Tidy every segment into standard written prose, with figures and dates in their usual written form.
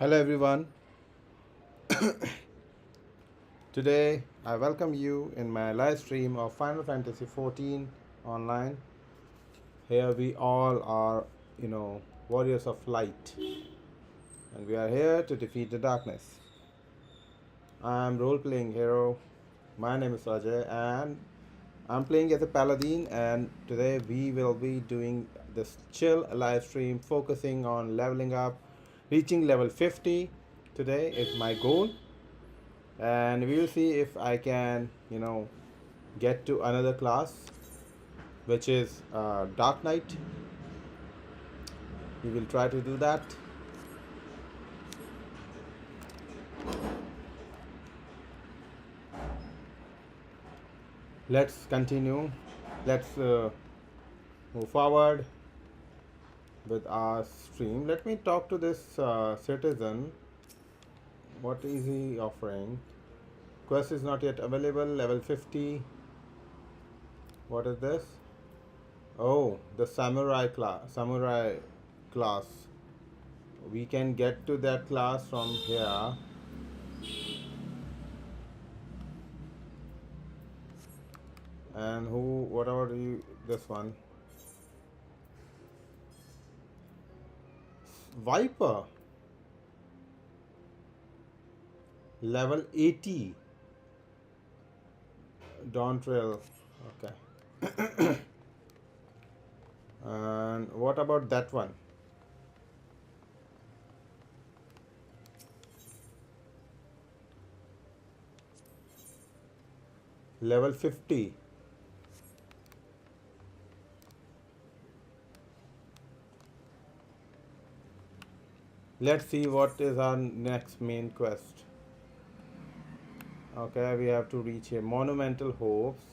Hello everyone. Today I welcome you in my live stream of Final Fantasy XIV Online. Here we all are, warriors of light, and we are here to defeat the darkness. I am role playing hero. My name is Rajay, and I'm playing as a Paladin. And today we will be doing this chill live stream focusing on leveling up, reaching level 50. Today is my goal, and we will see if I can, get to another class, which is Dark Knight. We will try to do that. Let's continue. Let's move forward with our stream. Let me talk to this citizen. What is he offering? Quest is not yet available. Level 50. What is this? Oh, the samurai class. Samurai class. We can get to that class from here. And who? What about you? This one. Viper. Level 80. Dawn Trail. Okay. And what about that one? Level 50. Let's see what is our next main quest. Okay, we have to reach here. Monumental Hopes.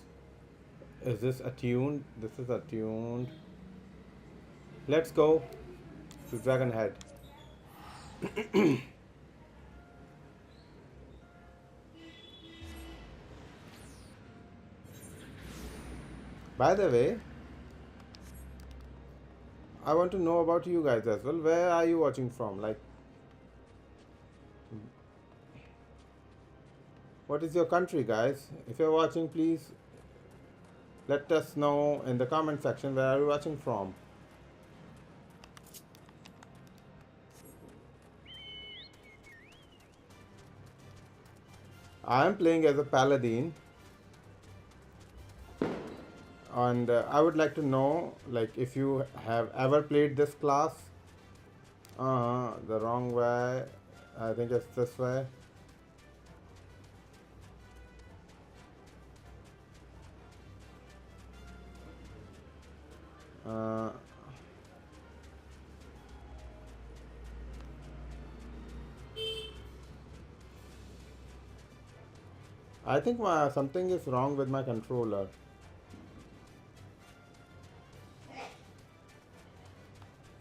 Is this attuned? This is attuned. Let's go to Dragon Head. By the way, I want to know about you guys as well. Where are you watching from? Like, what is your country, guys? If you're watching, please let us know in the comment section where are you watching from. I am playing as a Paladin, and I would like to know, like, if you have ever played this class. The wrong way. I think it's this way. Uh, I think something is wrong with my controller.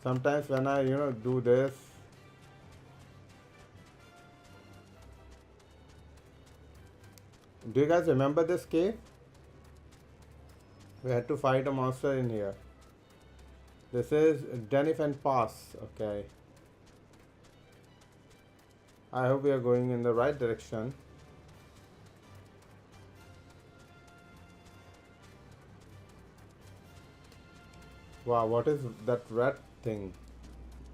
Sometimes when I do this, do you guys remember this cave? We had to fight a monster in here. This is Denifan Pass. Okay, I hope we are going in the right direction. Wow, what is that red thing?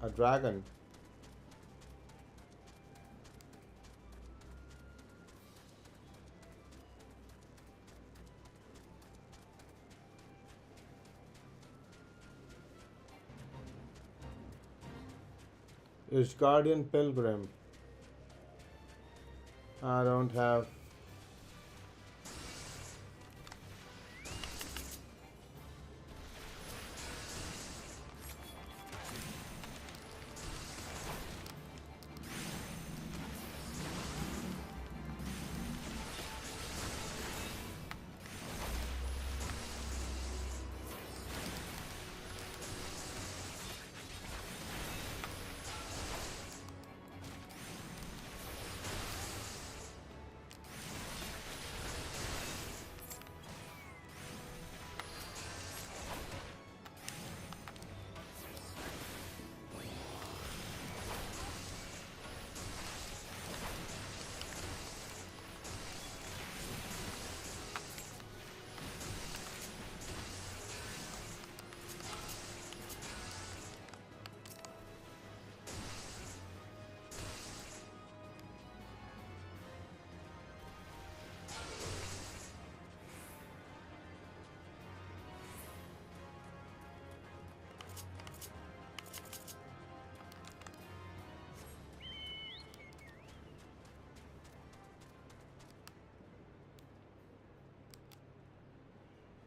A dragon. Is Guardian Pilgrim. I don't have.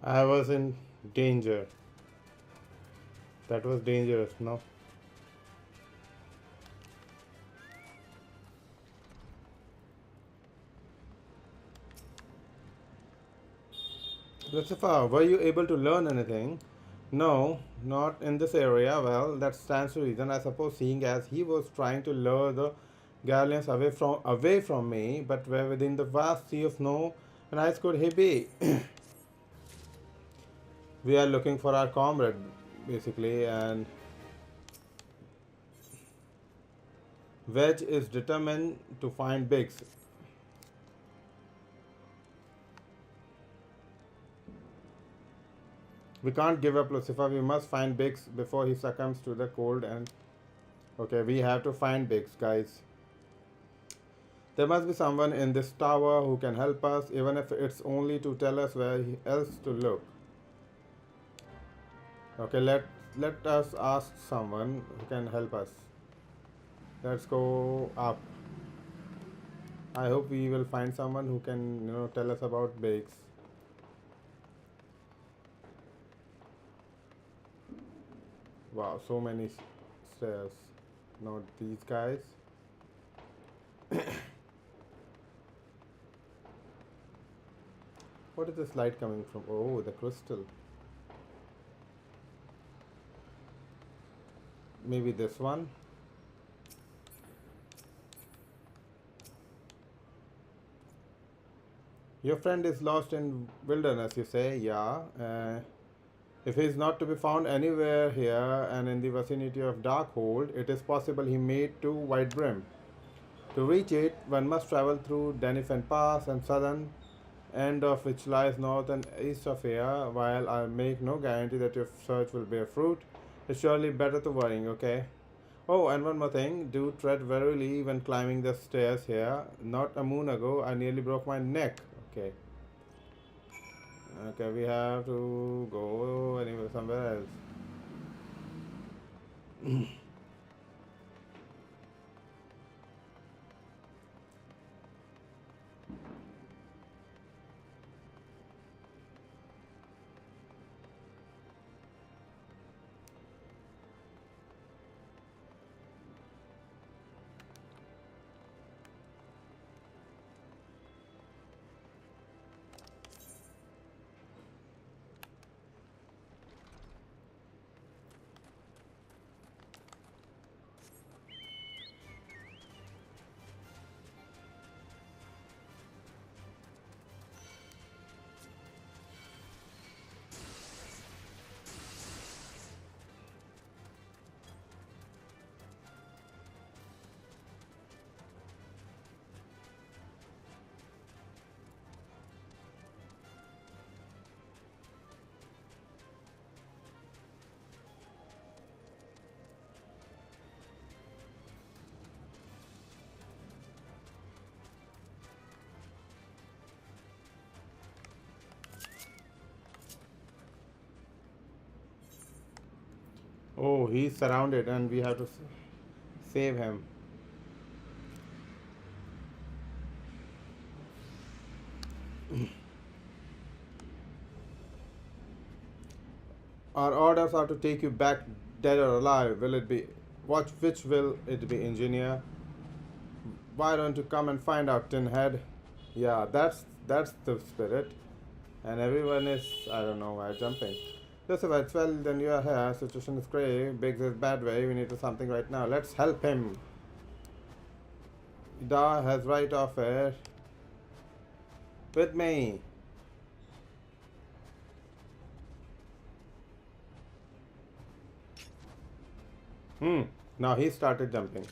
I was in danger. That was dangerous, no? Lucifer, were you able to learn anything? No, not in this area. Well, that stands to reason, I suppose, seeing as he was trying to lure the Galleons away from me, but where within the vast sea of snow and ice could he be? We are looking for our comrade, basically, and Wedge is determined to find Biggs. We can't give up Lucifer. We must find Biggs before he succumbs to the cold. And okay, we have to find Biggs, guys. There must be someone in this tower who can help us, even if it's only to tell us where else to look. Okay, let us ask someone who can help us. Let's go up. I hope we will find someone who can, tell us about Biggs. Wow, so many stairs. Not these guys. What is this light coming from? Oh, the crystal. Maybe this one. Your friend is lost in wilderness, you say? Yeah. If he is not to be found anywhere here and in the vicinity of Darkhold, it is possible he made to White Brim. To reach it, one must travel through Denifen Pass and southern end of which lies north and east of here. While I make no guarantee that your search will bear fruit, it's surely better to worrying, okay? Oh, and one more thing, do tread warily when climbing the stairs here. Not a moon ago, I nearly broke my neck. Okay. Okay, we have to go anywhere somewhere else. Oh, he's surrounded and we have to save him. Our orders are to take you back dead or alive. Will it be? Watch which will it be, engineer? Why don't you come and find out, Tinhead? Yeah, that's the spirit. And everyone is, I don't know why, jumping. Joseph, it's well, then you are here. Situation is grave. Biggs is bad way. We need to do something right now. Let's help him. Da has right of it. With me. Now he started jumping.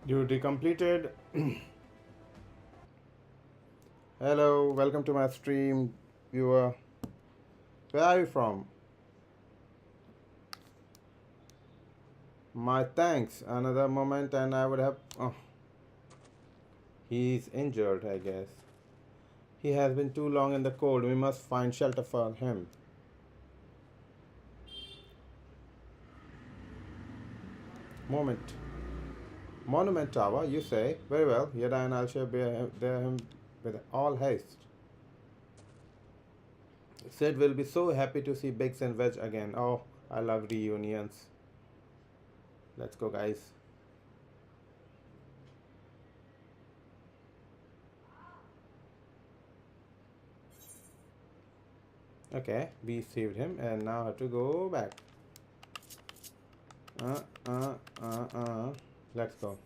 Duty completed. Hello, welcome to my stream, viewer. Where are you from? My thanks. Another moment, and I would have. Oh, he's injured, I guess. He has been too long in the cold. We must find shelter for him. Moment. Monument Tower, you say? Very well. Yada and I shall bear him with all haste. Sid will be so happy to see Biggs and Wedge again. Oh, I love reunions. Let's go, guys. Okay, we saved him and now have to go back. Uh, uh, uh. Let's go.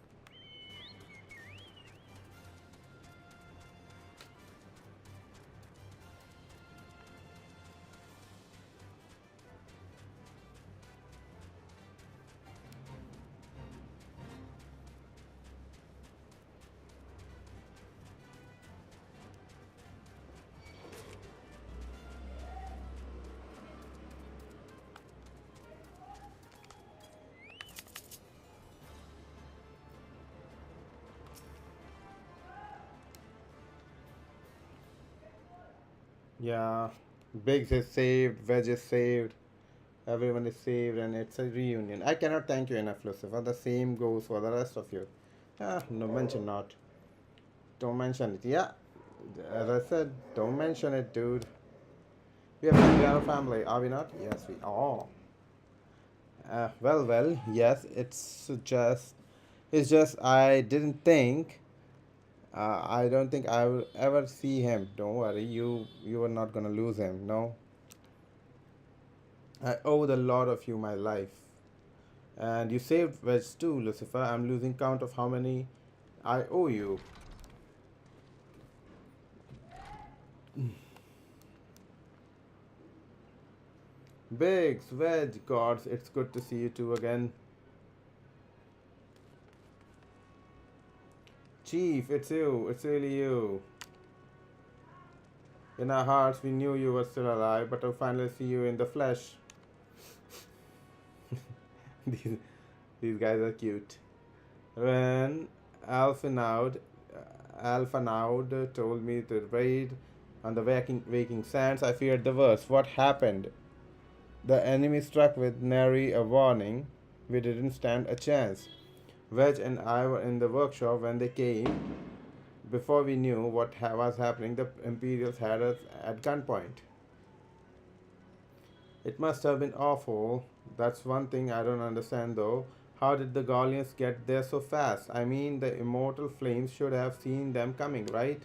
Yeah, Biggs is saved, Wedge is saved, everyone is saved, and it's a reunion. I cannot thank you enough, Lucifer. The same goes for the rest of you. Ah, no, mention not. Don't mention it. Yeah, as I said, don't mention it, dude. We are a family, are we not? Yes, we are. Well, yes, it's just I didn't think, I don't think I will ever see him. Don't worry, you are not gonna lose him. No, I owe the lot of you my life, and you saved Wedge too, Lucifer. I'm losing count of how many I owe you. Biggs, Wedge, gods, it's good to see you two again. Chief, it's you. It's really you. In our hearts, we knew you were still alive, but to finally see you in the flesh. these, these guys are cute. When Alphinaud, Alphinaud told me to raid on the waking sands, I feared the worst. What happened? The enemy struck with nary a warning. We didn't stand a chance. Wedge and I were in the workshop when they came. Before we knew what was happening, the Imperials had us at gunpoint. It must have been awful. That's one thing I don't understand though. How did the Gaulians get there so fast? I mean, the immortal flames should have seen them coming, right?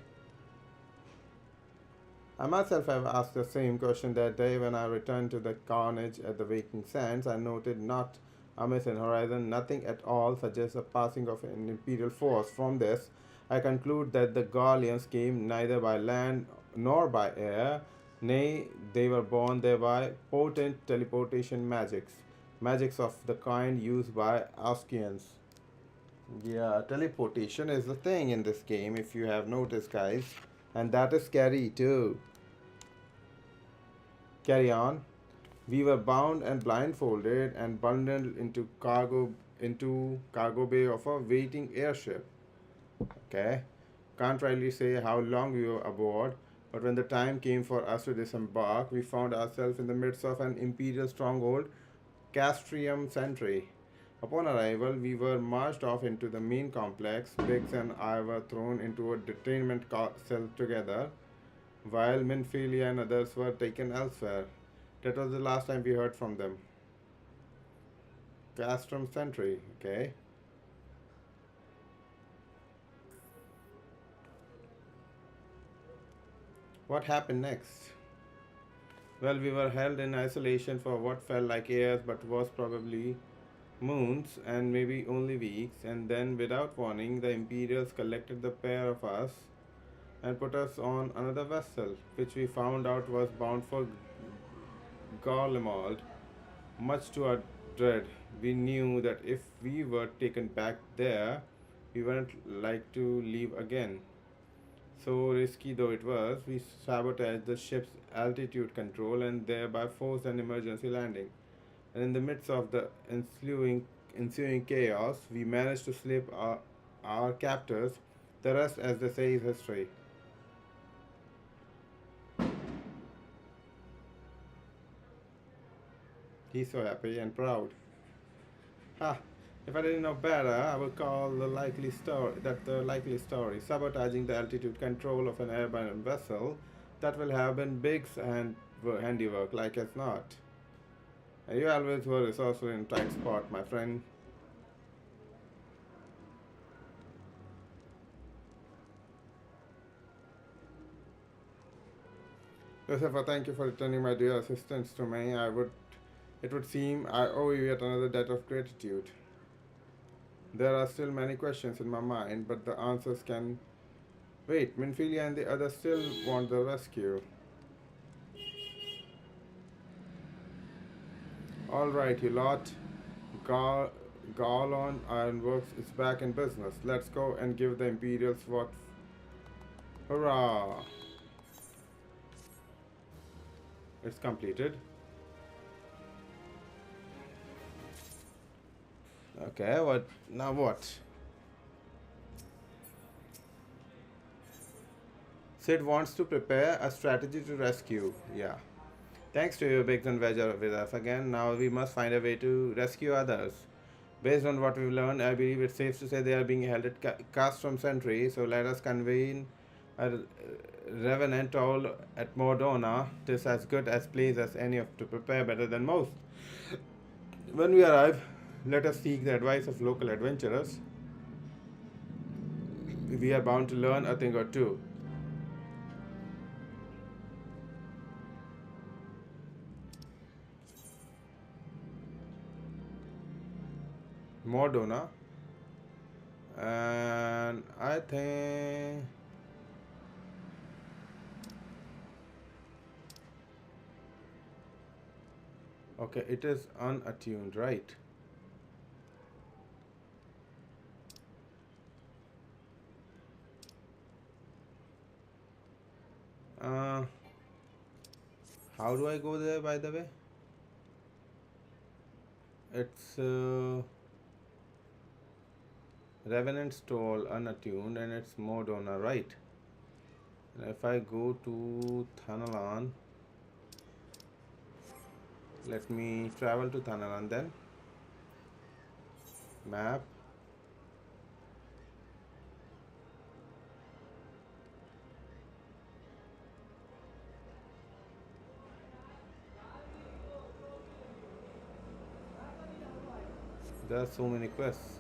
I myself have asked the same question that day when I returned to the carnage at the Waking Sands. I noted not a miss in horizon, nothing at all suggests a passing of an imperial force. From this, I conclude that the Gaulians came neither by land nor by air. Nay, they were born there by potent teleportation magics of the kind used by Auskians. Yeah, teleportation is the thing in this game, if you have noticed, guys, and that is scary too. Carry on. We were bound and blindfolded and bundled into cargo bay of a waiting airship. Okay. Can't really say how long we were aboard, but when the time came for us to disembark, we found ourselves in the midst of an imperial stronghold, Castrium Sentry. Upon arrival, we were marched off into the main complex. Biggs and I were thrown into a detainment cell together, while Minfilia and others were taken elsewhere. That was the last time we heard from them. Castrum Sentry, okay. What happened next? Well, we were held in isolation for what felt like years but was probably moons and maybe only weeks, and then, without warning, the Imperials collected the pair of us and put us on another vessel, which we found out was bound for Garlemald. Much to our dread, we knew that if we were taken back there, We weren't like to leave again. So risky though it was, we sabotaged the ship's altitude control and thereby forced an emergency landing. And in the midst of the ensuing chaos, we managed to slip our captors. The rest, as they say, is history. He's so happy and proud. Ha! If I didn't know better, I would call the likely story. Sabotaging the altitude control of an airborne vessel that will have been Big's handiwork, like as not. And you always were resourceful in tight spot, my friend. Josefa, thank you for returning my dear assistance to me. It would seem I owe you yet another debt of gratitude. There are still many questions in my mind, but the answers can wait. Minfilia and the others still want the rescue. All right, you lot. Gar- Garlon Ironworks is back in business. Let's go and give the Imperials what. Hurrah! It's completed. Okay, what now? What? Sid wants to prepare a strategy to rescue. Yeah. Thanks to you, Biggs and Wedge are with us again. Now we must find a way to rescue others. Based on what we've learned, I believe it's safe to say they are being held at cast from Sentry. So let us convene a revenant all at Mordona. Tis as good a place as any of to prepare better than most. When we arrive, let us seek the advice of local adventurers. We are bound to learn a thing or two. Mordona, and I think okay, it is unattuned, right? Uh, how do I go there, by the way? It's Revenant Stall unattuned, and it's Mordona, right? And if I go to Thanalan, let me travel to Thanalan then. Map. There are so many quests.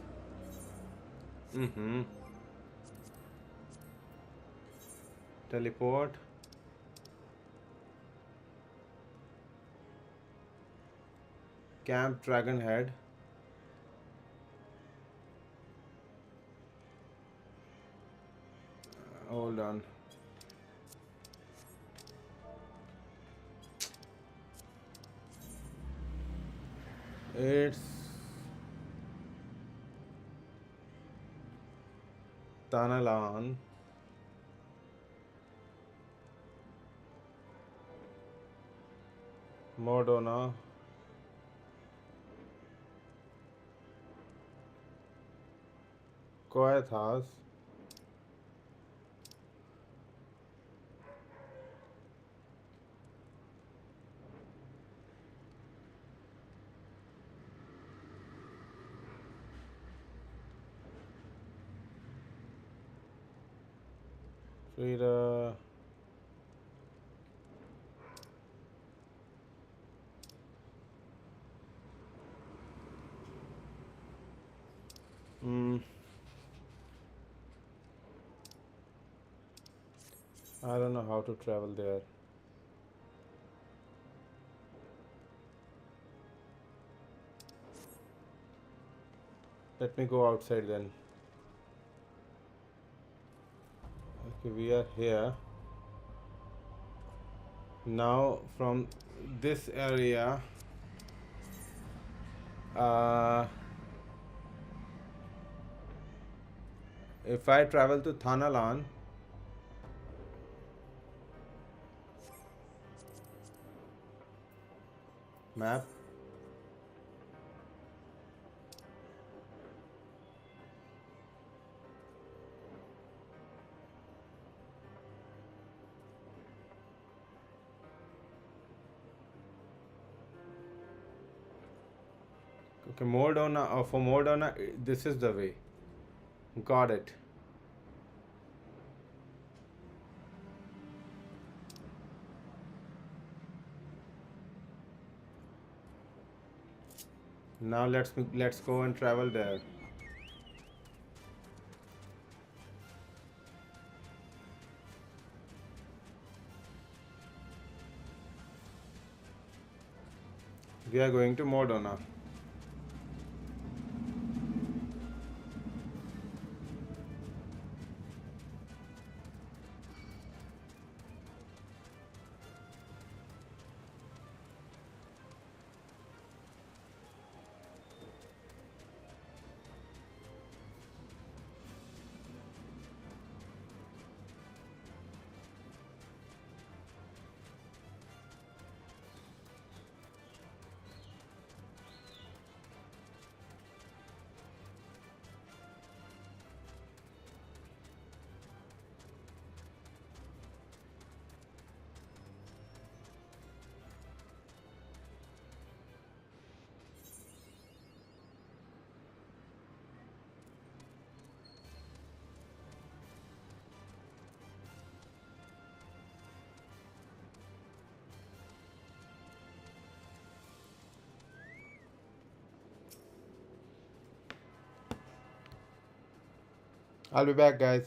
Mm-hmm. Teleport. Camp Dragonhead. Hold on. It's Thanalan. Mordona. Koethas. Frida. Mm, I don't know how to travel there. Let me go outside then. Okay, we are here. Now from this area, uh, if I travel to Thanalan, map. Okay, Moldona. For Moldona, this is the way. Got it. Now let's go and travel there. We are going to Moldona. I'll be back, guys.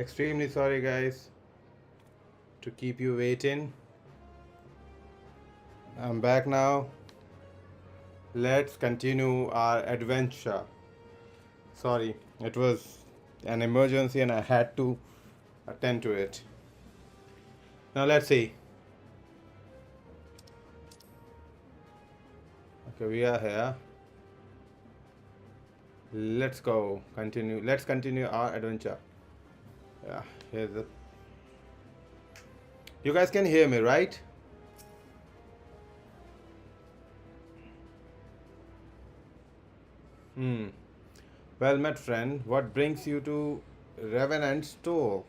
Extremely sorry, guys, to keep you waiting. I'm back now. Let's continue our adventure. Sorry, it was an emergency and I had to attend to it. Now, let's see. Okay, we are here. Let's go. Continue. Let's continue our adventure. Yeah, here's the. You guys can hear me, right? Hmm. Well met, friend. What brings you to Revenant's store?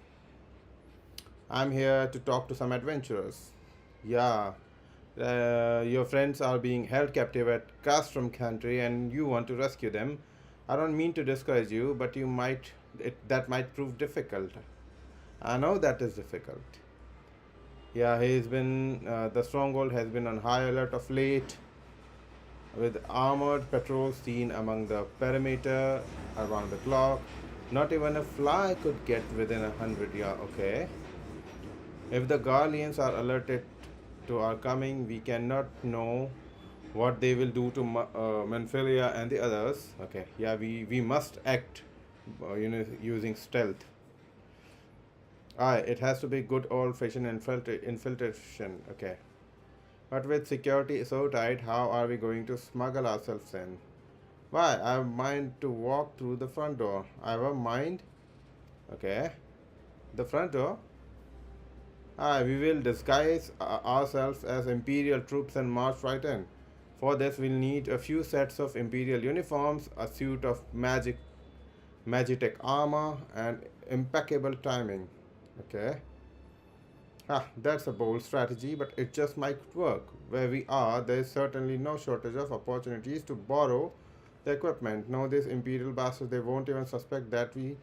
I'm here to talk to some adventurers. Yeah, your friends are being held captive at Castrum country and you want to rescue them. I don't mean to discourage you, but that might prove difficult. I know that is difficult. Yeah, the stronghold has been on high alert of late, with armored patrols seen among the perimeter around the clock. Not even a fly could get within 100 yards. Okay. If the Guardians are alerted to our coming, we cannot know what they will do to Manphilia and the others. Okay, yeah, we must act, using stealth. Aye, it has to be good old-fashioned infiltration. Okay, but with security so tight, how are we going to smuggle ourselves in? Why? I have mind to walk through the front door. I have a mind. Okay, the front door. We will disguise ourselves as Imperial troops and march right in. For this, we'll need a few sets of Imperial uniforms, a suit of Magitech armor, and impeccable timing. Okay. That's a bold strategy, but it just might work. Where we are, there is certainly no shortage of opportunities to borrow the equipment. Now, these Imperial bastards, they won't even suspect that we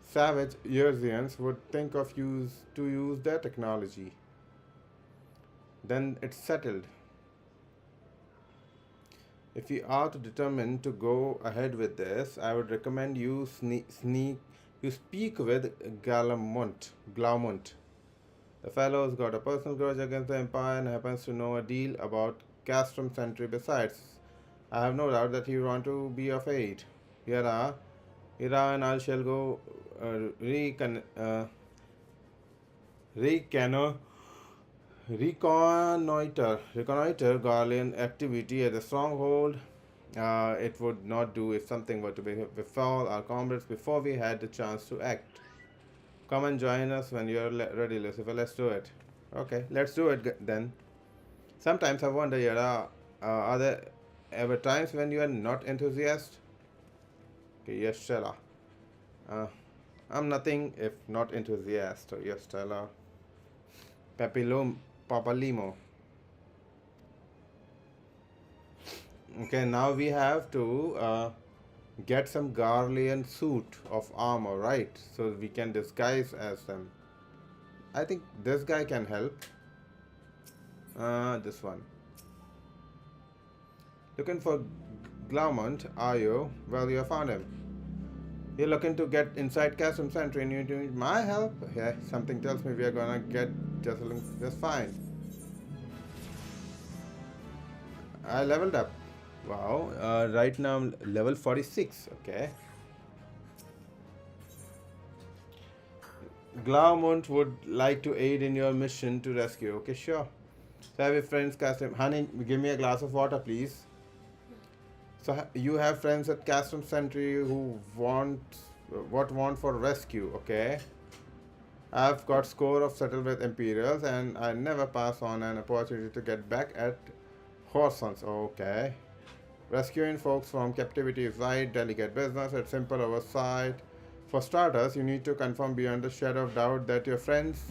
savage Eorzeans would think of use their technology. Then it's settled. If you are to determine to go ahead with this, I would recommend you you speak with Glaumont. The fellow's got a personal grudge against the Empire and happens to know a deal about Castrum Sentry besides. I have no doubt that you want to be of aid. Here are Ira and I shall go recano reconnoiter Garlean activity at the stronghold. It would not do if something were to befall our comrades before we had the chance to act. Come and join us when you're ready, Lucifer. Let's do it. Okay, let's do it then. Sometimes I wonder, Yara, are there ever times when you are not enthusiastic? Okay, yes, Stella. Uh, I'm nothing if not enthusiastic. Yes, Stella. Papalimo. Okay, now we have to get some Garlean suit of armor, right? So we can disguise as them. I think this guy can help. This one. Looking for Glaumont, are you? Well, you found him. You're looking to get inside Castrum Sentry and you need my help? Yeah, something tells me we are gonna get just fine. I leveled up. Wow, right now I'm level 46. Okay. Glaumont would like to aid in your mission to rescue. Okay, sure. So I have a friends Castrum. Honey, give me a glass of water, please. So you have friends at Castrum Sentry who want for rescue. Okay. I've got score of settled with Imperials and I never pass on an opportunity to get back at Horsons. Okay. Rescuing folks from captivity is light, delicate business. It's simple oversight. For starters, you need to confirm beyond a shadow of doubt that your friends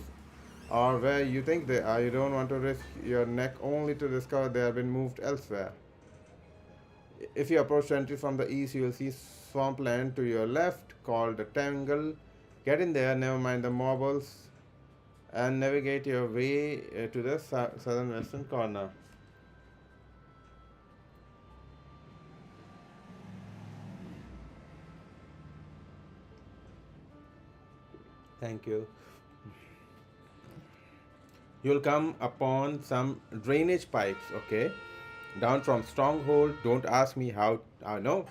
are where you think they are. You don't want to risk your neck only to discover they have been moved elsewhere. If you approach the entry from the east, you will see swampland to your left called the Tangle. Get in there, never mind the marbles, and navigate your way to the southern western corner. Thank you. You'll come upon some drainage pipes, okay? Down from Stronghold. Don't ask me how I know.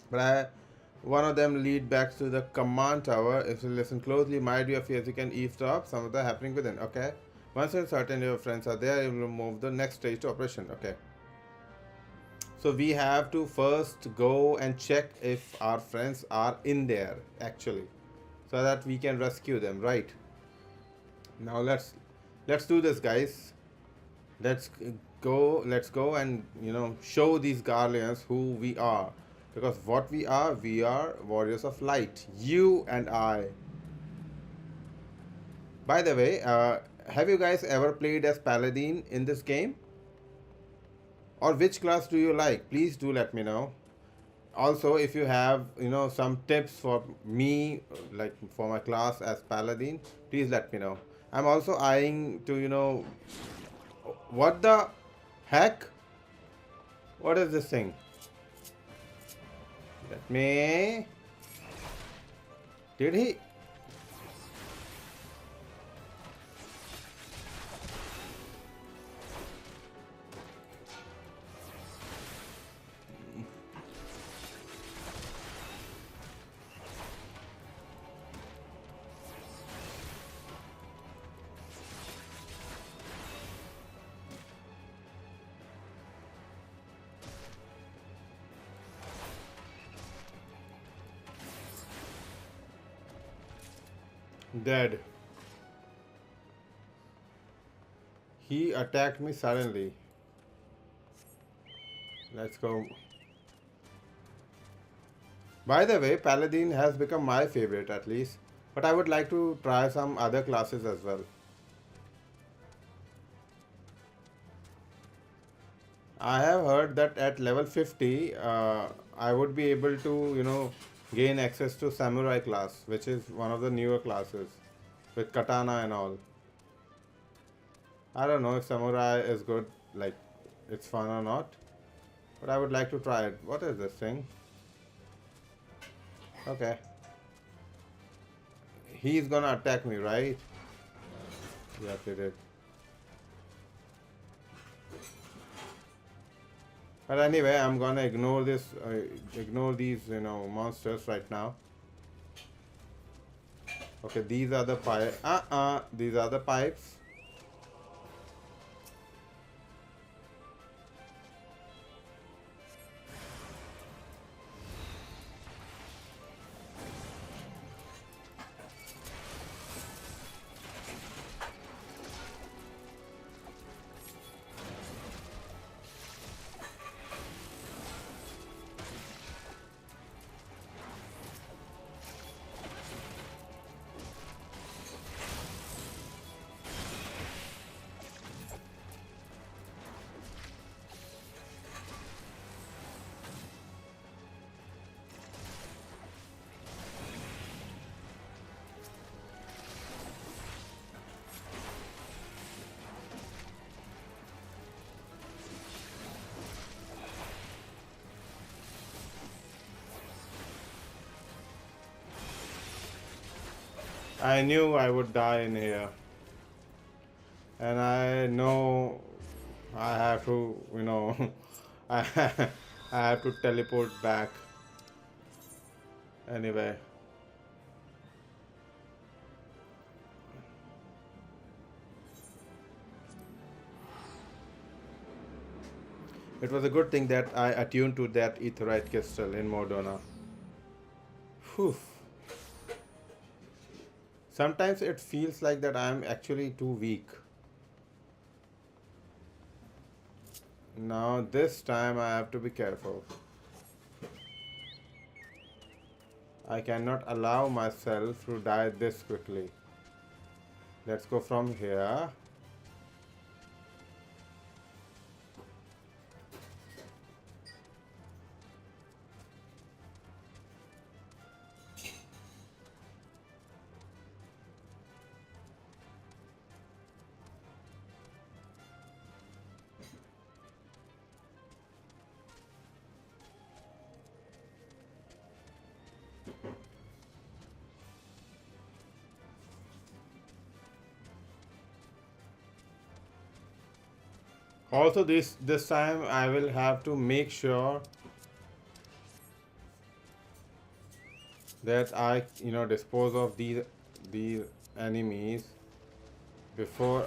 But one of them lead back to the command tower. If you listen closely, might be a fears you can eavesdrop some of the happening within, okay? Once you're certain your friends are there, you will move the next stage to operation, okay? So we have to first go and check if our friends are in there actually, so that we can rescue them, right? Now let's do this, guys. Let's let's go and show these guardians who we are, because what we are warriors of light, you and I. By the way, have you guys ever played as Paladin in this game, or which class do you like? Please do let me know. Also, if you have some tips for me, like for my class as Paladin, please let me know. I'm also eyeing to what the heck, what is this thing? Let me. Did he? Dead. He attacked me suddenly. Let's go. By the way, Paladin has become my favorite at least, but I would like to try some other classes as well. I have heard that at level 50, I would be able to, gain access to Samurai class, which is one of the newer classes with katana and all. I don't know if Samurai is good, like it's fun or not, but I would like to try it. What is this thing? Okay. He's gonna attack me, right? Yes, he did. But anyway, I'm gonna ignore this, ignore these, monsters right now. Okay, these are the pipes. These are the pipes. I knew I would die in here, and I know I have to, I I have to teleport back. Anyway, it was a good thing that I attuned to that etherite crystal in Modona. Whew. Sometimes it feels like that I'm actually too weak. Now this time I have to be careful. I cannot allow myself to die this quickly. Let's go from here. Also, this time I will have to make sure that I dispose of these enemies before.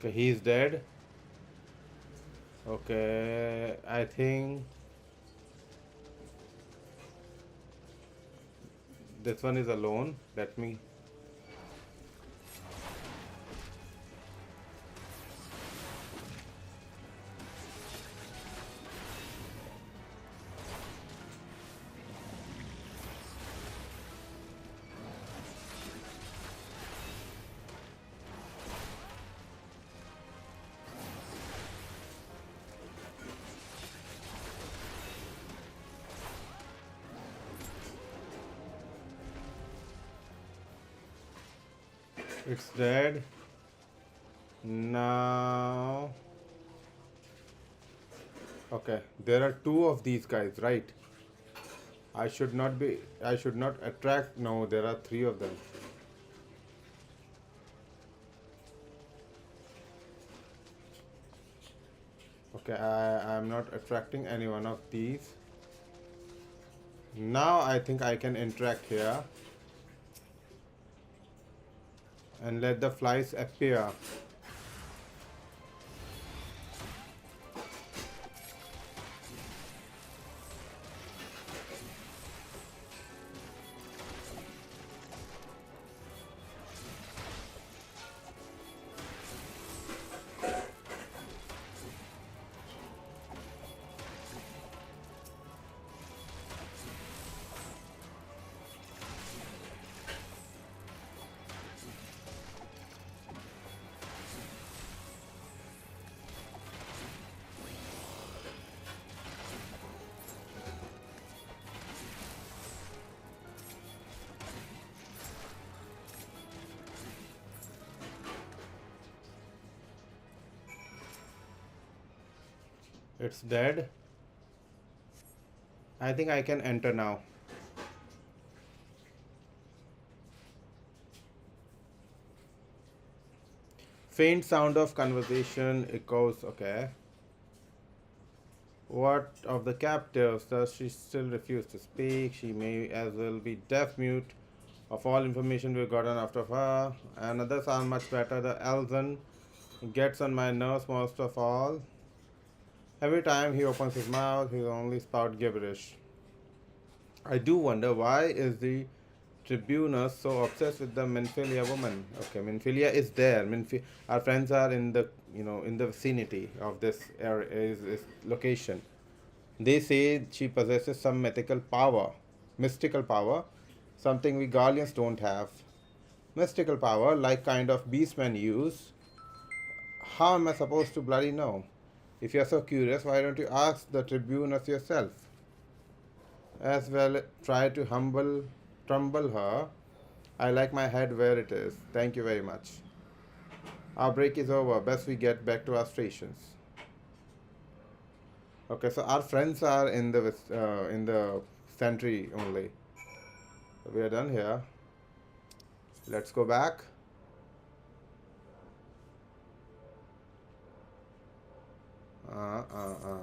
Okay, he's dead. Okay, I think this one is alone. Let me. It's dead. Now, okay, there are two of these guys, right? I should not be. I should not attract. No, there are three of them. Okay, I am not attracting any one of these. Now I think I can interact here and let the flies appear. It's dead. I think I can enter now. Faint sound of conversation echoes. Okay. What of the captives? Does she still refuse to speak? She may as well be deaf mute of all information we've gotten after her. Another sound much better. The Elzen gets on my nerves most of all. Every time he opens his mouth, he only spout gibberish. I do wonder why is the tribunus so obsessed with the Minfilia woman. Okay, Minfilia is there. Our friends are in the in the vicinity of this area, is location. They say she possesses some mystical power, something we Guardians don't have. Mystical power, like kind of beastmen use. How am I supposed to bloody know? If you're so curious, why don't you ask the tribunus yourself? As well, try to trumble her. I like my head where it is. Thank you very much. Our break is over. Best we get back to our stations. Okay, so our friends are in the sentry only. So we are done here. Let's go back. Uh, uh, uh.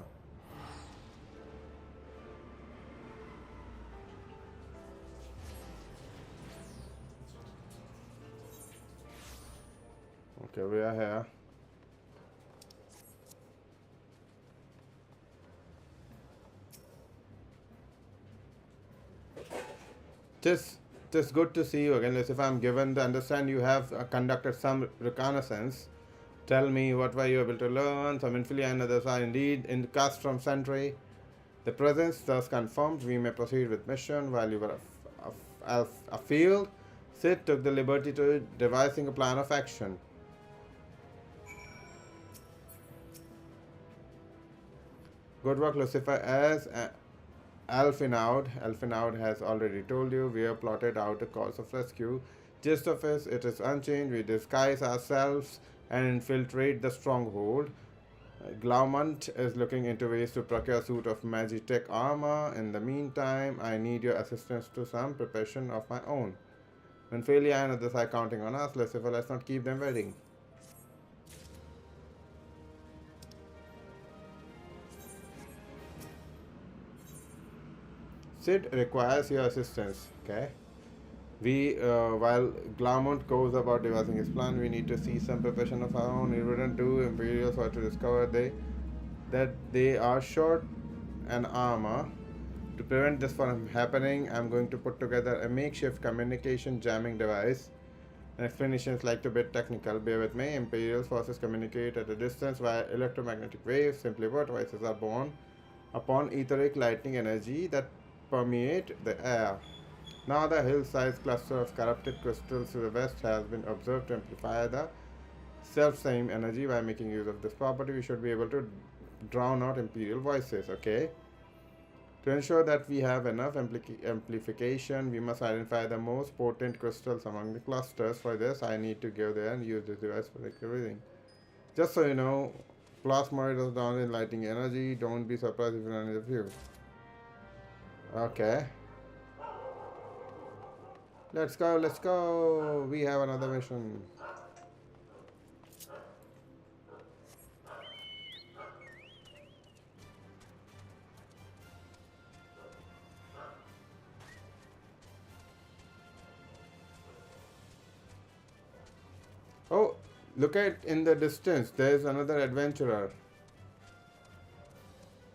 Okay, we are here. Tis good to see you again. As if I'm given the understand you have conducted some reconnaissance. Tell me what were you able to learn? Some infili and others are indeed in cast from Sentry. The presence thus confirmed. We may proceed with mission while you were afield. Sid took the liberty to devising a plan of action. Good work, Lucifer. As Alphinaud has already told you, we have plotted out a course of rescue. Gist of it is unchanged. We disguise ourselves and infiltrate the stronghold. Glaumont is looking into ways to procure a suit of Magitech armor. In the meantime, I need your assistance to some preparation of my own. When Failure and others are counting on us, Lucifer, let's not keep them waiting. Sid requires your assistance, okay? While Glaumont goes about devising his plan, we need to see some preparation of our own. It wouldn't do Imperials were to discover that they are short an armor. To prevent this from happening, I'm going to put together a makeshift communication jamming device. An explanation is like to bit technical. Bear with me. Imperial forces communicate at a distance via electromagnetic waves. Simply put, voices are born upon etheric lightning energy that permeate the air. Now the hill-sized cluster of corrupted crystals to the west has been observed to amplify the self-same energy. By making use of this property, we should be able to drown out Imperial voices, okay? To ensure that we have enough amplification, we must identify the most potent crystals among the clusters. For this, I need to go there and use this device for everything. Just so you know, plasmoid does down in lighting energy. Don't be surprised if you run into a few. Okay. Let's go. We have another mission. Oh, look at in the distance. There's another adventurer.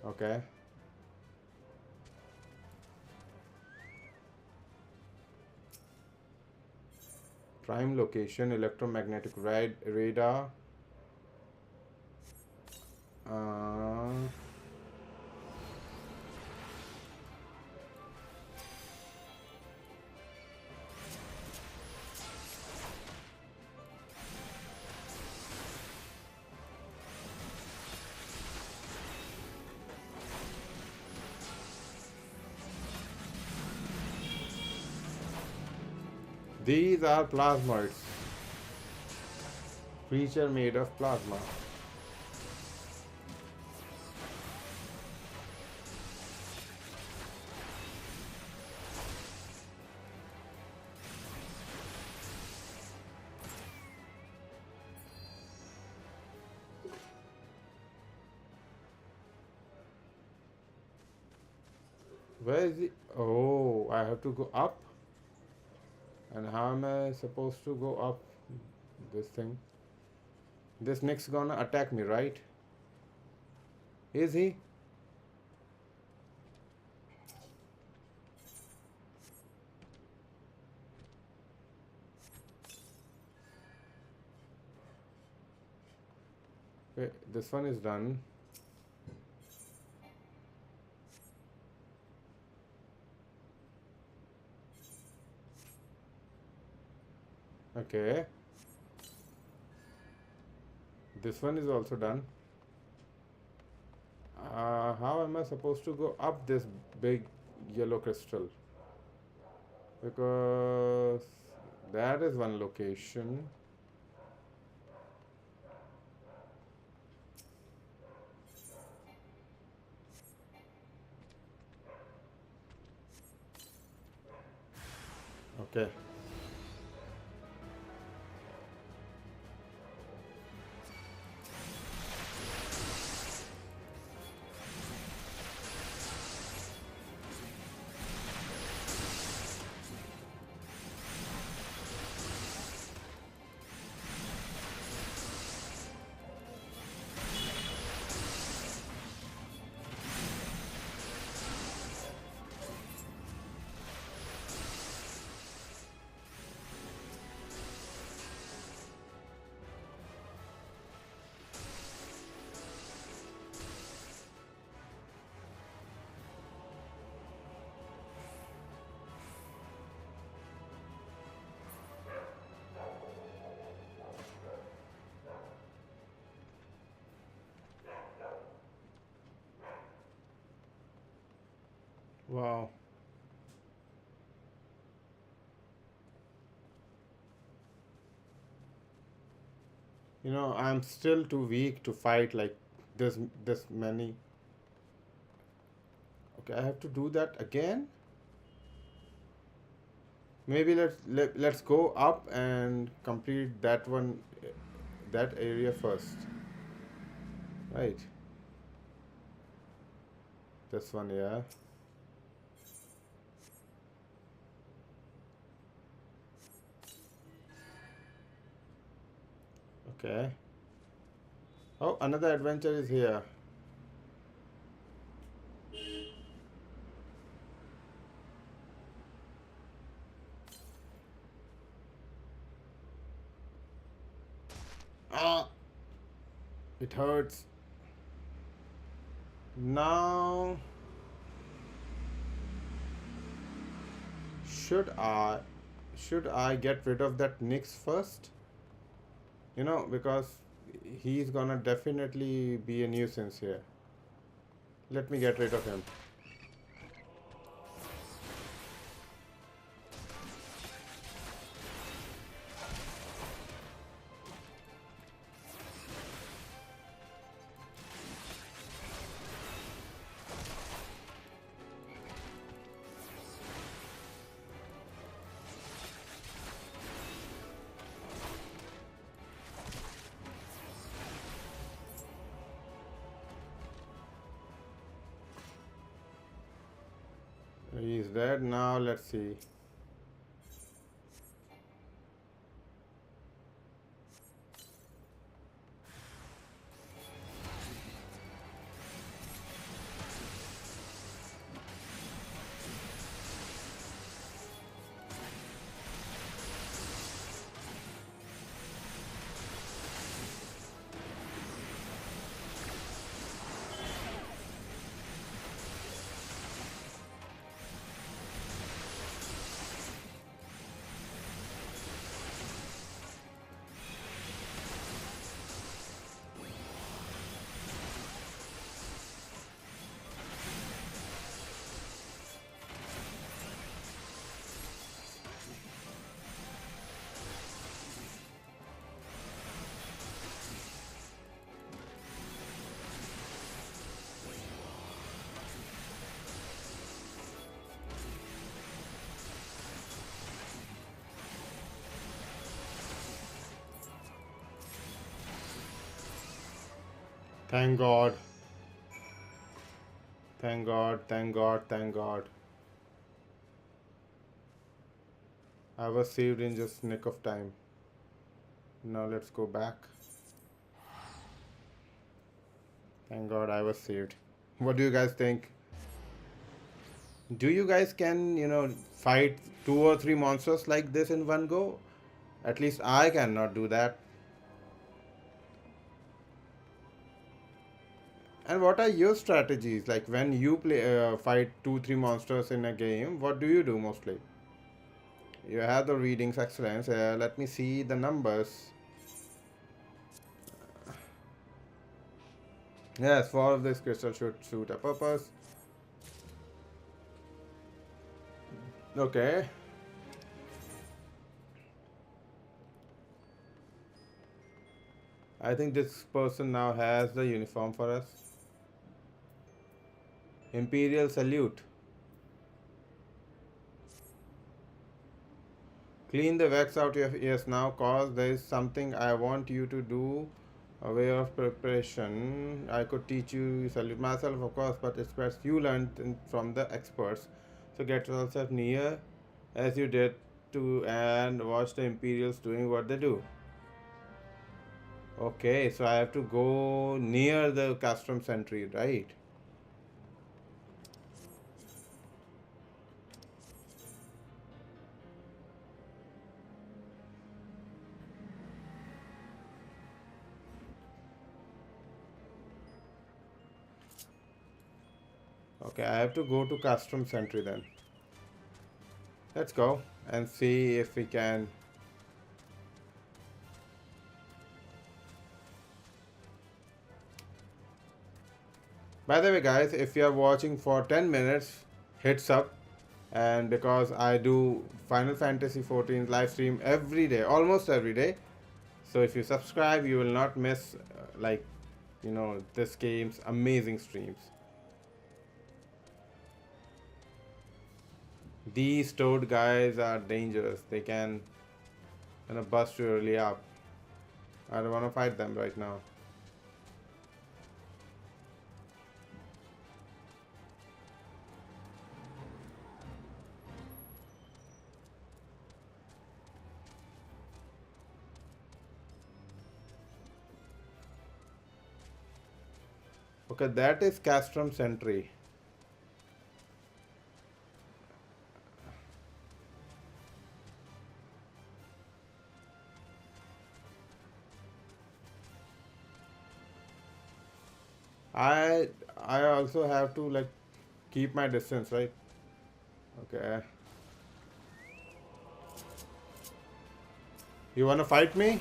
Okay. Prime location, electromagnetic radar. These are plasmoids. Creature made of plasma. Where is it? Oh, I have to go up. And how am I supposed to go up this thing? This Nick's gonna attack me, right? Is he? Okay, this one is done. Okay. This one is also done. How am I supposed to go up this big yellow crystal? Because that is one location. Okay. Wow. I'm still too weak to fight like this many. Okay, I have to do that again. Maybe let's go up and complete that one, that area first. Right. This one, yeah. Okay. Oh, another adventure is here. Ah, it hurts. Now, should I should I get rid of that Nix first? Because he's gonna definitely be a nuisance here. Let me get rid of him. He's dead. Now let's see. Thank God. Thank God. Thank God. Thank God. I was saved in just nick of time. Now let's go back. Thank God I was saved. What do you guys think? Do you guys can, fight two or three monsters like this in one go? At least I cannot do that. And what are your strategies? Like when you fight two, three monsters in a game, what do you do mostly? You have the readings, excellence. Let me see the numbers. Yes, four of this crystal should suit a purpose. Okay. I think this person now has the uniform for us. Imperial salute. Clean the wax out of your ears now, cause there is something I want you to do. A way of preparation. I could teach you salute myself, of course, but it's best you learned from the experts. So get yourself near as you did to and watch the Imperials doing what they do. Okay, so I have to go near the custom sentry, right? Okay, I have to go to custom sentry then. Let's go and see if we can. By the way, guys, if you are watching for 10 minutes, hits up. And because I do Final Fantasy XIV live stream every day, almost every day, so if you subscribe, you will not miss this game's amazing streams. These toad guys are dangerous. They can bust you really up. I don't want to fight them right now. Okay, that is Castrum Sentry. I I also have to like keep my distance, right? Okay. You wanna fight me?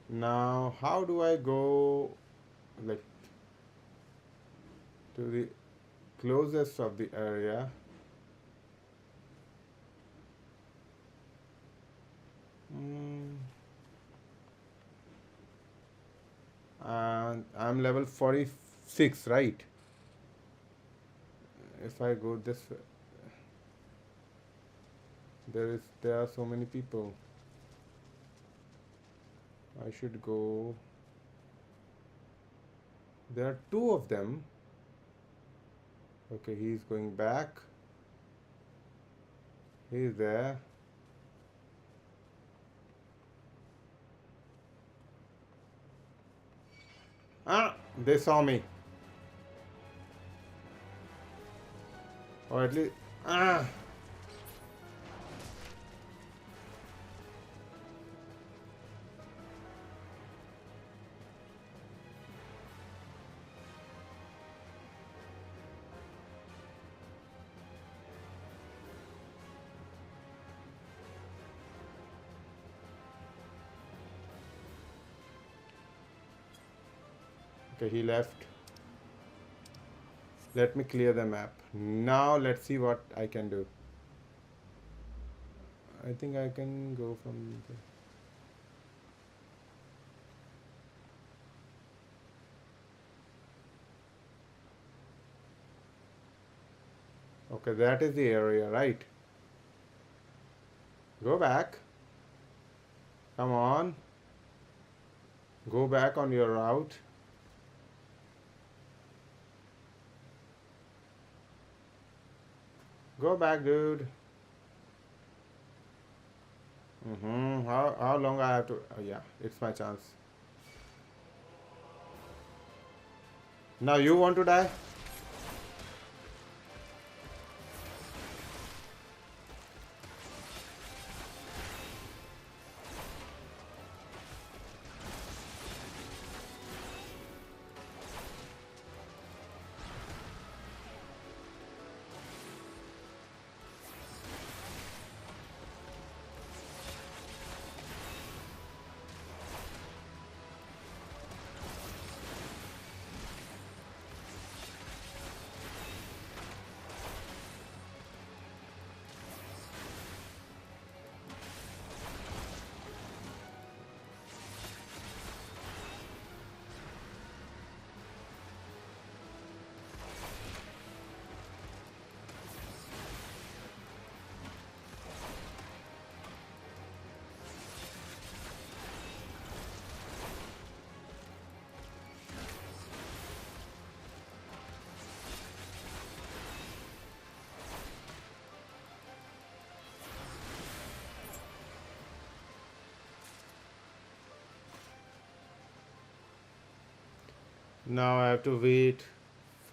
Now, how do I go like to the closest of the area? Mm, and I'm level 46, right? If I go this way, there are so many people. I should go. There are two of them. Okay, he's going back. He's there. Ah, they saw me. Or at least, ah. Okay, he left. Let me clear the map. Now let's see what I can do. I think I can go from there. Okay, that is the area, right? Go back. Come on. Go back on your route. Go back, dude. How long I have to? Oh, yeah, it's my chance. Now you want to die? Now I have to wait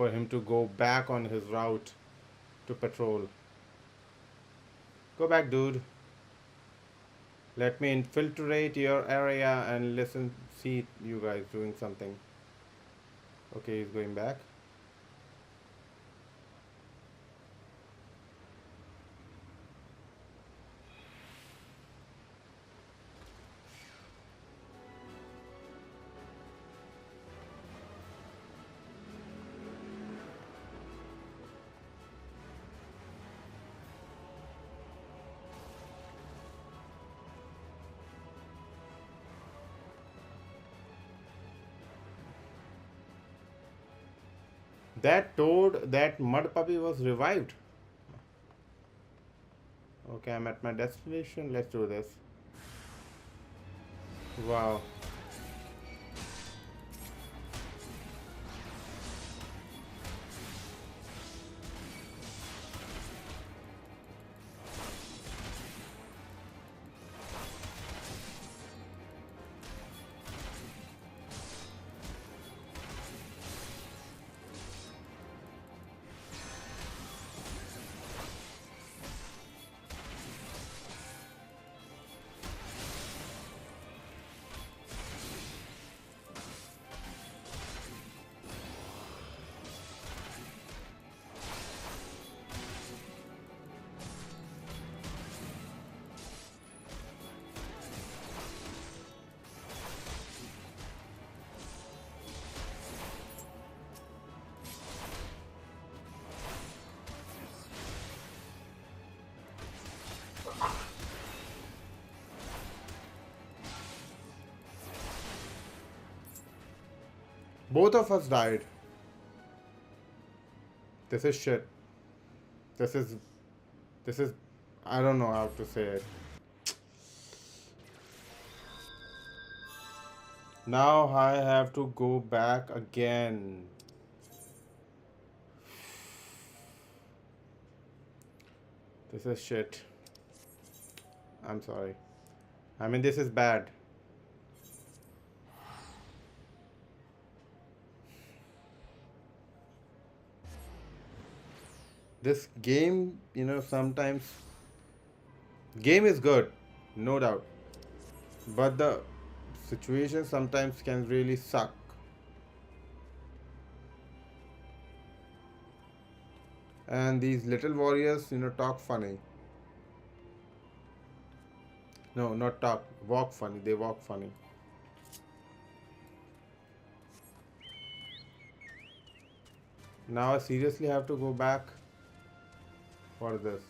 for him to go back on his route to patrol. Go back, dude. Let me infiltrate your area and listen, see you guys doing something. Okay, he's going back. That toad, that mud puppy was revived. Okay, I'm at my destination. Let's do this. Wow. Both of us died. This is shit. This is. This is. I don't know how to say it. Now I have to go back again. This is shit. I'm sorry. I mean, this is bad. This game, sometimes. Game is good, no doubt. But the situation sometimes can really suck. And these little warriors, talk funny. No, not talk. Walk funny. They walk funny. Now I seriously have to go back for this.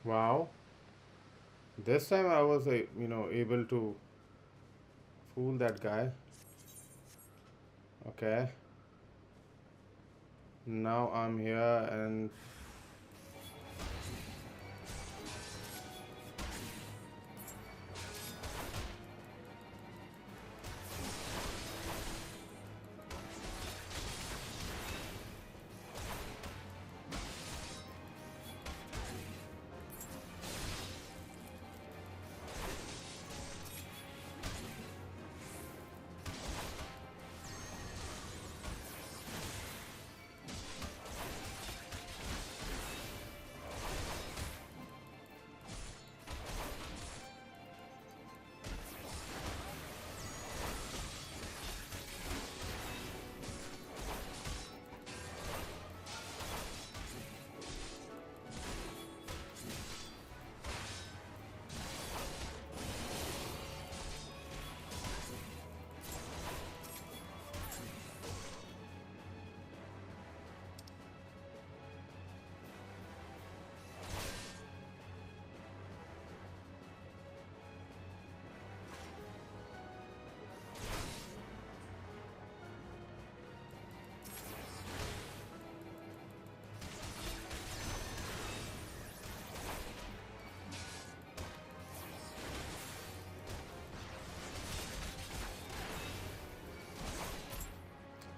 Wow. This time I was, able to fool that guy. Okay. Now I'm here and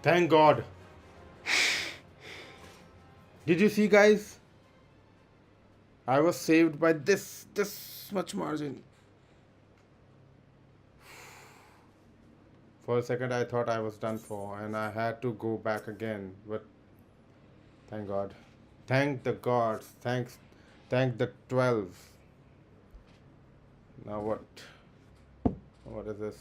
Thank God. Did you see, guys? I was saved by this much margin. For a second, I thought I was done for, and I had to go back again. But thank God. Thank the gods. Thank the 12. Now what? What is this?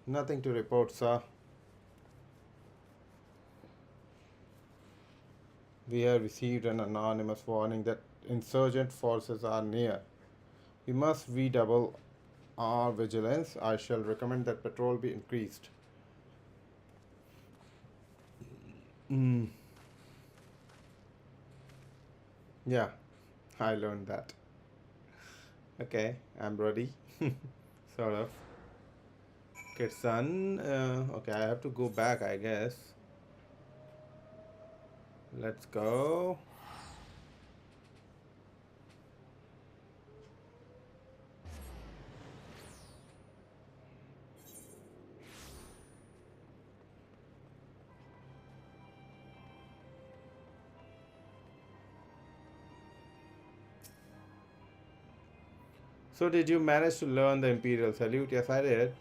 Nothing to report, sir. We have received an anonymous warning that insurgent forces are near. We must redouble our vigilance. I shall recommend that patrol be increased. Mm. Yeah, I learned that. Okay, I'm ready. Sort of. Okay, son. Okay, I have to go back, I guess. Let's go. So, did you manage to learn the Imperial Salute? Yes, I did.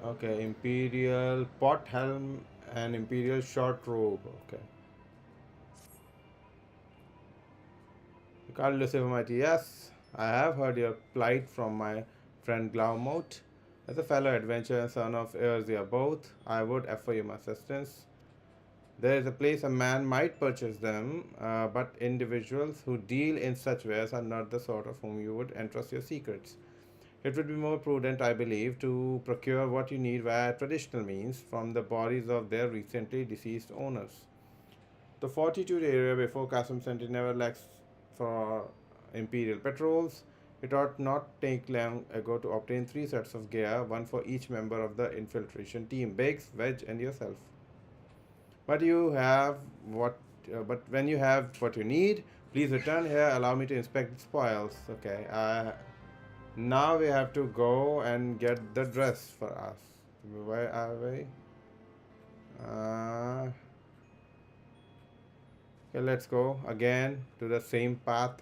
Okay, Imperial pot helm and Imperial short robe. Okay. Carl Lucifer, yes, I have heard your plight from my friend Glaumout. As a fellow adventurer and son of Eorzea both, I would offer you my assistance. There is a place a man might purchase them, but individuals who deal in such wares are not the sort of whom you would entrust your secrets. It would be more prudent, I believe, to procure what you need via traditional means from the bodies of their recently deceased owners. The Fortitude area before Kasum Center never lacks for Imperial patrols. It ought not take long ago to obtain 3 sets of gear, one for each member of the infiltration team, Biggs, Wedge, and yourself. But you have what? But when you have what you need, please return here. Allow me to inspect the spoils. Okay. Now we have to go and get the dress for us. Where are we? Okay, let's go again to the same path.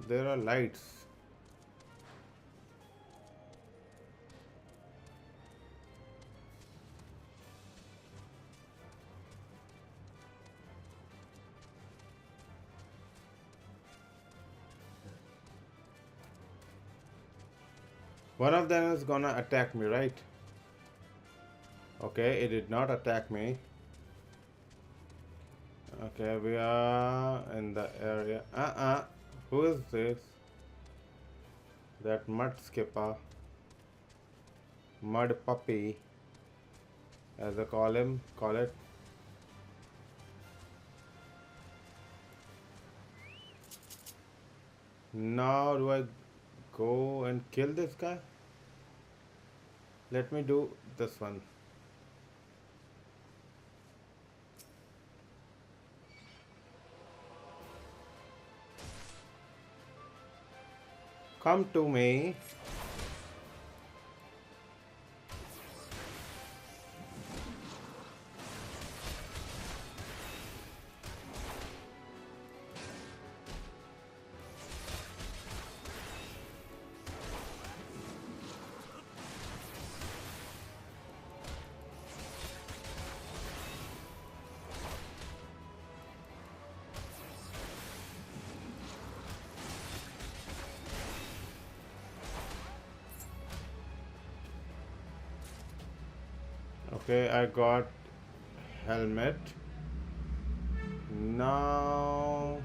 There are lights. One of them is gonna attack me, right? Okay, it did not attack me. Okay, we are in the area. Who is this? That mud skipper. Mud puppy. As I call it. Now do I go and kill this guy? Let me do this one. Come to me. Okay, I got helmet. Now,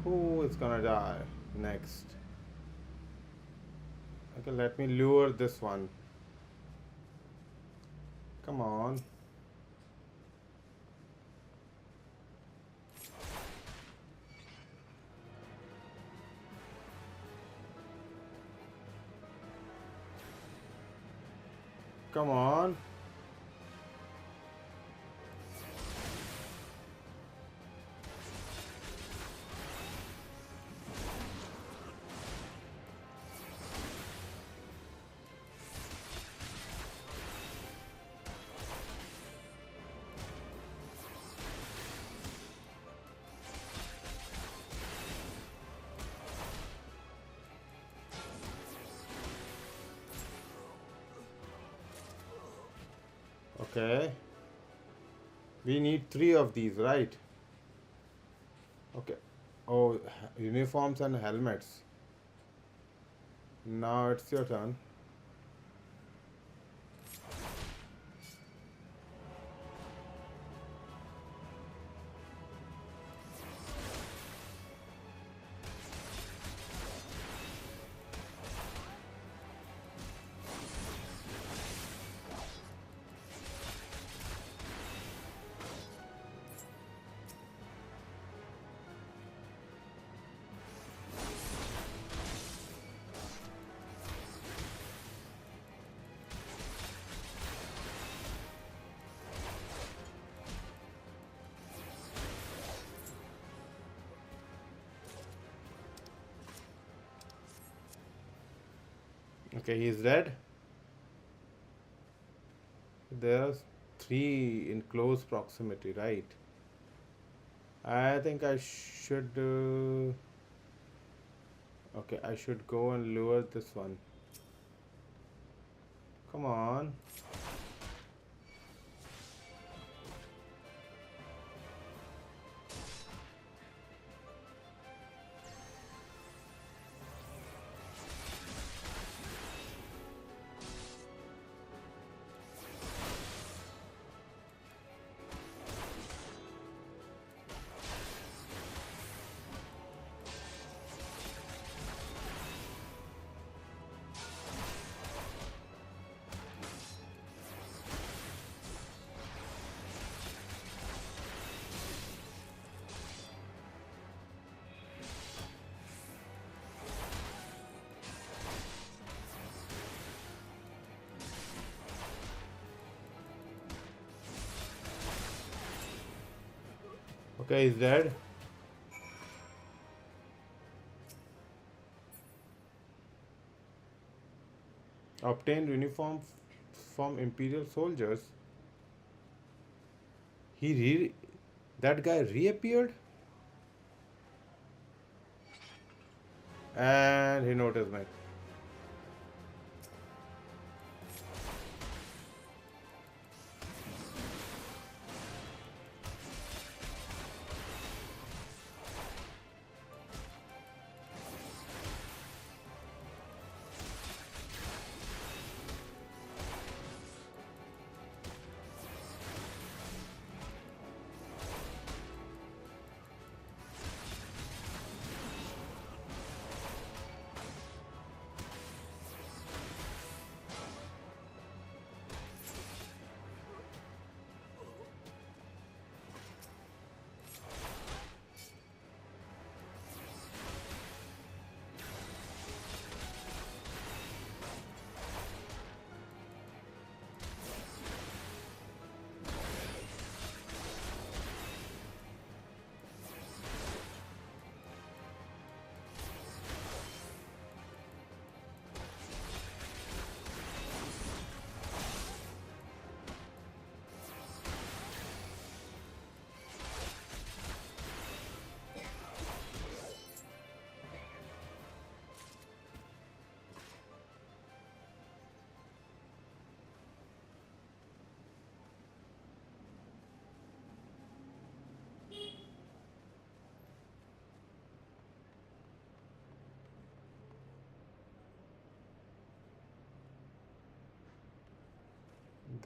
who is gonna die next? Okay, let me lure this one. Come on. Come on. Okay. We need three of these, right? Okay. Oh, uniforms and helmets. Now it's your turn. Okay, he's dead. There's three in close proximity, right? I think I should. Okay, I should go and lure this one. Come on. Okay, he's dead. Obtained uniform from Imperial soldiers. He that guy reappeared and he noticed me.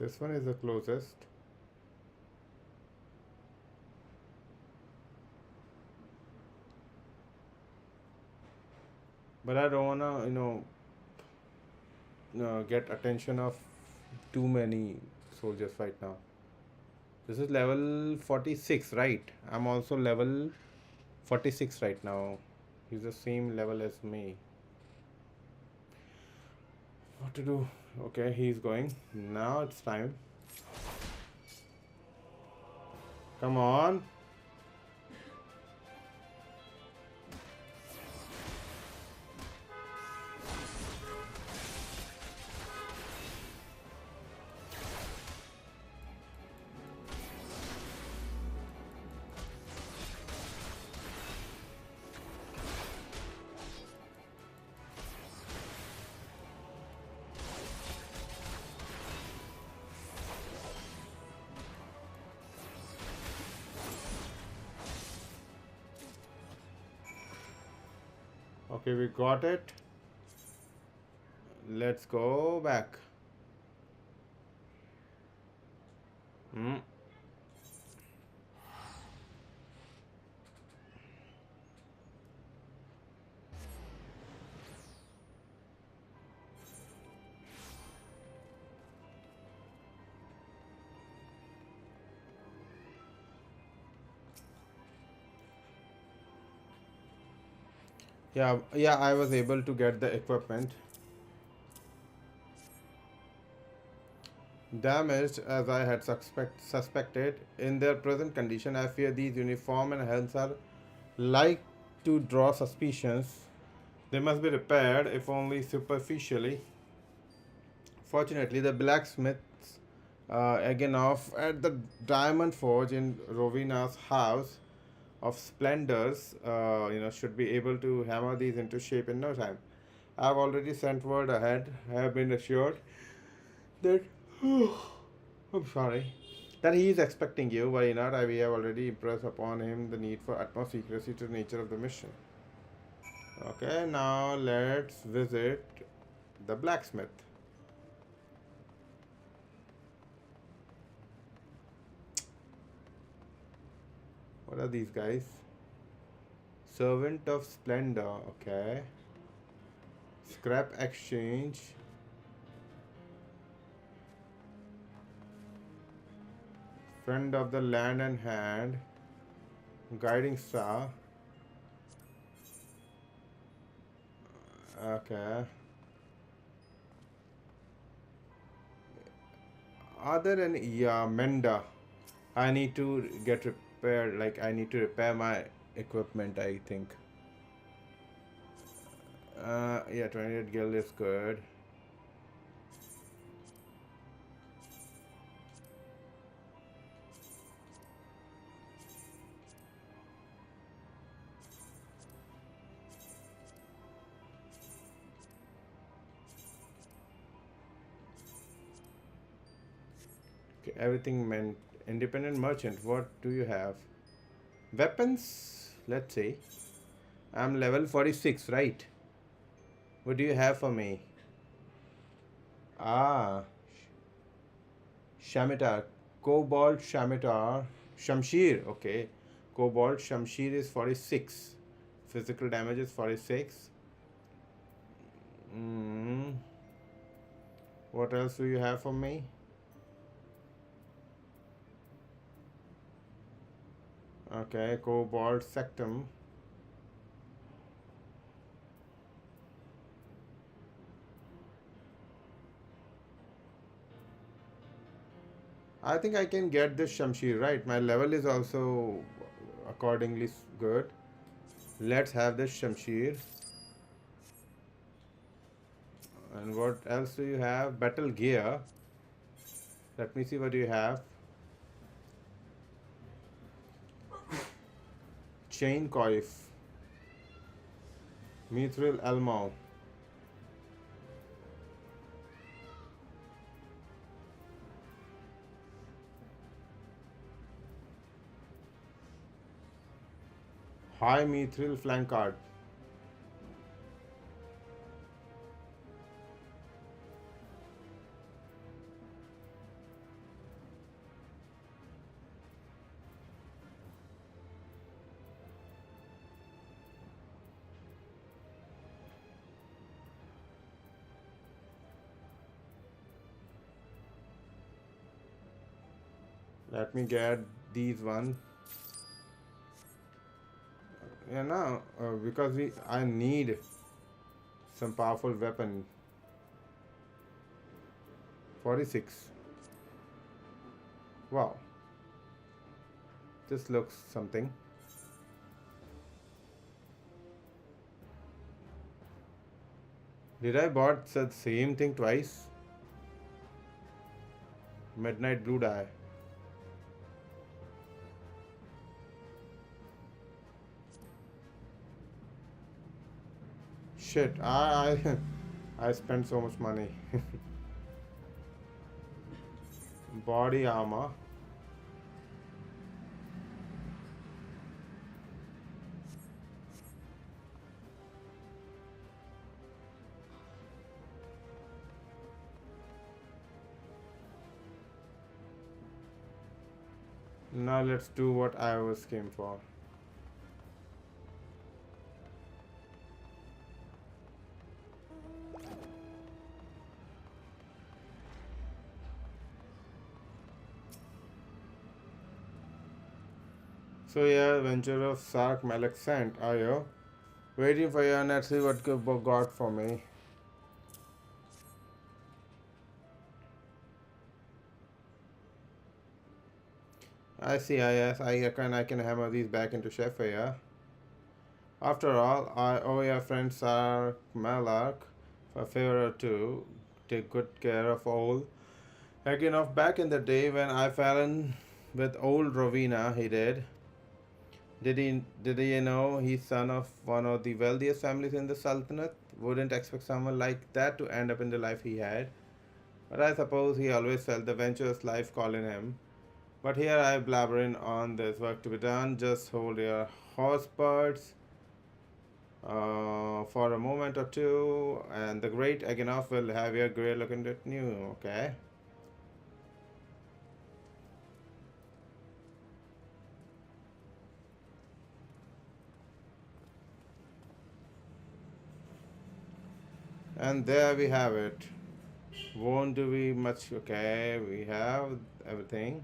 This one is the closest. But I don't wanna, get attention of too many soldiers right now. This is level 46, right? I'm also level 46 right now. He's the same level as me. What to do? Okay, he's going. Now it's time. Come on. Okay, we got it. Let's go back. Hmm. Yeah, yeah, I was able to get the equipment. Damaged as I had suspected. In their present condition, I fear these uniform and helms are like to draw suspicions. They must be repaired, if only superficially. Fortunately, the blacksmiths again off at the diamond forge in Rovina's house of splendors, should be able to hammer these into shape in no time. I've already sent word ahead. I have been assured that I'm sorry that he is expecting you. Why not? We have already impressed upon him the need for utmost secrecy to the nature of the mission. Okay, now let's visit the blacksmith. What are these guys? Servant of Splendor, okay. Scrap exchange. Friend of the land and hand. Guiding star. Okay. Other than yeah, Menda. I need to get repaired. Like I need to repair my equipment, I think. Yeah, 28 guild is good. Okay, everything meant independent merchant. What do you have? Weapons? Let's see. I'm level 46, right? What do you have for me? Ah, Shamitar. Cobalt Shamitar. Shamshir, okay. Cobalt Shamshir is 46. Physical damage is 46. Mm. What else do you have for me? Okay, Cobalt Sectum. I think I can get this Shamshir, right? My level is also accordingly good. Let's have this Shamshir. And what else do you have? Battle gear. Let me see what you have. Chain coif. Mithril Elmo. High Mithril Flankard. Let me get these one. Yeah, now because I need some powerful weapon. 46. Wow, this looks something. Did I bought the same thing twice? Midnight blue dye. Shit, I spent so much money. Body armor. Now let's do what I was came for. So yeah, Venture of Sark Malek sent, are you? Waiting for you and let's see what you got for me. I see, I can hammer these back into chef here. After all, I owe your friend Sark Malak for a favor or two. Take good care of old. Again, of back in the day when I fell in with old Rovina, he did. Did he know he's son of one of the wealthiest families in the Sultanate? Wouldn't expect someone like that to end up in the life he had. But I suppose he always felt the venturous life calling him. But here I blabbering on, there's work to be done. Just hold your horse birds for a moment or two, and the great Agenov will have your grey looking at new, okay? And there we have it. Won't do we much, okay? We have everything.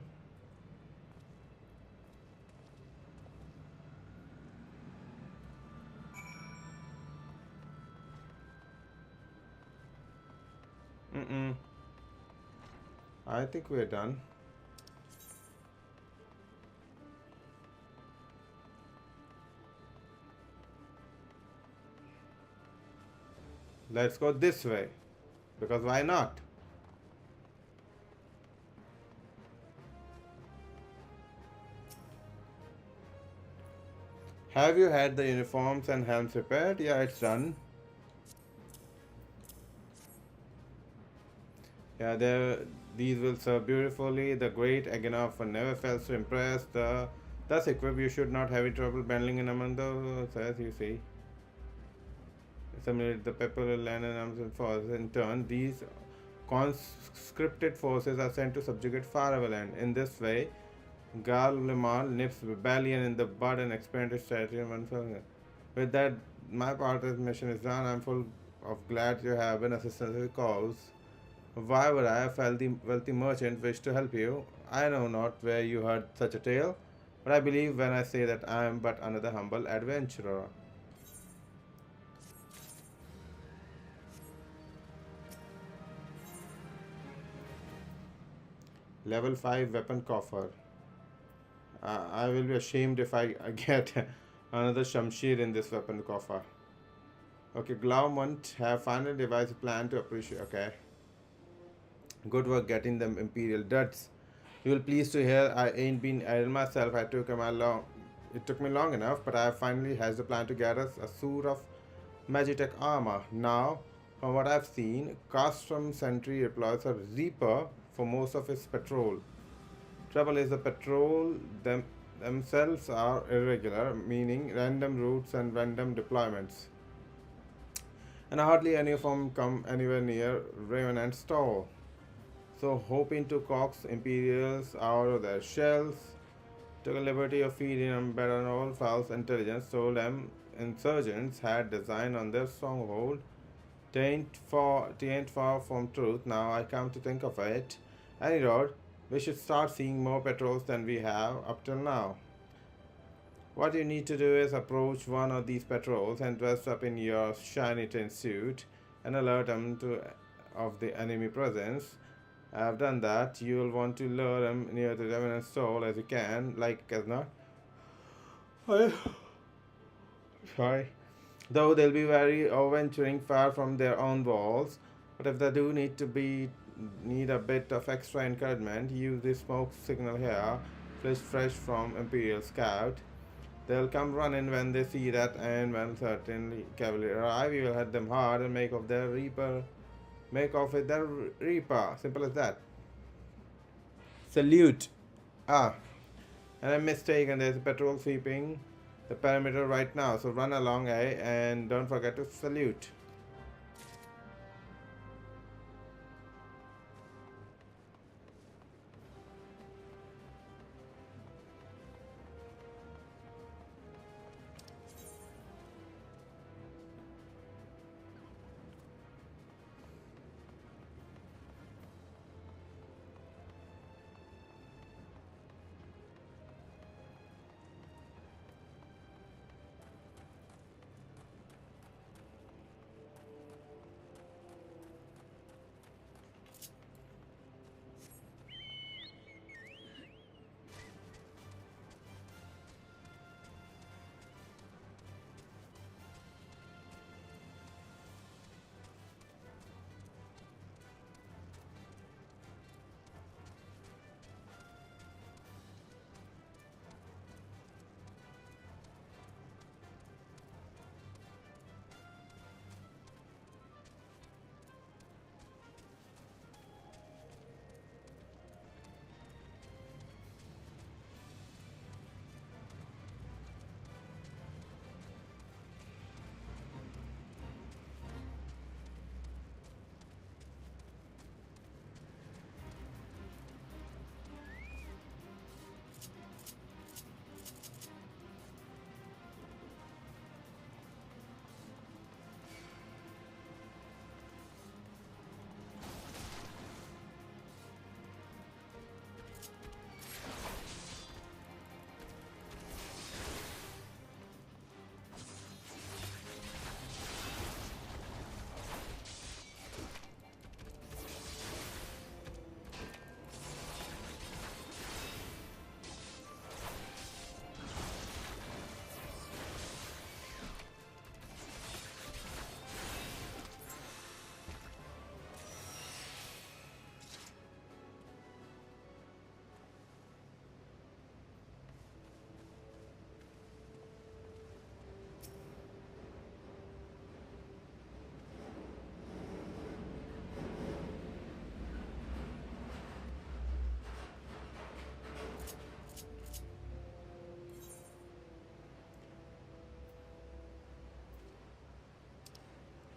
Mm-mm. I think we're done. Let's go this way. Because why not? Have you had the uniforms and helms repaired? Yeah, it's done. Yeah, these will serve beautifully. The great Agenov never fails to impress. Thus equipped, you should not have any trouble bending in among the as you see. Simulate the Pepper land and arms and forces. In turn, these conscripted forces are sent to subjugate faraway land. In this way, Garlemald nips rebellion in the bud and expands its territory in one fell. With that, my part of the mission is done. I'm full of glad you have been assistance with the cause. Why would I, a wealthy merchant, wish to help you? I know not where you heard such a tale, but I believe when I say that I am but another humble adventurer. Level 5 weapon coffer. I will be ashamed if I get another Shamshir in this weapon coffer. Okay, Glaumont have finally devised a plan to appreciate. Okay. Good work getting them Imperial duds. You will pleased to hear I ain't been idle myself. It took me long enough, but I finally has a plan to get us a suit of Magitech armor. Now, from what I've seen, Castrum Sentry employs a Reaper for most of his patrol. Trouble is the themselves are irregular, meaning random routes and random deployments. And hardly any of them come anywhere near Raven and Store. So, hoping to coax Imperials out of their shells, took a liberty of feeding them better than all false intelligence, told them insurgents had design on their stronghold. Tain't far from truth, now I come to think of it. Any road, We should start seeing more patrols than we have up till now. What you need to do is approach one of these patrols and dress up in your shiny tin suit and alert them of the enemy presence. I've done that. You'll want to lure them near the Revenant Soul as you can, like as not. Oh, sorry. Though they'll be very venturing far from their own walls, but if they do need a bit of extra encouragement, use this smoke signal here, fresh from Imperial Scout. They'll come running when they see that, and when certainly cavalry arrive, you will hit them hard and make off with their reaper. Simple as that. Salute. Ah, and I'm mistaken. There's a patrol sweeping the perimeter right now. So run along, and don't forget to salute.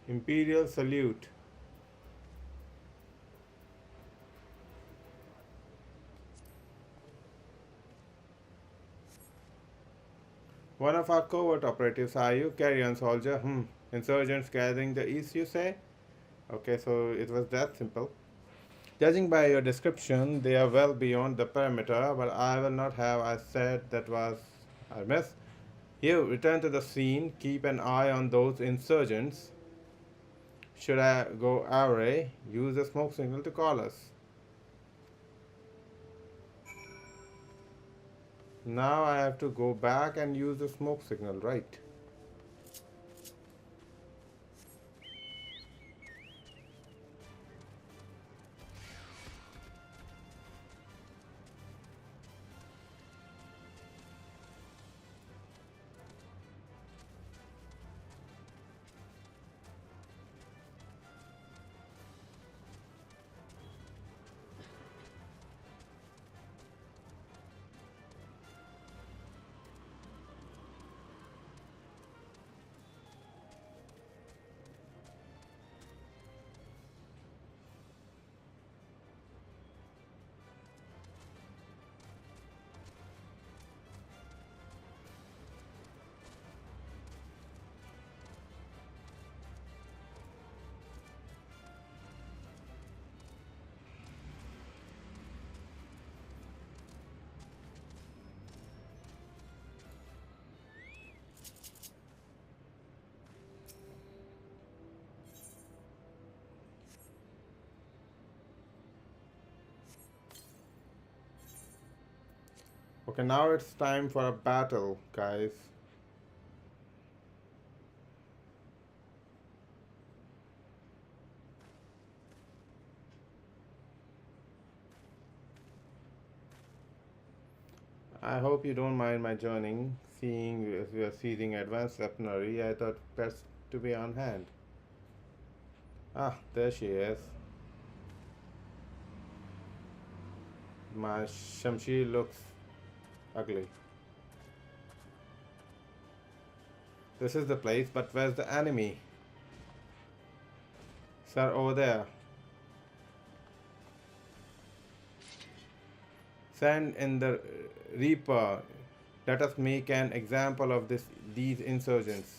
Imperial salute. One of our covert operatives, are you? Carry on, soldier. Insurgents gathering the east, you say? Okay, so it was that simple. Judging by your description, they are well beyond the perimeter, but I will not have I said that was I miss. You return to the scene, keep an eye on those insurgents. Should I go awry, use the smoke signal to call us. Now I have to go back and use the smoke signal, right? Okay, now it's time for a battle, guys. I hope you don't mind my joining. Seeing as we are seizing advanced weaponry, I thought best to be on hand. Ah, there she is. My Shamshi looks ugly. This is the place, but where's the enemy? Sir, over there. Send in the Reaper. Let us make an example of these insurgents.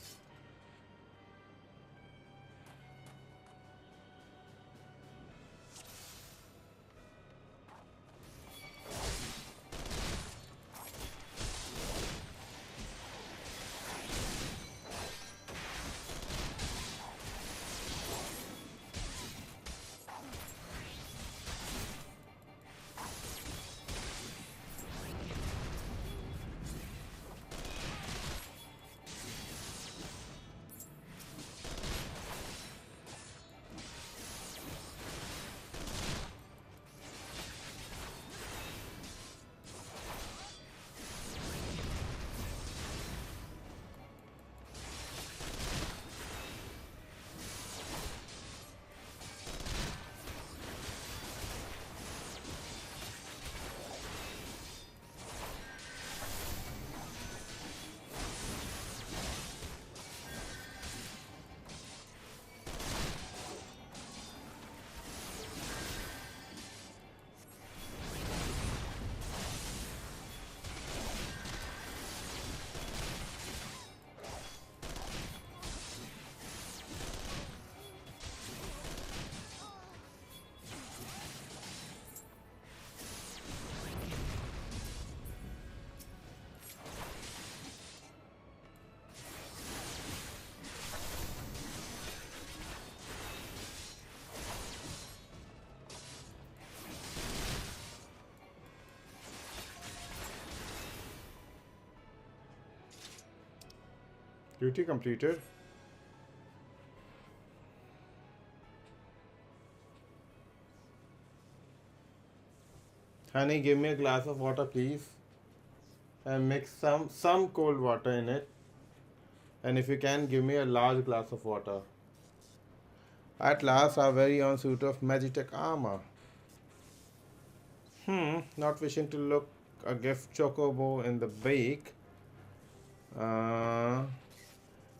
Duty completed. Honey, give me a glass of water, please. And mix some cold water in it. And if you can, give me a large glass of water. At last, our very own suit of Magitech armor. Not wishing to look a gift chocobo in the bake. Uh,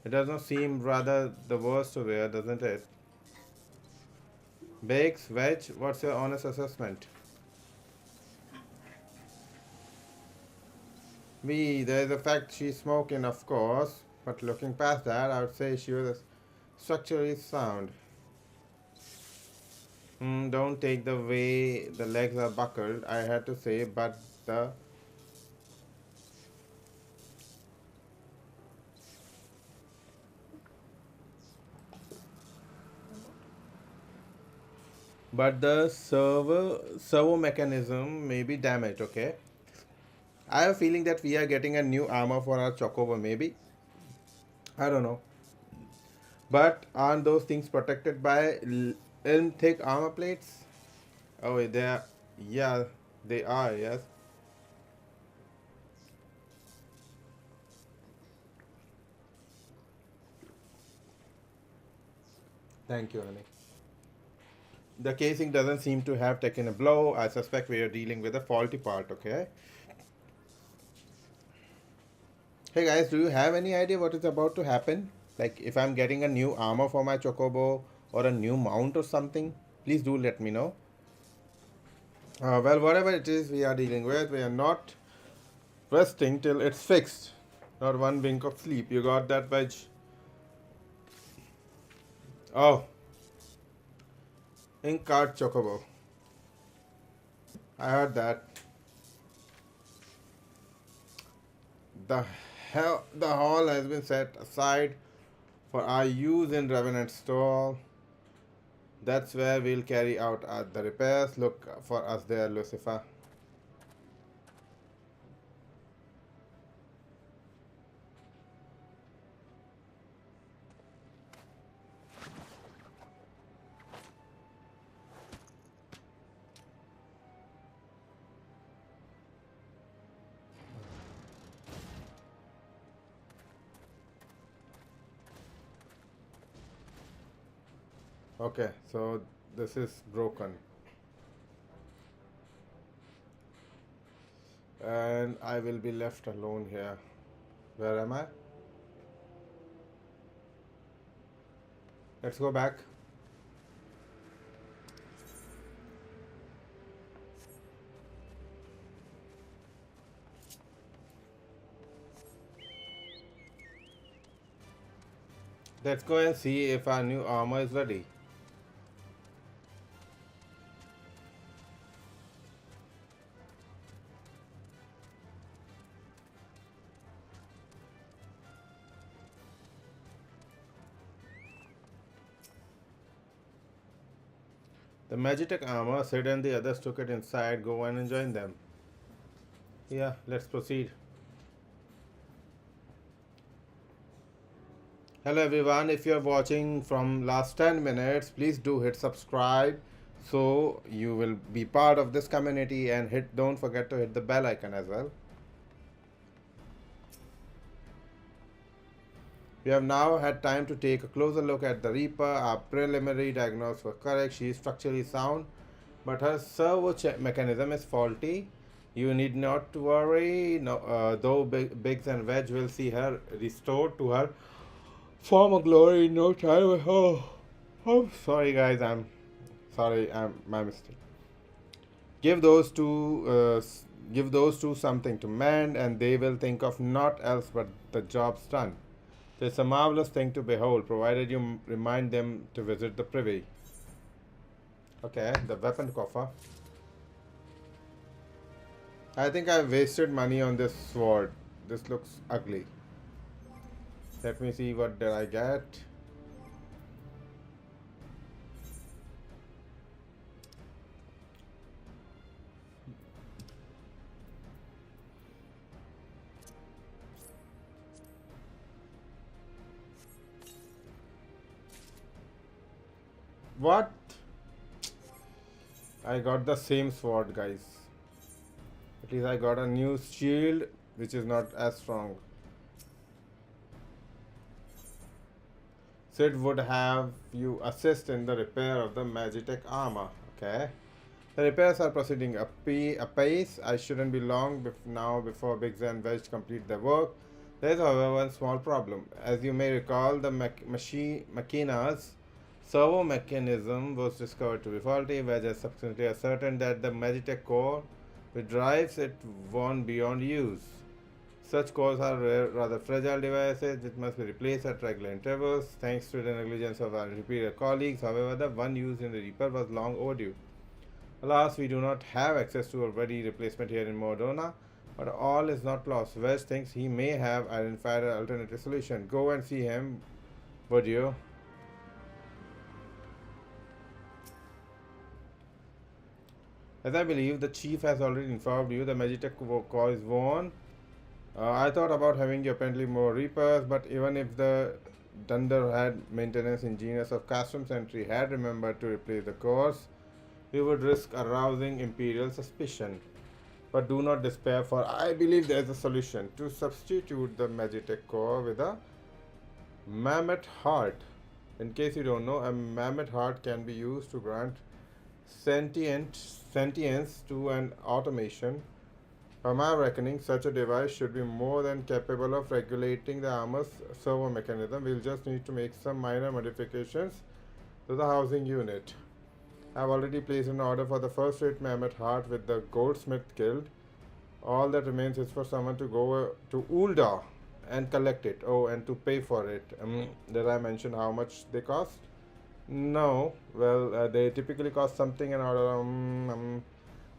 it does not seem rather the worst to wear, doesn't it? Bakes, veg, what's your honest assessment? There is a fact she's smoking, of course, but looking past that, I would say she was structurally sound. Don't take the way the legs are buckled, I had to say, the servo mechanism may be damaged. Okay, I have a feeling that we are getting a new armor for our chocobo. Maybe, I don't know. But aren't those things protected by ilm thick armor plates? Oh, they are. Yeah, they are. Yes. Thank you, honey. The casing doesn't seem to have taken a blow. I suspect we are dealing with a faulty part. Okay. Hey guys, do you have any idea what is about to happen? Like if I'm getting a new armor for my chocobo or a new mount or something, please do let me know. Well, whatever it is we are dealing with, we are not resting till it's fixed. Not one wink of sleep. You got that, Veg? Oh, ink card chocobo. I heard that. The hall has been set aside for our use in Revenant Store. That's where we'll carry out the repairs. Look for us there, Lucifer. Okay, so this is broken. And I will be left alone here. Where am I? Let's go back. Let's go and see if our new armor is ready. The Magitech armor, Sid and the others took it inside. Go on and join them. Yeah, let's proceed. Hello everyone, if you're watching from last 10 minutes, please do hit subscribe so you will be part of this community, and don't forget to hit the bell icon as well. We have now had time to take a closer look at the Reaper. Our preliminary diagnosis was correct. She is structurally sound, but her servo mechanism is faulty. You need not to worry, no, though Biggs and Wedge will see her restored to her former glory in no time. Oh, sorry guys, I'm sorry, I'm my mistake. Give those two, give those two something to mend, and they will think of naught else but the job's done. It's a marvelous thing to behold, provided you remind them to visit the privy. Okay, the weapon coffer. I think I wasted money on this sword. This looks ugly. Let me see what did I get. What? I got the same sword, guys. At least I got a new shield, which is not as strong. Sid would have you assist in the repair of the Magitech armor. Okay. The repairs are proceeding apace. I shouldn't be long now before Biggs and Wedge complete their work. There is, however, one small problem. As you may recall, the Machina's servo mechanism was discovered to be faulty. Wedge has subsequently ascertained that the Magitech core which drives it worn beyond use. Such cores are rather fragile devices which must be replaced at regular intervals. Thanks to the negligence of our superior colleagues, however, the one used in the Reaper was long overdue. Alas, we do not have access to a ready replacement here in Modona, but all is not lost. West thinks he may have identified an alternative solution. Go and see him, would you? As I believe the chief has already informed you, the Magitech core is worn. I thought about having you apparently more Reapers, but even if the Dunderhead maintenance engineers of Custom Sentry had remembered to replace the cores, we would risk arousing Imperial suspicion. But do not despair, for I believe there is a solution to substitute the Magitech core with a Mammoth Heart. In case you don't know, a Mammoth Heart can be used to grant sentience to an automation. By my reckoning, such a device should be more than capable of regulating the armor's servo mechanism. We'll just need to make some minor modifications to the housing unit. I've already placed an order for the first rate Mammoth Heart with the Goldsmith Guild. All that remains is for someone to go to Ulda and collect it. Oh, and to pay for it. Did I mention how much they cost? No. Well, they typically cost something in order.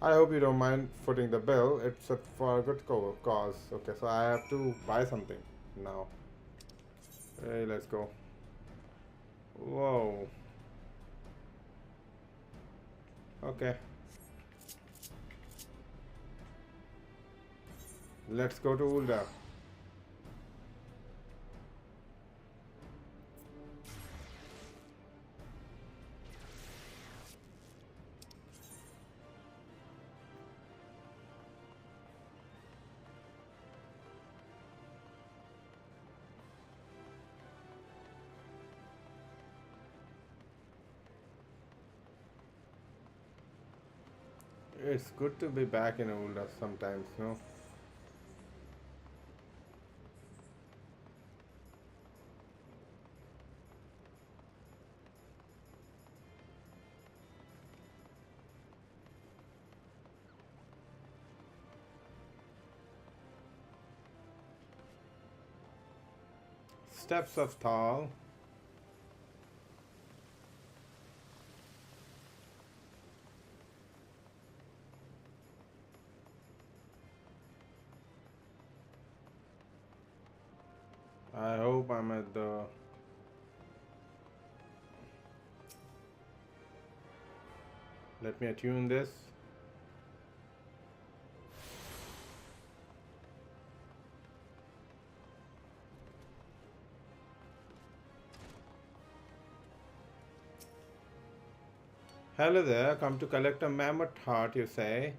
I hope you don't mind footing the bill. It's for a good cause. Okay, so I have to buy something now. Hey, let's go. Whoa. Okay. Let's go to Ulda. It's good to be back in older sometimes, no? Steps of Thal. I hope I'm at the. Let me attune this. Hello there, come to collect a mammoth heart, you say?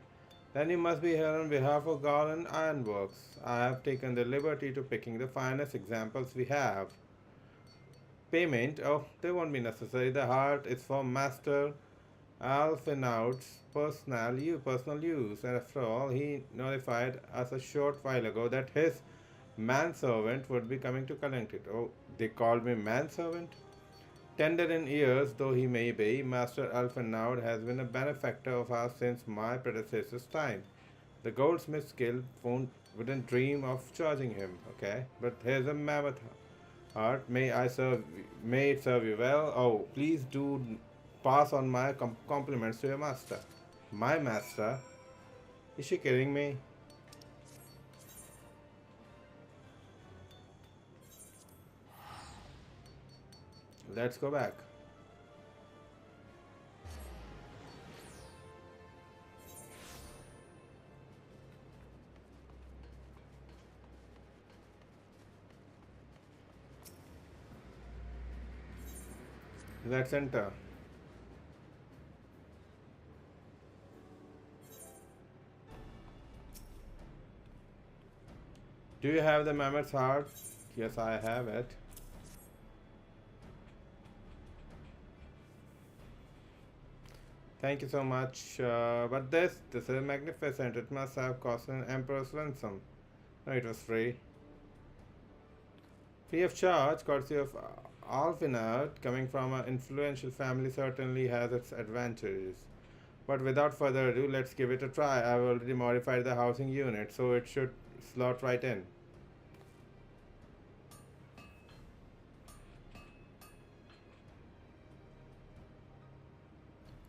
Then you must be here on behalf of Garland Ironworks. I have taken the liberty to picking the finest examples we have. Payment? Oh, they won't be necessary. The heart is for Master Alphinaud's personal use, and after all, he notified us a short while ago that his manservant would be coming to collect it. Oh, they called me manservant? Tender in years though he may be, Master Alphinaud has been a benefactor of ours since my predecessor's time. The goldsmith's guild wouldn't dream of charging him, okay? But here's a mammoth heart. May it serve you well. Oh, please do pass on my compliments to your master. My master? Is she kidding me? Let's go back. Let's enter. Do you have the mammoth's heart? Yes, I have it. Thank you so much. But this is magnificent. It must have cost an emperor's ransom. No, it was free. Free of charge, courtesy of Alvinard, coming from an influential family certainly has its advantages. But without further ado, let's give it a try. I've already modified the housing unit, so it should slot right in.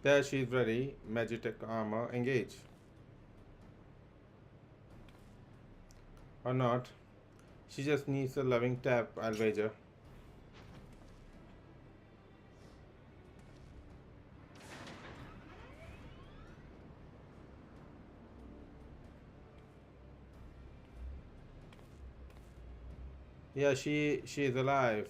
There she's ready. Magitek armor, engage. Or not. She just needs a loving tap, I'll wager. Yeah, she is alive.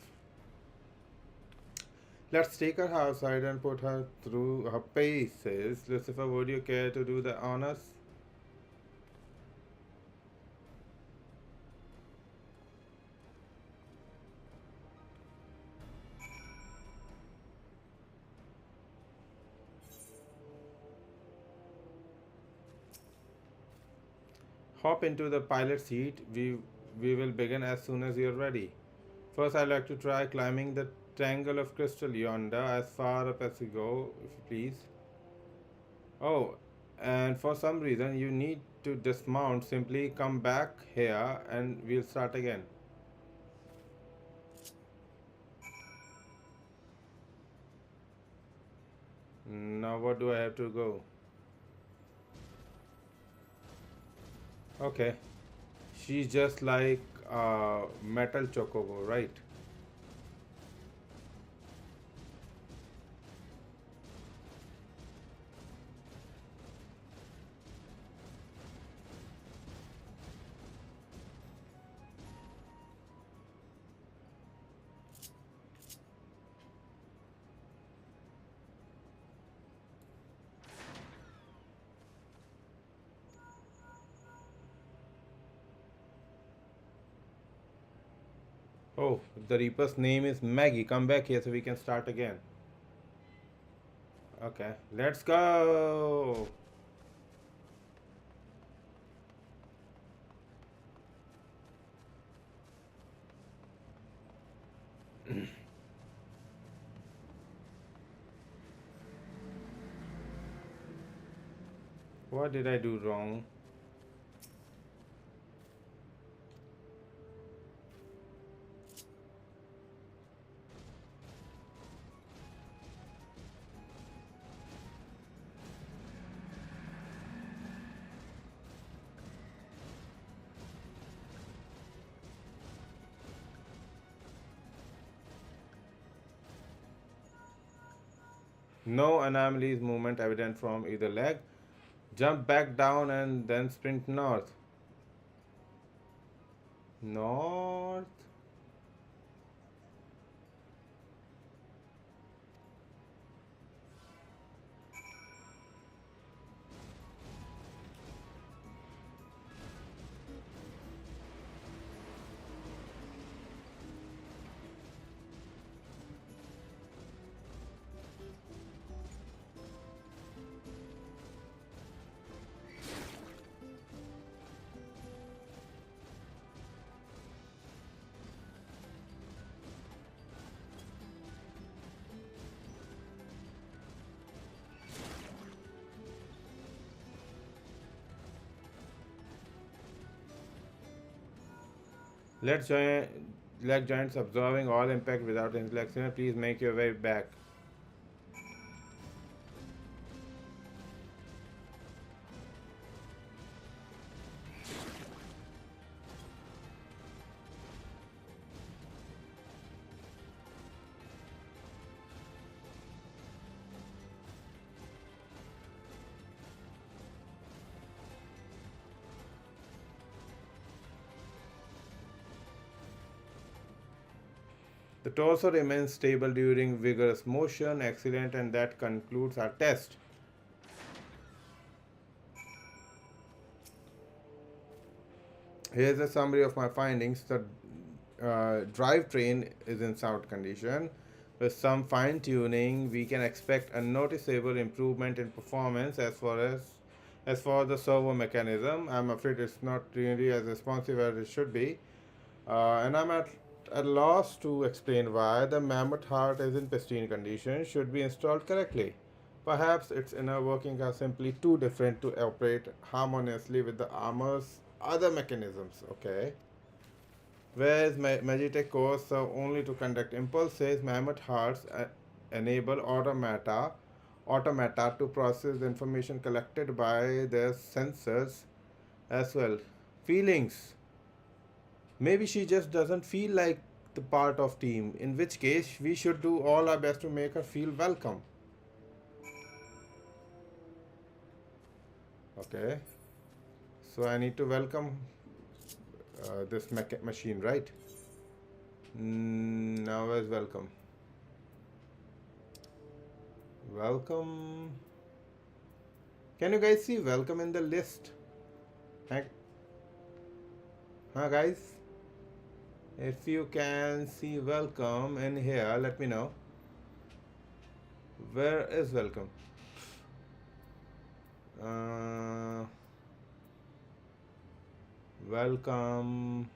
Let's take her outside and put her through her paces. Lucifer, would you care to do the honors? Hop into the pilot seat. We will begin as soon as you're ready. First, I'd like to try climbing the tangle of crystal yonder as far up as you go, if you please. Oh, and for some reason you need to dismount. Simply come back here and we'll start again. Now, what do I have to go? Okay, she's just like a metal chocobo, right? Oh, the Reaper's name is Maggie. Come back here so we can start again. Okay, let's go. What did I do wrong? No anomalies movement evident from either leg. Jump back down and then sprint north. North. Let's join leg joints absorbing all impact without inflection. Please make your way back. The torso remains stable during vigorous motion. Excellent, and that concludes our test. Here's a summary of my findings. The drivetrain is in sound condition. With some fine tuning, we can expect a noticeable improvement in performance as for the servo mechanism. I'm afraid it's not really as responsive as it should be. And I'm at a loss to explain why the mammoth heart is in pristine condition should be installed correctly. Perhaps its inner workings are simply too different to operate harmoniously with the armor's other mechanisms. Okay. Whereas Magitech cores serve only to conduct impulses, mammoth hearts enable automata to process the information collected by their sensors as well. Feelings. Maybe she just doesn't feel like the part of team, in which case we should do all our best to make her feel welcome. Okay. So I need to welcome this machine, right? Now where's welcome? Welcome. Can you guys see welcome in the list? Huh, guys? If you can see welcome in here, let me know. Where is welcome? Uh, Welcome.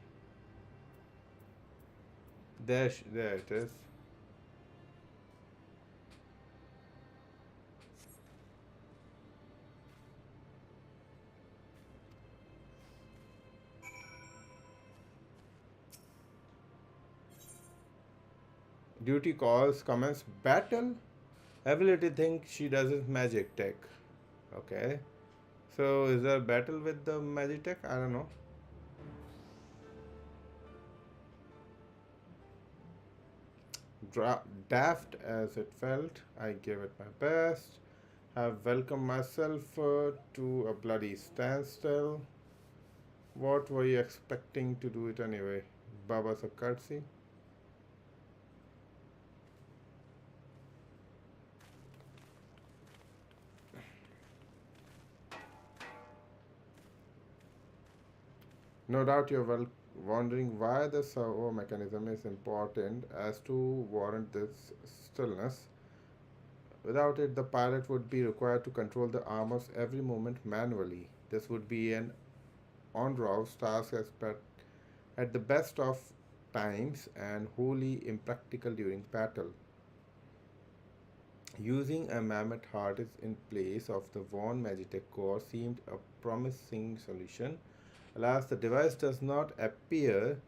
There it is. Duty calls, commence battle. Ability thinks she does his magic tech. Okay. So is there a battle with the magic tech? I don't know. Daft as it felt, I gave it my best. Have welcomed myself to a bloody standstill. What were you expecting to do it anyway? Baba's a curtsy. No doubt you're wondering why the servo mechanism is important as to warrant this stillness. Without it, the pilot would be required to control the armor's every movement manually. This would be an on-rouse task at the best of times and wholly impractical during battle. Using a mammoth heart in place of the worn Magitech core seemed a promising solution. Alas, the device does not appear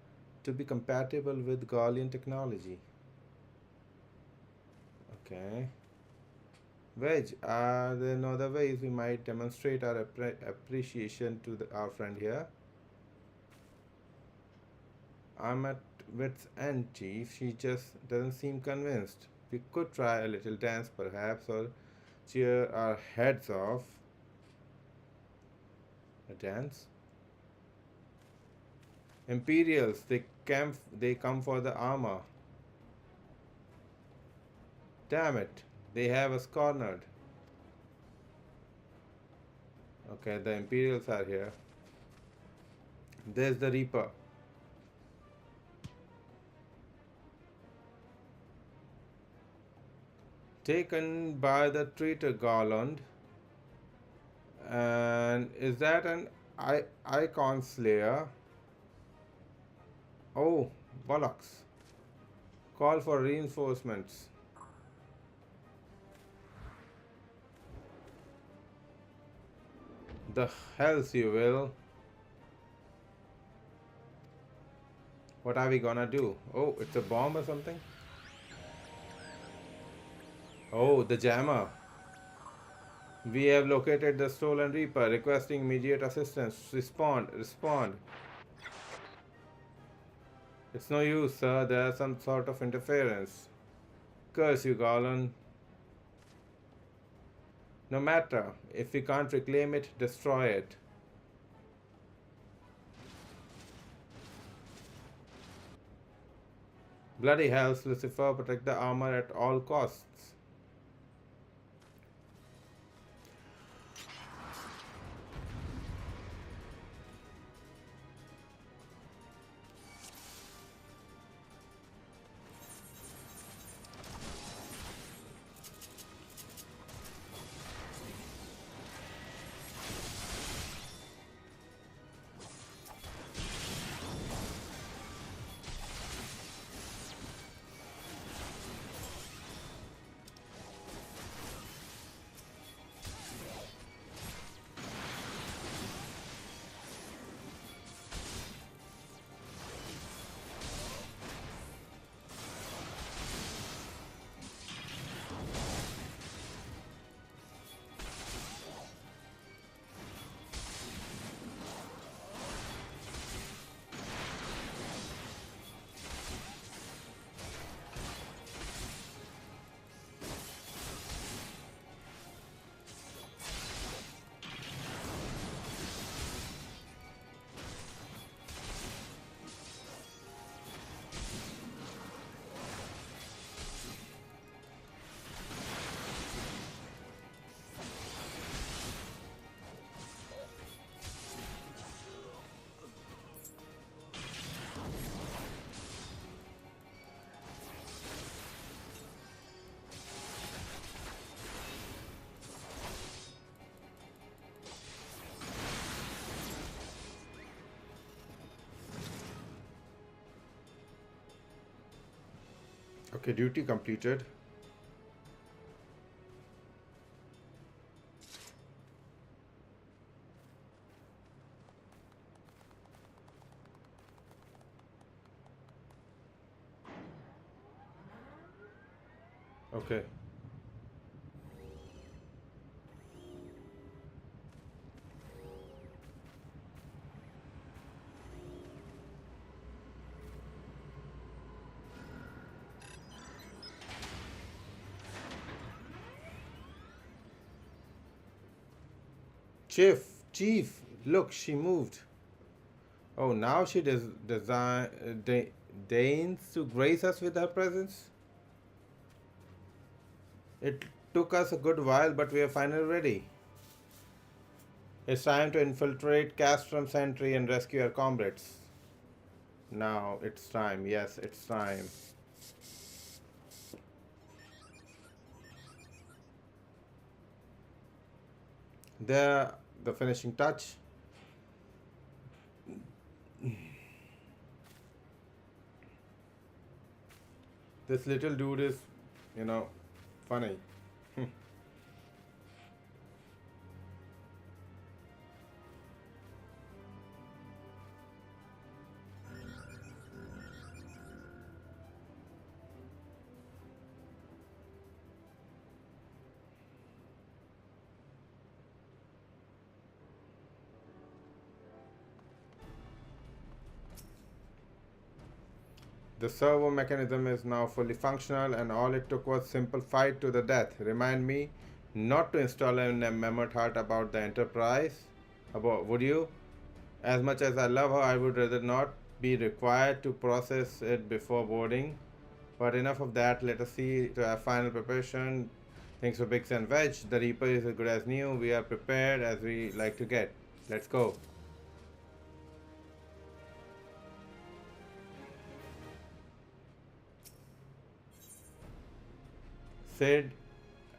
to be compatible with Gaulian technology. Okay. Wedge, are there no other ways we might demonstrate our appreciation to our friend here? I'm at wit's end, Chief. She just doesn't seem convinced. We could try a little dance, perhaps, or cheer our heads off. A dance? Imperials, they come for the armor. Damn it, they have us cornered. Okay, the Imperials are here. There's the Reaper. Taken by the traitor Garland. And is that an icon slayer? Oh, bollocks. Call for reinforcements. The hells you will. What are we gonna do? Oh, it's a bomb or something? Oh, the jammer. We have located the stolen Reaper, requesting immediate assistance. Respond, respond. It's no use, sir. There's some sort of interference. Curse you, Garland. No matter. If we can't reclaim it, destroy it. Bloody hells, Lucifer, protect the armor at all costs. Okay, duty completed. Okay. Chief, look, she moved. Oh, now she deigns to grace us with her presence. It took us a good while, but we are finally ready. It's time to infiltrate Castrum Sentry and rescue our comrades. Now it's time. Yes, it's time. There, the finishing touch. This little dude is, you know, funny. The servo mechanism is now fully functional, and all it took was simple fight to the death. Remind me not to install a memo thought about the Enterprise. About would you? As much as I love her, I would rather not be required to process it before boarding. But enough of that. Let us see to our final preparation. Thanks for Bix and Veg. The Reaper is as good as new. We are prepared as we like to get. Let's go. Sid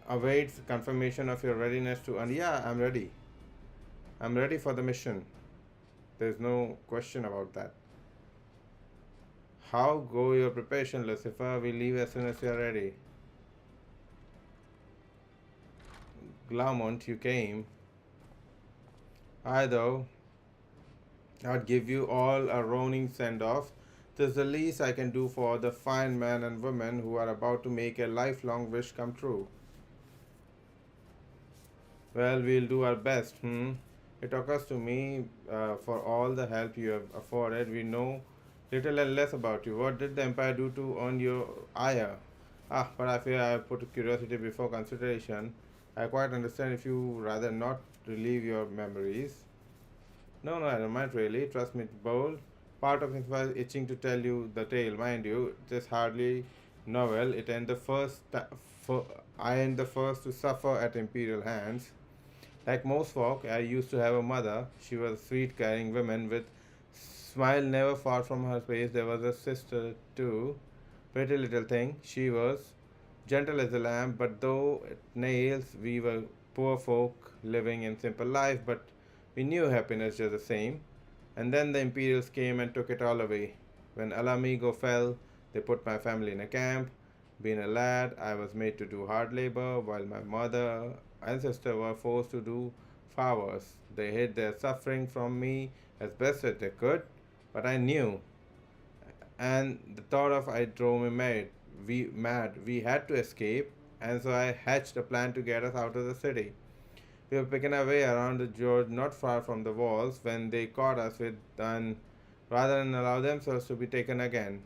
awaits confirmation of your readiness to. And yeah, I'm ready. I'm ready for the mission. There's no question about that. How go your preparation, Lucifer? We leave as soon as you are ready. Glaumont, you came. I, though, I'd give you all a roaring send off. 'Tis the least I can do for the fine men and women who are about to make a lifelong wish come true. Well, we'll do our best, It occurs to me, for all the help you have afforded, we know little and less about you. What did the Empire do to earn your ire? But I fear I have put curiosity before consideration. I quite understand if you rather not relieve your memories. No, no, I don't mind really. Trust me, bold. Part of me was itching to tell you the tale, mind you. It is hardly novel. It ain't the I ain't the first to suffer at imperial hands. Like most folk, I used to have a mother. She was a sweet, caring woman with smile never far from her face. There was a sister too, pretty little thing. She was gentle as a lamb, but though at nails, we were poor folk living in simple life, but we knew happiness just the same. And then the Imperials came and took it all away. When Alamigo fell, they put my family in a camp. Being a lad, I was made to do hard labor, while my mother and sister were forced to do favors. They hid their suffering from me as best as they could, but I knew, and the thought of it drove me mad. We had to escape, and so I hatched a plan to get us out of the city. We were picking our way around the George not far from the walls when they caught us with and rather than allow themselves to be taken again.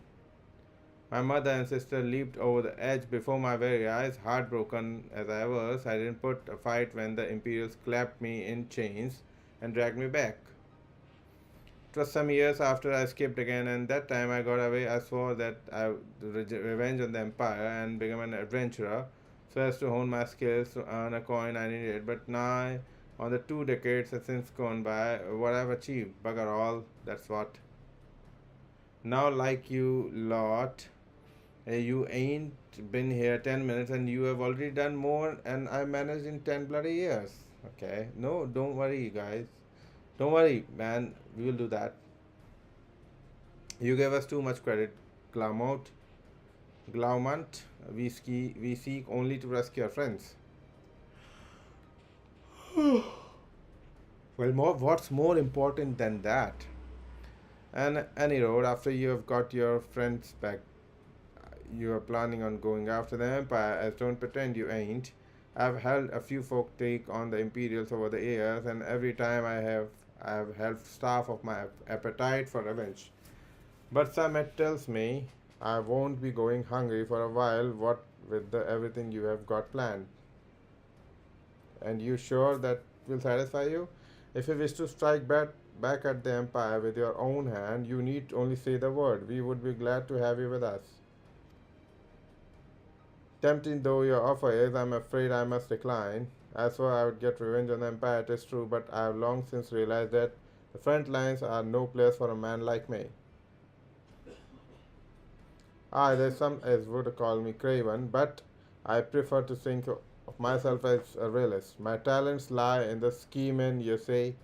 My mother and sister leaped over the edge before my very eyes. Heartbroken as I was, I didn't put a fight when the Imperials clapped me in chains and dragged me back. It was some years after I escaped again, and that time I got away. I swore that I would revenge on the Empire and become an adventurer, so as to hone my skills to earn a coin I needed. But now, on the 2 decades have since gone by, what I've achieved, bugger all. That's what. Now, like you lot, you ain't been here 10 minutes and you have already done more, and I managed in 10 bloody years. Okay, no, don't worry, guys. Don't worry, man. We will do that. You gave us too much credit, Glaumont. Glaumont. We seek only to rescue our friends. Well, what's more important than that? And any road, after you have got your friends back, you are planning on going after the Empire, as don't pretend you ain't. I've held a few folk take on the Imperials over the years, and every time I have helped starve of my appetite for revenge. But some it tells me I won't be going hungry for a while. What with everything you have got planned, and you sure that will satisfy you? If you wish to strike back at the Empire with your own hand, you need only say the word. We would be glad to have you with us. Tempting though your offer is, I'm afraid I must decline. As for I would get revenge on the Empire, it is true, but I have long since realized that the front lines are no place for a man like me. There's some as would call me craven, but I prefer to think of myself as a realist. My talents lie in the scheming, you say,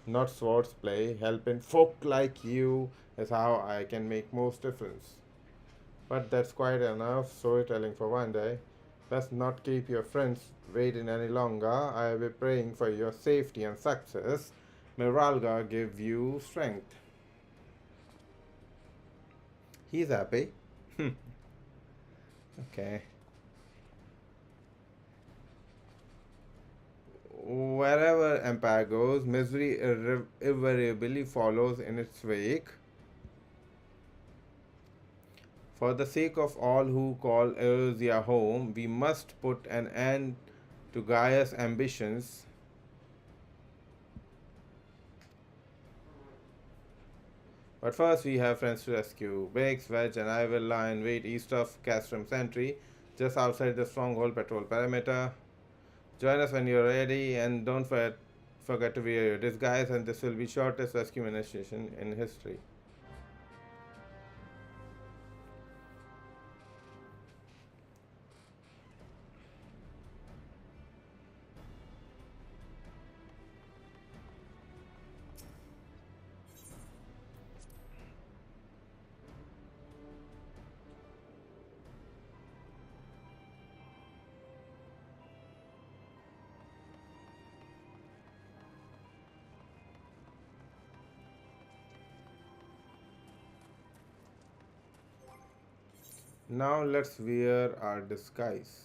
not swords play. Helping folk like you is how I can make most difference. But that's quite enough storytelling for one day. Let's not keep your friends waiting any longer. I'll be praying for your safety and success. May Ralga give you strength. He's happy. Okay. Wherever empire goes, misery invariably follows in its wake. For the sake of all who call Eorzea home, we must put an end to Gaia's ambitions. But first, we have friends to rescue. Biggs, Wedge, and I will lie in wait east of Castrum Sentry, just outside the stronghold patrol perimeter. Join us when you're ready, and don't forget to wear your disguise, and this will be shortest rescue initiation in history. Now let's wear our disguise.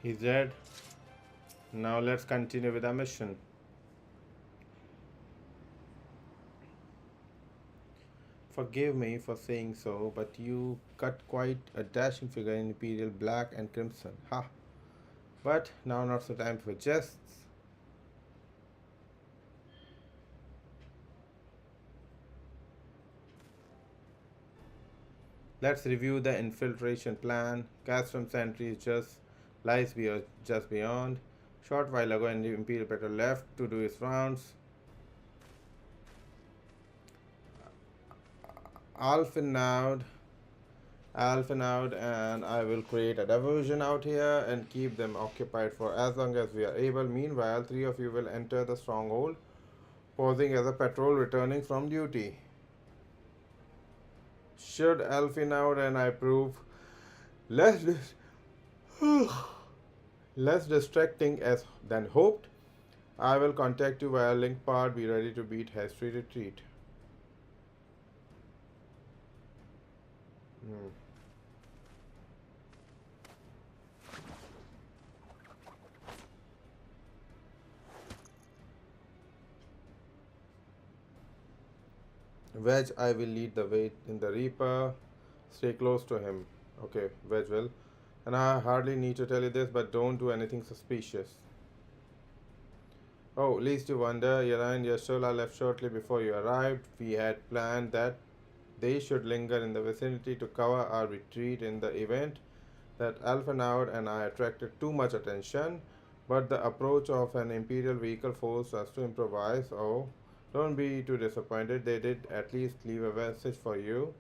He's dead. Now let's continue with our mission. Forgive me for saying so, but you cut quite a dashing figure in Imperial black and crimson. Ha! But now not so time for jests. Let's review the infiltration plan. Castrum Sentry just beyond. Short while ago, and the Imperial Patrol left to do his rounds. Alphinaud, Alphinaud, and I will create a diversion out here and keep them occupied for as long as we are able. Meanwhile, three of you will enter the stronghold, posing as a patrol returning from duty. Should Alphinaud and I prove less less distracting as than hoped, I will contact you via link part. Be ready to beat hasty retreat. Wedge, I will lead the way in the Reaper. Stay close to him. Okay, Wedge will. And I hardly need to tell you this, but don't do anything suspicious. Oh, least you wonder, Yara and Yashola left shortly before you arrived. We had planned that they should linger in the vicinity to cover our retreat in the event that Alphanaud and I attracted too much attention, but the approach of an Imperial vehicle forced us to improvise. Oh, don't be too disappointed. They did at least leave a message for you.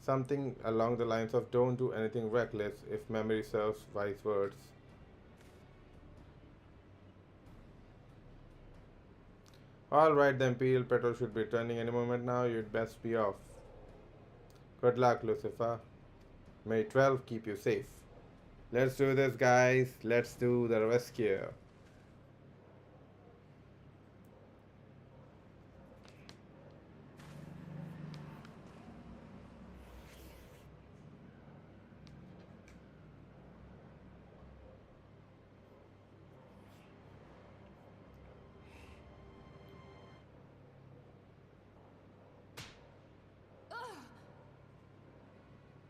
Something along the lines of don't do anything reckless, if memory serves wise words. Alright, the Imperial patrol should be returning any moment now. You'd best be off. Good luck, Lucifer. May 12 keep you safe. Let's do this, guys. Let's do the rescue.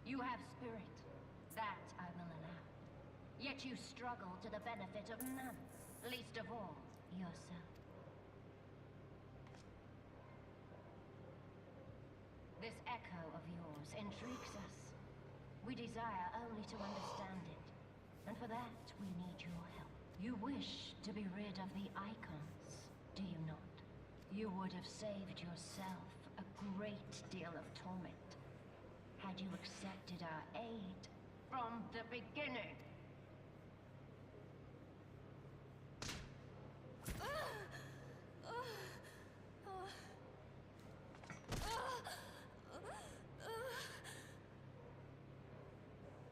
You have spirit. That I will allow. Yet you struggle to the benefit of none, least of all, yourself. This echo of yours intrigues us. We desire only to understand it, and for that we need your help. You wish to be rid of the icons, do you not? You would have saved yourself a great deal of torment had you accepted our aid from the beginning.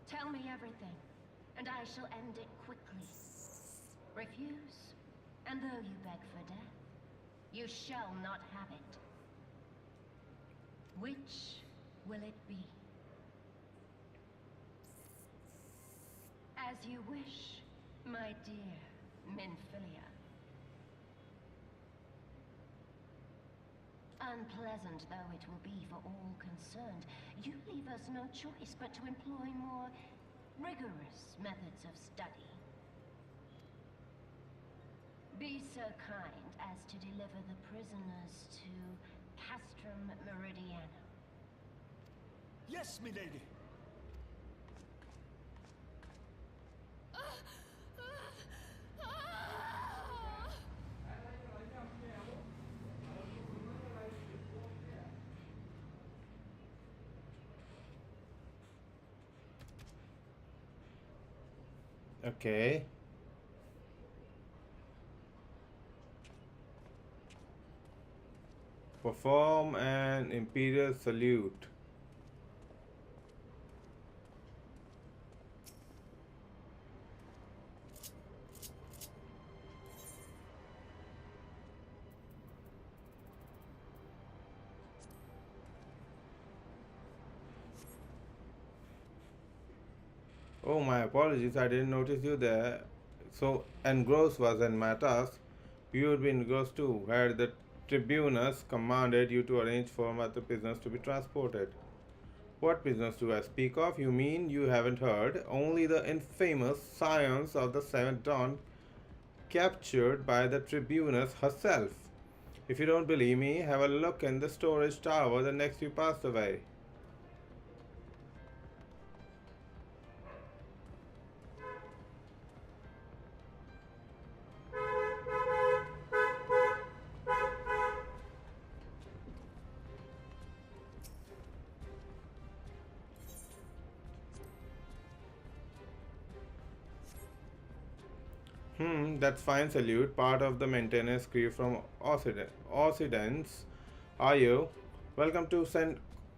Tell me everything, and I shall end it quickly. Refuse, and though you beg for death, you shall not have it. Which will it be? As you wish, my dear Minfilia. Unpleasant though it will be for all concerned, you leave us no choice but to employ more rigorous methods of study. Be so kind as to deliver the prisoners to Castrum Meridianum. Yes, milady. Okay. Perform an Imperial salute. Oh, my apologies, I didn't notice you there. So engrossed was in my task. You would be engrossed too, had the tribunus commanded you to arrange for other prisoners to be transported. What prisoners do I speak of? You mean you haven't heard? Only the infamous scions of the Seventh Dawn captured by the tribunus herself. If you don't believe me, have a look in the storage tower the next you passed away. That's fine salute. Part of the maintenance crew from Occidents. Are you? Welcome to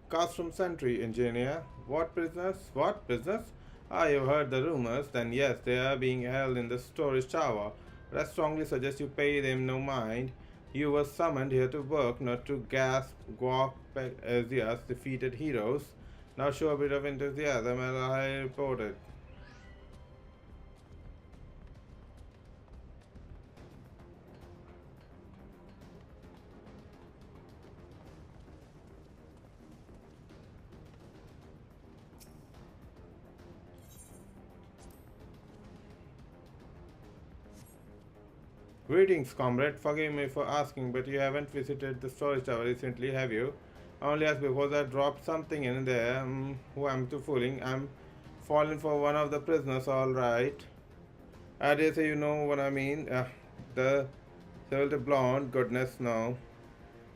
Castrum Sentry, engineer. What business? What business? Ah, you heard the rumors. Then yes, they are being held in the storage tower. But I strongly suggest you pay them no mind. You were summoned here to work, not to gasp, gawk as the defeated heroes. Now show a bit of enthusiasm as I reported. Greetings, comrade. Forgive me for asking, but you haven't visited the storage tower recently, have you? I only asked because I dropped something in there. Who am to fooling? I'm falling for one of the prisoners, alright. I dare say you know what I mean. The silver blonde, goodness no.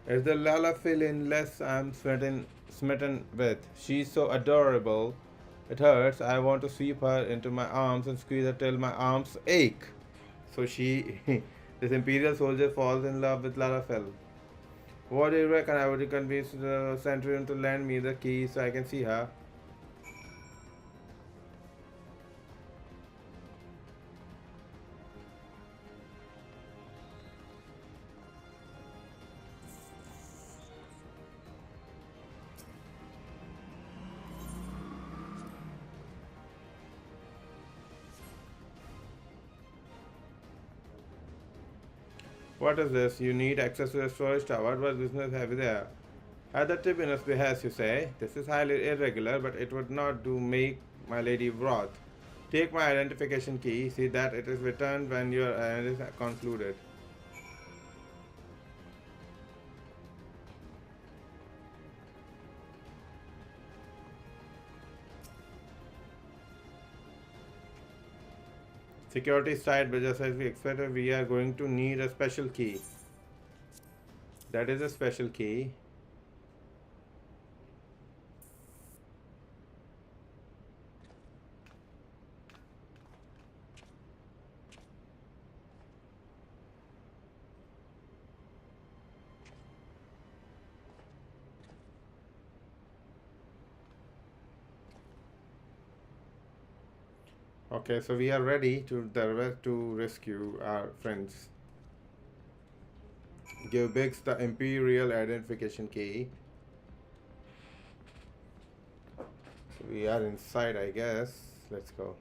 It's the Lala fill-in less I'm smitten with. She's so adorable. It hurts. I want to sweep her into my arms and squeeze her till my arms ache. So this imperial soldier falls in love with Larafel. What do you reckon? I would convince the centurion to lend me the key so I can see her. What is this? You need access to the storage tower. What business have you there? At the tribunal's behest, you say. This is highly irregular, but it would not do make my lady wroth. Take my identification key. See that it is returned when your errand is concluded. Security side, but just as we expected, we are going to need a special key. That is a special key. Okay, so we are ready to rescue our friends. Give Biggs the Imperial identification key. So we are inside, I guess. Let's go.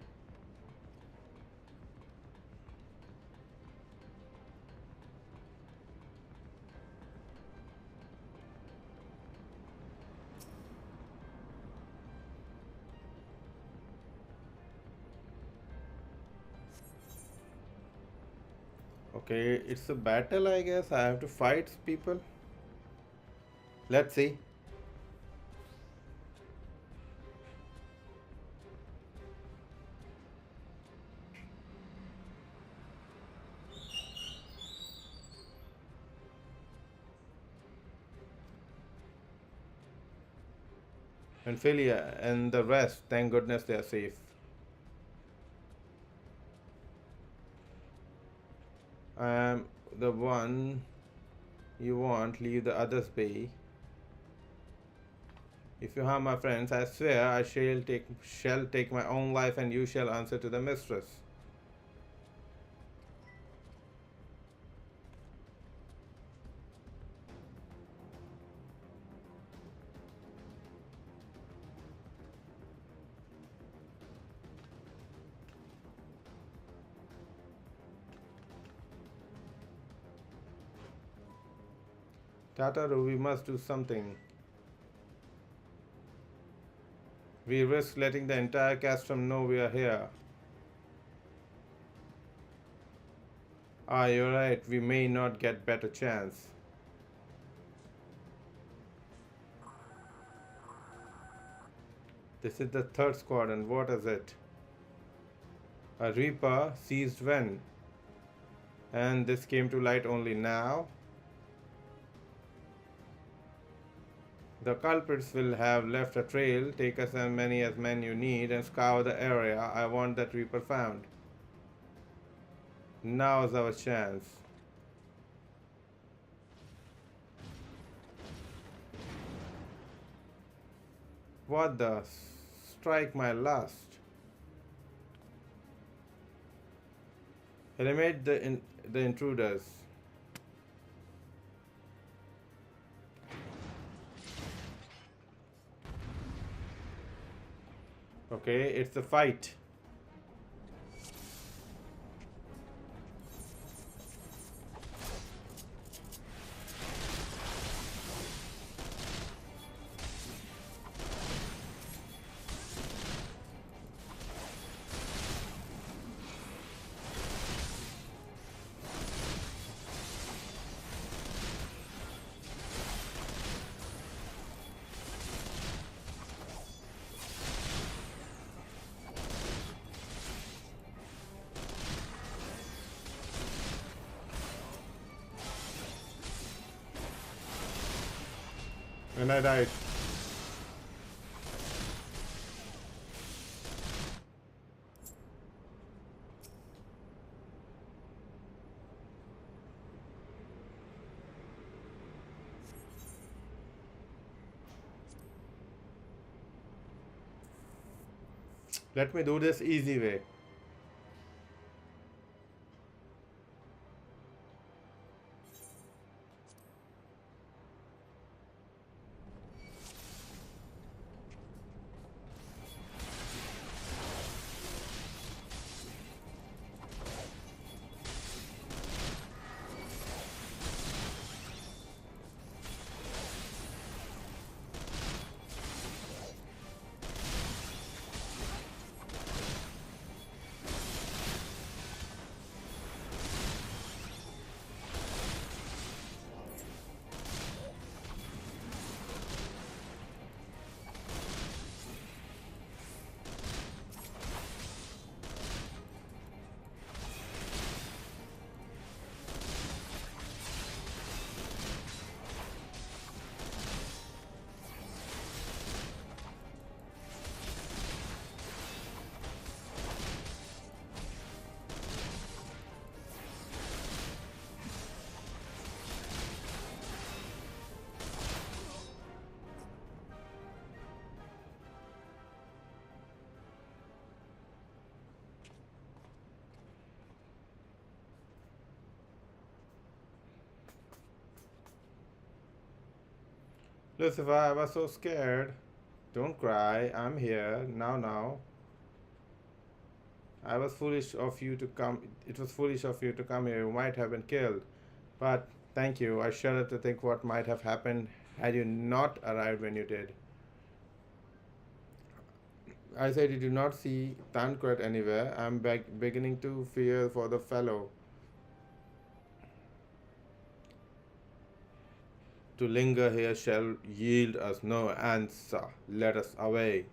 Okay, it's a battle, I guess. I have to fight people. Let's see. And Philia and the rest, thank goodness they are safe. I am the one you want, leave the others be. If you harm my friends, I swear I shall take my own life and you shall answer to the mistress. Tataru, we must do something. We risk letting the entire castrum know we are here. Ah, you're right. We may not get better chance. This is the third squadron. What is it? A Reaper seized when? And this came to light only now. The culprits will have left a trail. Take as many as men you need and scour the area. I want that Reaper found. Now's our chance. What the? Strike my lust. Eliminate the intruders. Okay, it's a fight. And I died. Let me do this easy way. Lucifer, I was so scared. Don't cry. I'm here. Now. I was foolish of you to come. It was foolish of you to come here. You might have been killed. But thank you. I shudder to think what might have happened had you not arrived when you did. I said you do not see Tancred anywhere. I'm beginning to fear for the fellow. To linger here shall yield us no answer. Let us away.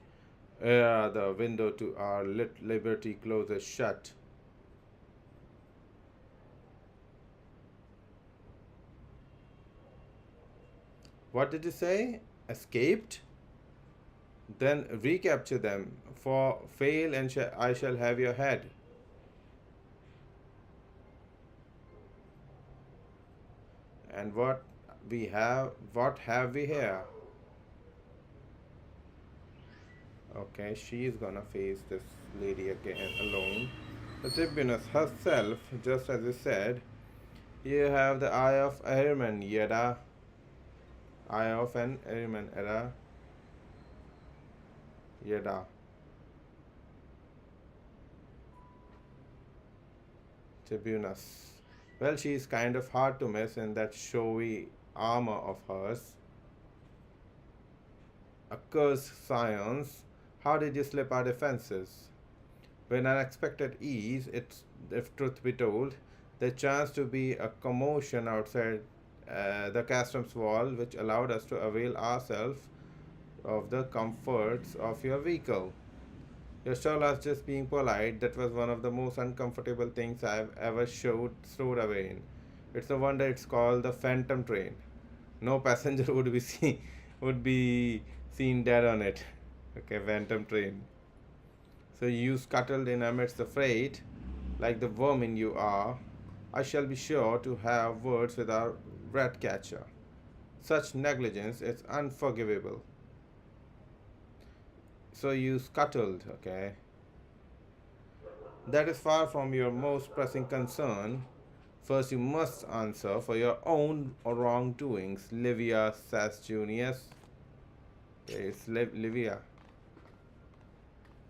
Ere the window to our liberty closes shut. What did you say? Escaped? Then recapture them. For fail and I shall have your head. And what have we here? Okay, she is gonna face this lady again alone. The Tribunus herself, just as you said. You have the Eye of Ahriman, Yeda. Eye of an Ahriman, Yeda. Tribunus. Well, she is kind of hard to miss in that showy armor of hers. Accursed scions, how did you slip our defenses? With unexpected ease, if truth be told, there chanced to be a commotion outside the custom's wall, which allowed us to avail ourselves of the comforts of your vehicle. Your stole us just being polite. That was one of the most uncomfortable things I've ever stowed away in. It's a wonder it's called the Phantom Train. No passenger would be seen dead on it. Okay, Phantom Train. So you scuttled in amidst the freight, like the vermin you are. I shall be sure to have words with our rat catcher. Such negligence is unforgivable. So you scuttled, okay? That is far from your most pressing concern. First, you must answer for your own wrongdoings, Livia says Junius. It's Livia.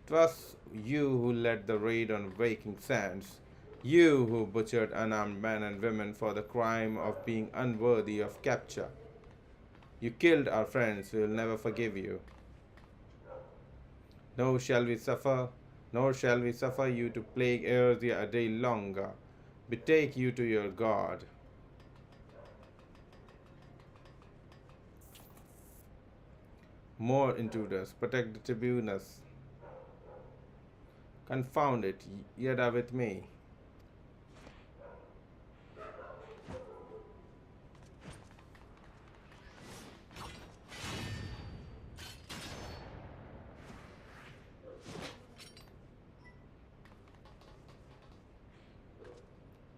'Twas you who led the raid on Waking Sands. You who butchered unarmed men and women for the crime of being unworthy of capture. You killed our friends. We will never forgive you. Nor shall we suffer you to plague Eorzea a day longer. Betake you to your God. More intruders, protect the tribunus. Confound it, Yeda with me.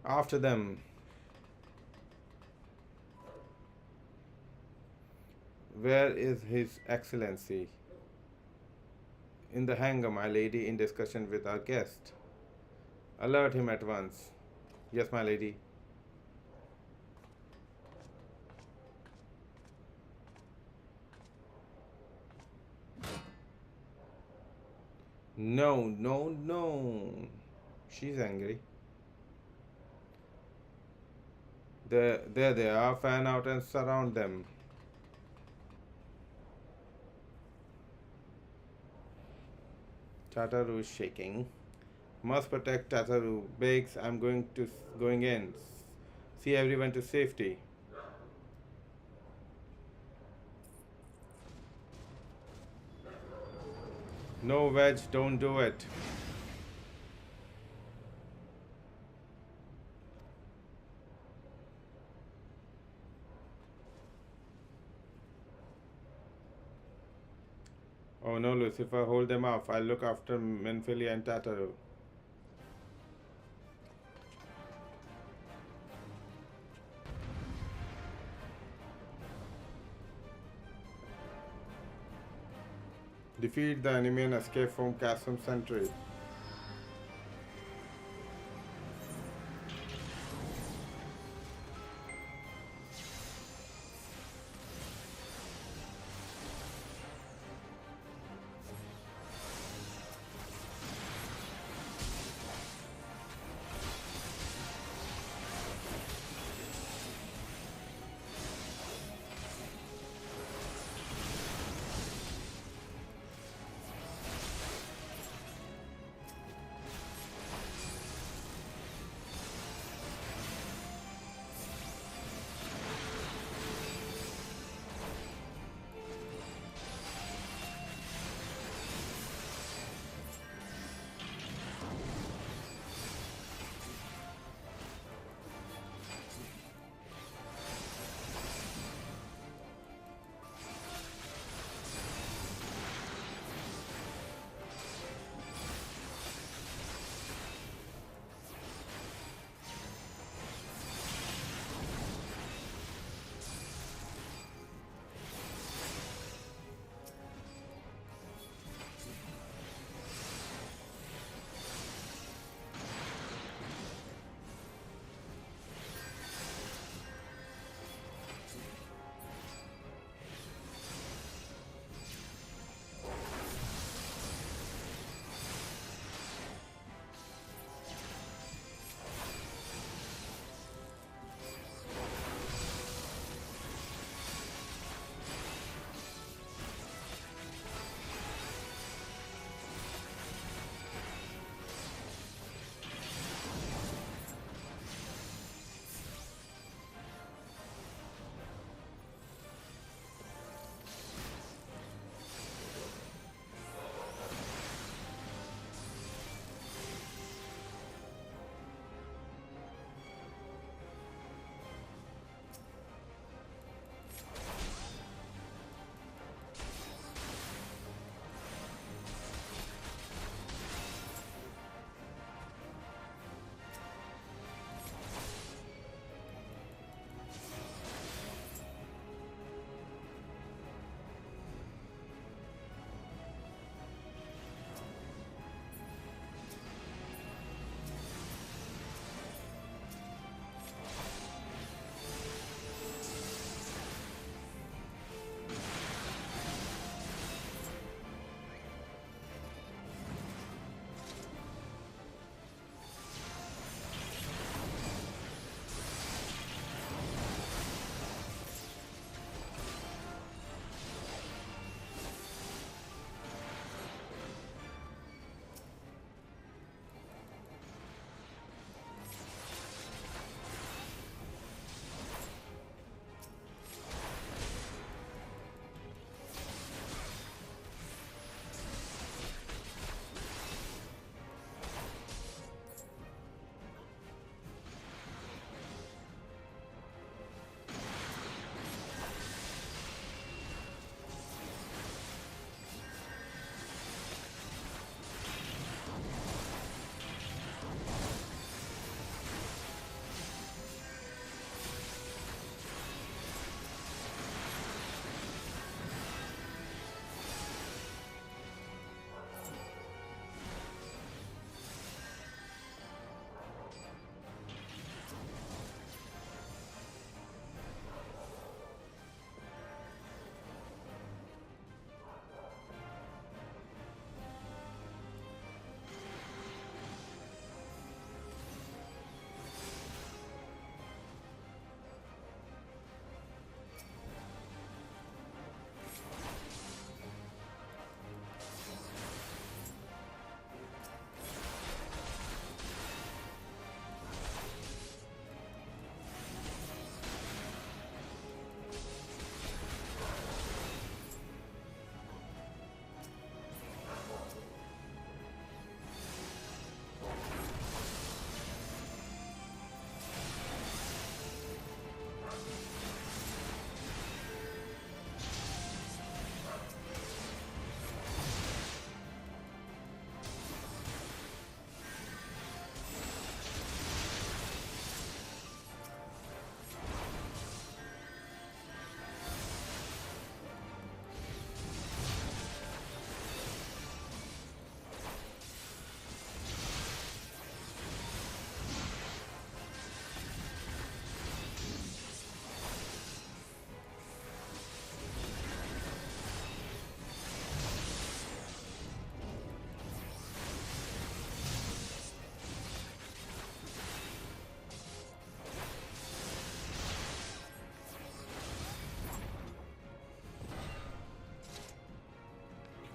After them. Where is His Excellency? In the hangar, my lady, in discussion with our guest. Alert him at once. Yes, my lady. No, no, no. She's angry. There they are. Fan out and surround them. Tataru is shaking. Must protect Tataru. Bakes, I'm going in. See everyone to safety. No wedge, don't do it. Oh no, Lucifer, hold them off. I'll look after Menphili and Tataru. Defeat the enemy and escape from Chasm Sentry.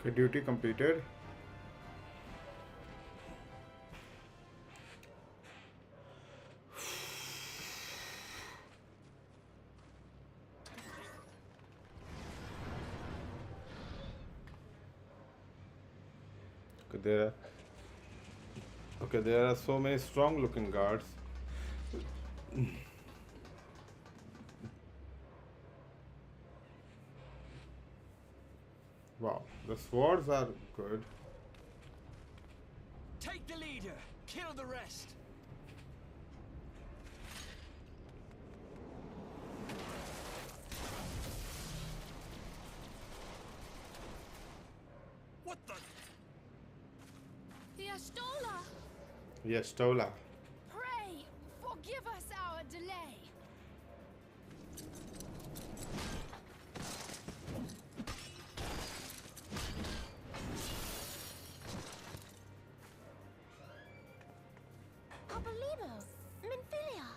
Okay, duty completed. Okay, there are so many strong looking guards. Wow, the swords are good. Take the leader. Kill the rest. What the? The Astola! Yes, Tola. Pray, forgive us our delay. Copolino, Minfilia.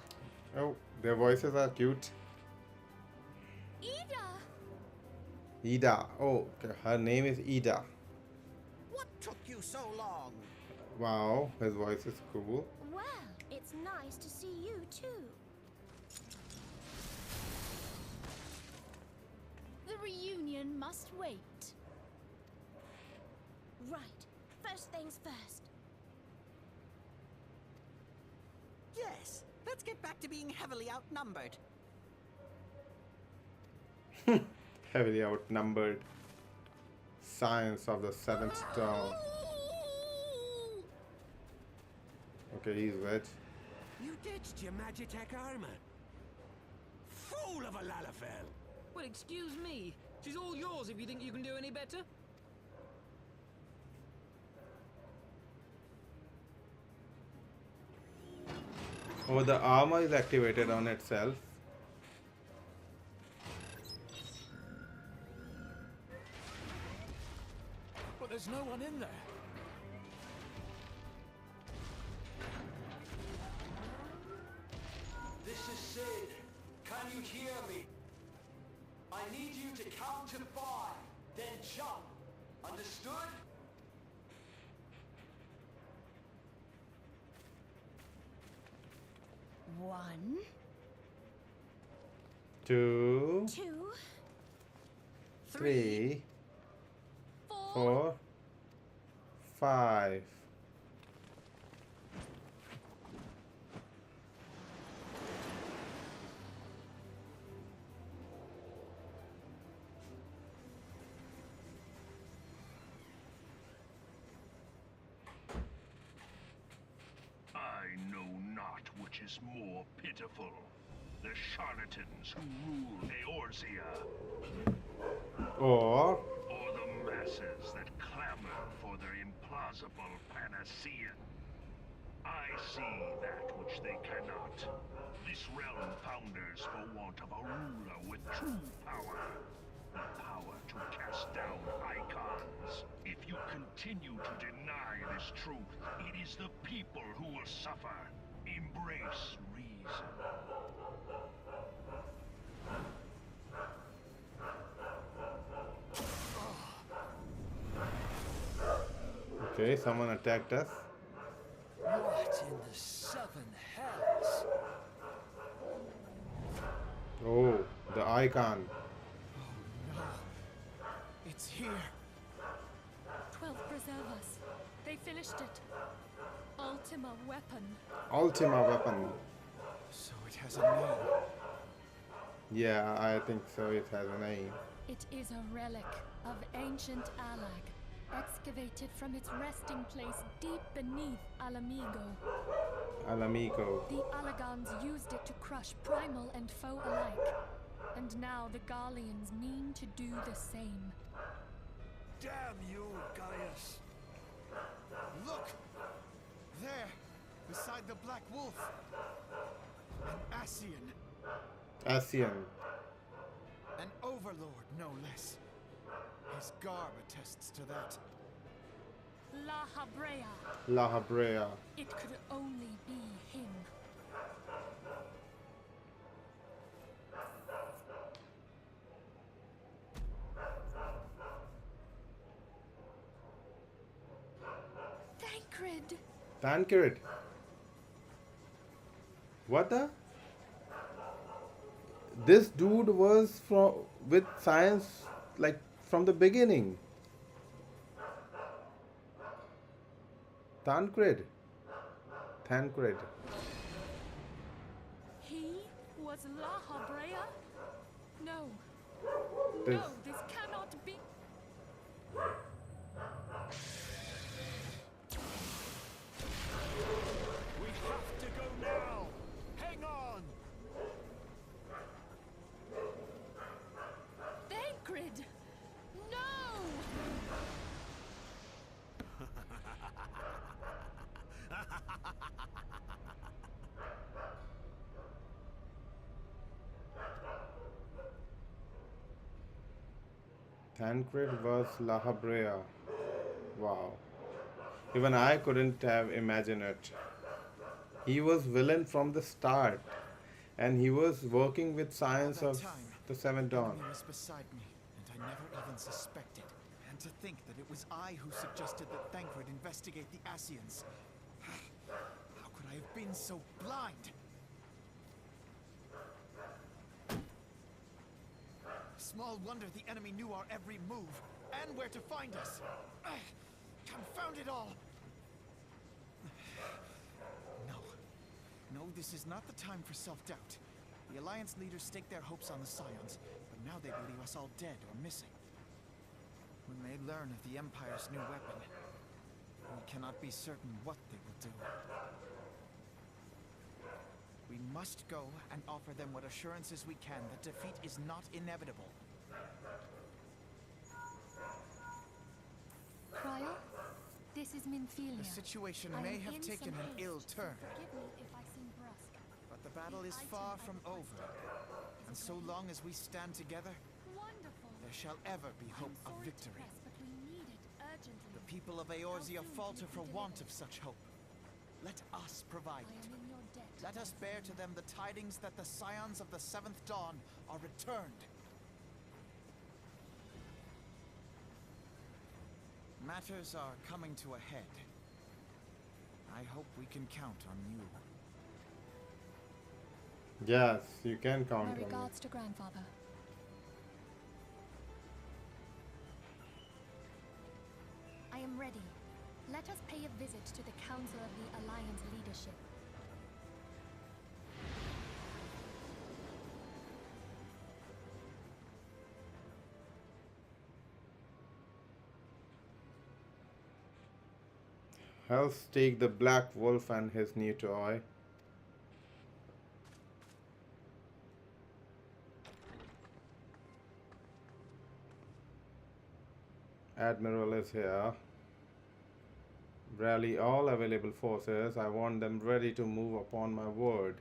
Oh, their voices are cute. Ida! Ida. Oh, okay, her name is Ida. What took you so long? Wow, his voice is cool. Well, it's nice to see you too. The reunion must wait. Right. First things first. Yes, let's get back to being heavily outnumbered. Heavily outnumbered. Science of the seventh stone. Okay, he's wet. You ditched your Magitech armor. Fool of a Lalafell. Well, excuse me. She's all yours if you think you can do any better. Oh, the armor is activated on itself. But there's no one in there. This is Sid. Can you hear me? I need you to count to 5, then jump. Understood? One, 2, 2, 3, 4. 4, 5. I know not which is more pitiful, the charlatans who rule Eorzea, Or or the masses that clamor for their implausible panacea. I see that which they cannot. This realm founders for want of a ruler with true power. The power to cast down icons. If you continue to deny this truth, it is the people who will suffer. Embrace reason. okay, someone attacked us. What in the 7 hells? Oh, the icon. No. It's here. 12 preserve us. They finished it. Ultima weapon. Ultima weapon. So it has a name. Yeah, I think so. It has a name. It is a relic of ancient Alag, excavated from its resting place deep beneath Alamigo. Alamico. The Alagons used it to crush primal and foe alike. And now the Garleans mean to do the same. Damn you, Gaius. Look! There, beside the Black Wolf. An Ascian. Asian. An overlord, no less. His garb attests to that. La Habrea. La Habrea. It could only be him. Tancred. Tancred. What the? This dude was from with science like from the beginning. Tancred. Tancred. He was La Habrea? No. This, No, this cannot be. We have to go now! Hang on! Tancred! No! Tancred was La Habrea. Wow. Even I couldn't have imagined it. He was villain from the start, and he was working with science All of that time, the Seventh the Dawn. enemy was beside me, and I never even suspected. And to think that it was I who suggested that Thancred investigate the Asians. How could I have been so blind? Small wonder the enemy knew our every move, and where to find us. Confound it all! No. No, this is not the time for self-doubt. The Alliance leaders staked their hopes on the Scions, but now they believe us all dead or missing. When they learn of the Empire's new weapon, we cannot be certain what they will do. We must go and offer them what assurances we can that defeat is not inevitable. Cryo, this is Minfilia. The situation I may am have in taken some an haste, ill so turn, forgive me if I seem brusque. but the battle The is item far I from requested over. And is so ready. long as we stand together, Wonderful. there shall ever be hope I'm of sorry to victory. press, but we need it urgently. The people of How Eorzea soon falter can it for be want delivered? of such hope. Let us provide I it. am in your debt. Let us bear to them the tidings that the Scions of the Seventh Dawn are returned. Matters are coming to a head. I hope we can count on you. Yes, you can count My on me. regards to grandfather. I am ready. Let us pay a visit to the Council of the Alliance leadership. Let's take the Black Wolf and his new toy. Admiral is here. Rally all available forces. I want them ready to move upon my word.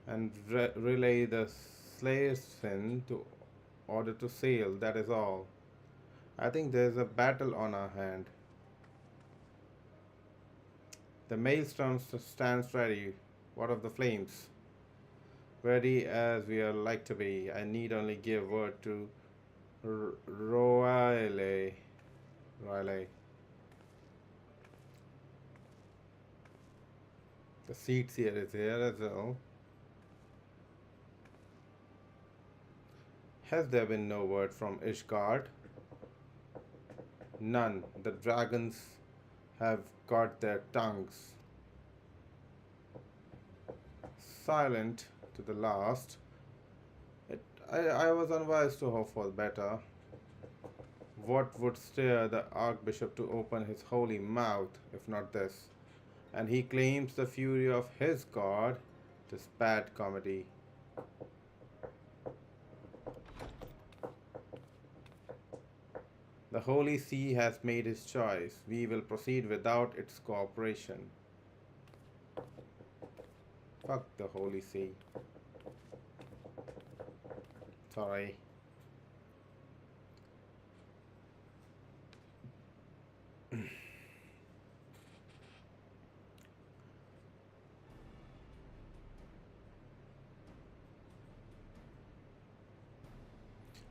And relay the Slayersfin to order to sail. That is all. I think there's a battle on our hand. The maelstrom stands ready. What of the flames? Ready as we are like to be. I need only give word to Riley. The seats here is here as well. Has there been no word from Ishgard? None. The dragons have got their tongues silent to the last. I was unwise to hope for better. What would stir the Archbishop to open his holy mouth if not this? And he claims the fury of his god. This bad comedy. The Holy See has made his choice. We will proceed without its cooperation. Fuck the Holy See. Sorry.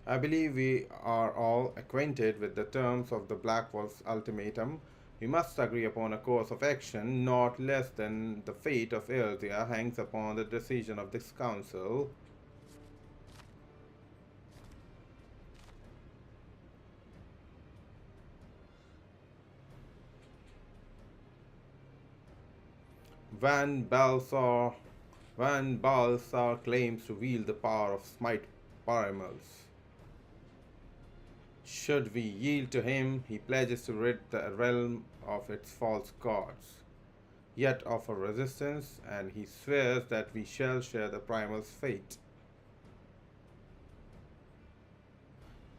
I believe we are all acquainted with the terms of the Black Wolf's ultimatum. We must agree upon a course of action, not less than the fate of Eorzea hangs upon the decision of this council. Van Balsar Van Balsar claims to wield the power of smite primals. Should we yield to him, he pledges to rid the realm of its false gods, yet offer resistance, and he swears that we shall share the primal's fate.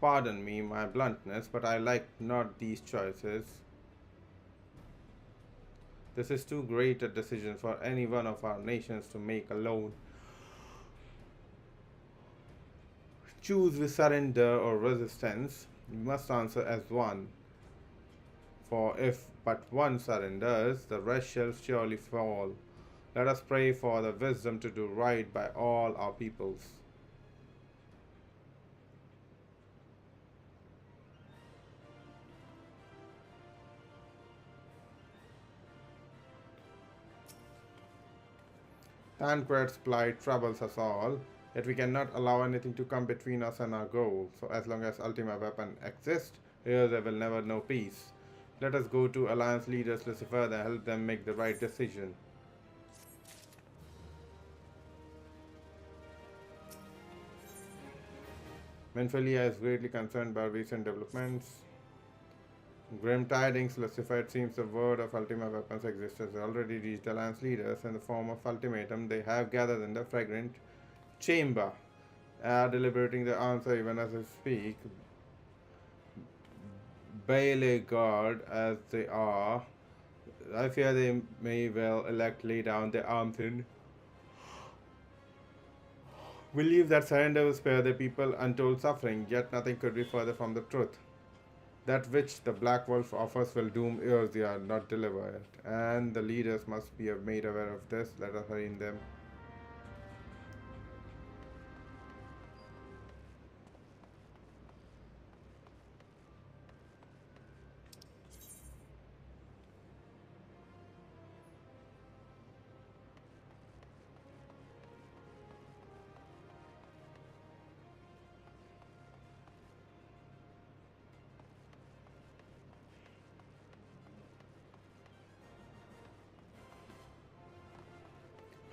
Pardon me my bluntness, but I like not these choices. This is too great a decision for any one of our nations to make alone. Choose we surrender or resistance. We must answer as one. For if but one surrenders, the rest shall surely fall. Let us pray for the wisdom to do right by all our peoples. Tancred's plight troubles us all, yet we cannot allow anything to come between us and our goal. So as long as Ultima Weapon exists, Eorzea will never know peace. Let us go to Alliance leaders Lucifer and help them make the right decision. Menphilia is greatly concerned by recent developments. Grim tidings, Lucifer. It seems the word of Ultima Weapon's existence has already reached Alliance leaders in the form of ultimatum. They have gathered in the fragrant chamber, deliberating the answer even as I speak. Bailey guard as they are, I fear they may well elect lay down their arms and believe that surrender will spare the people untold suffering, yet nothing could be further from the truth. That which the Black Wolf offers will doom Eorzea, not deliver it. And the leaders must be made aware of this. Let us hurry them.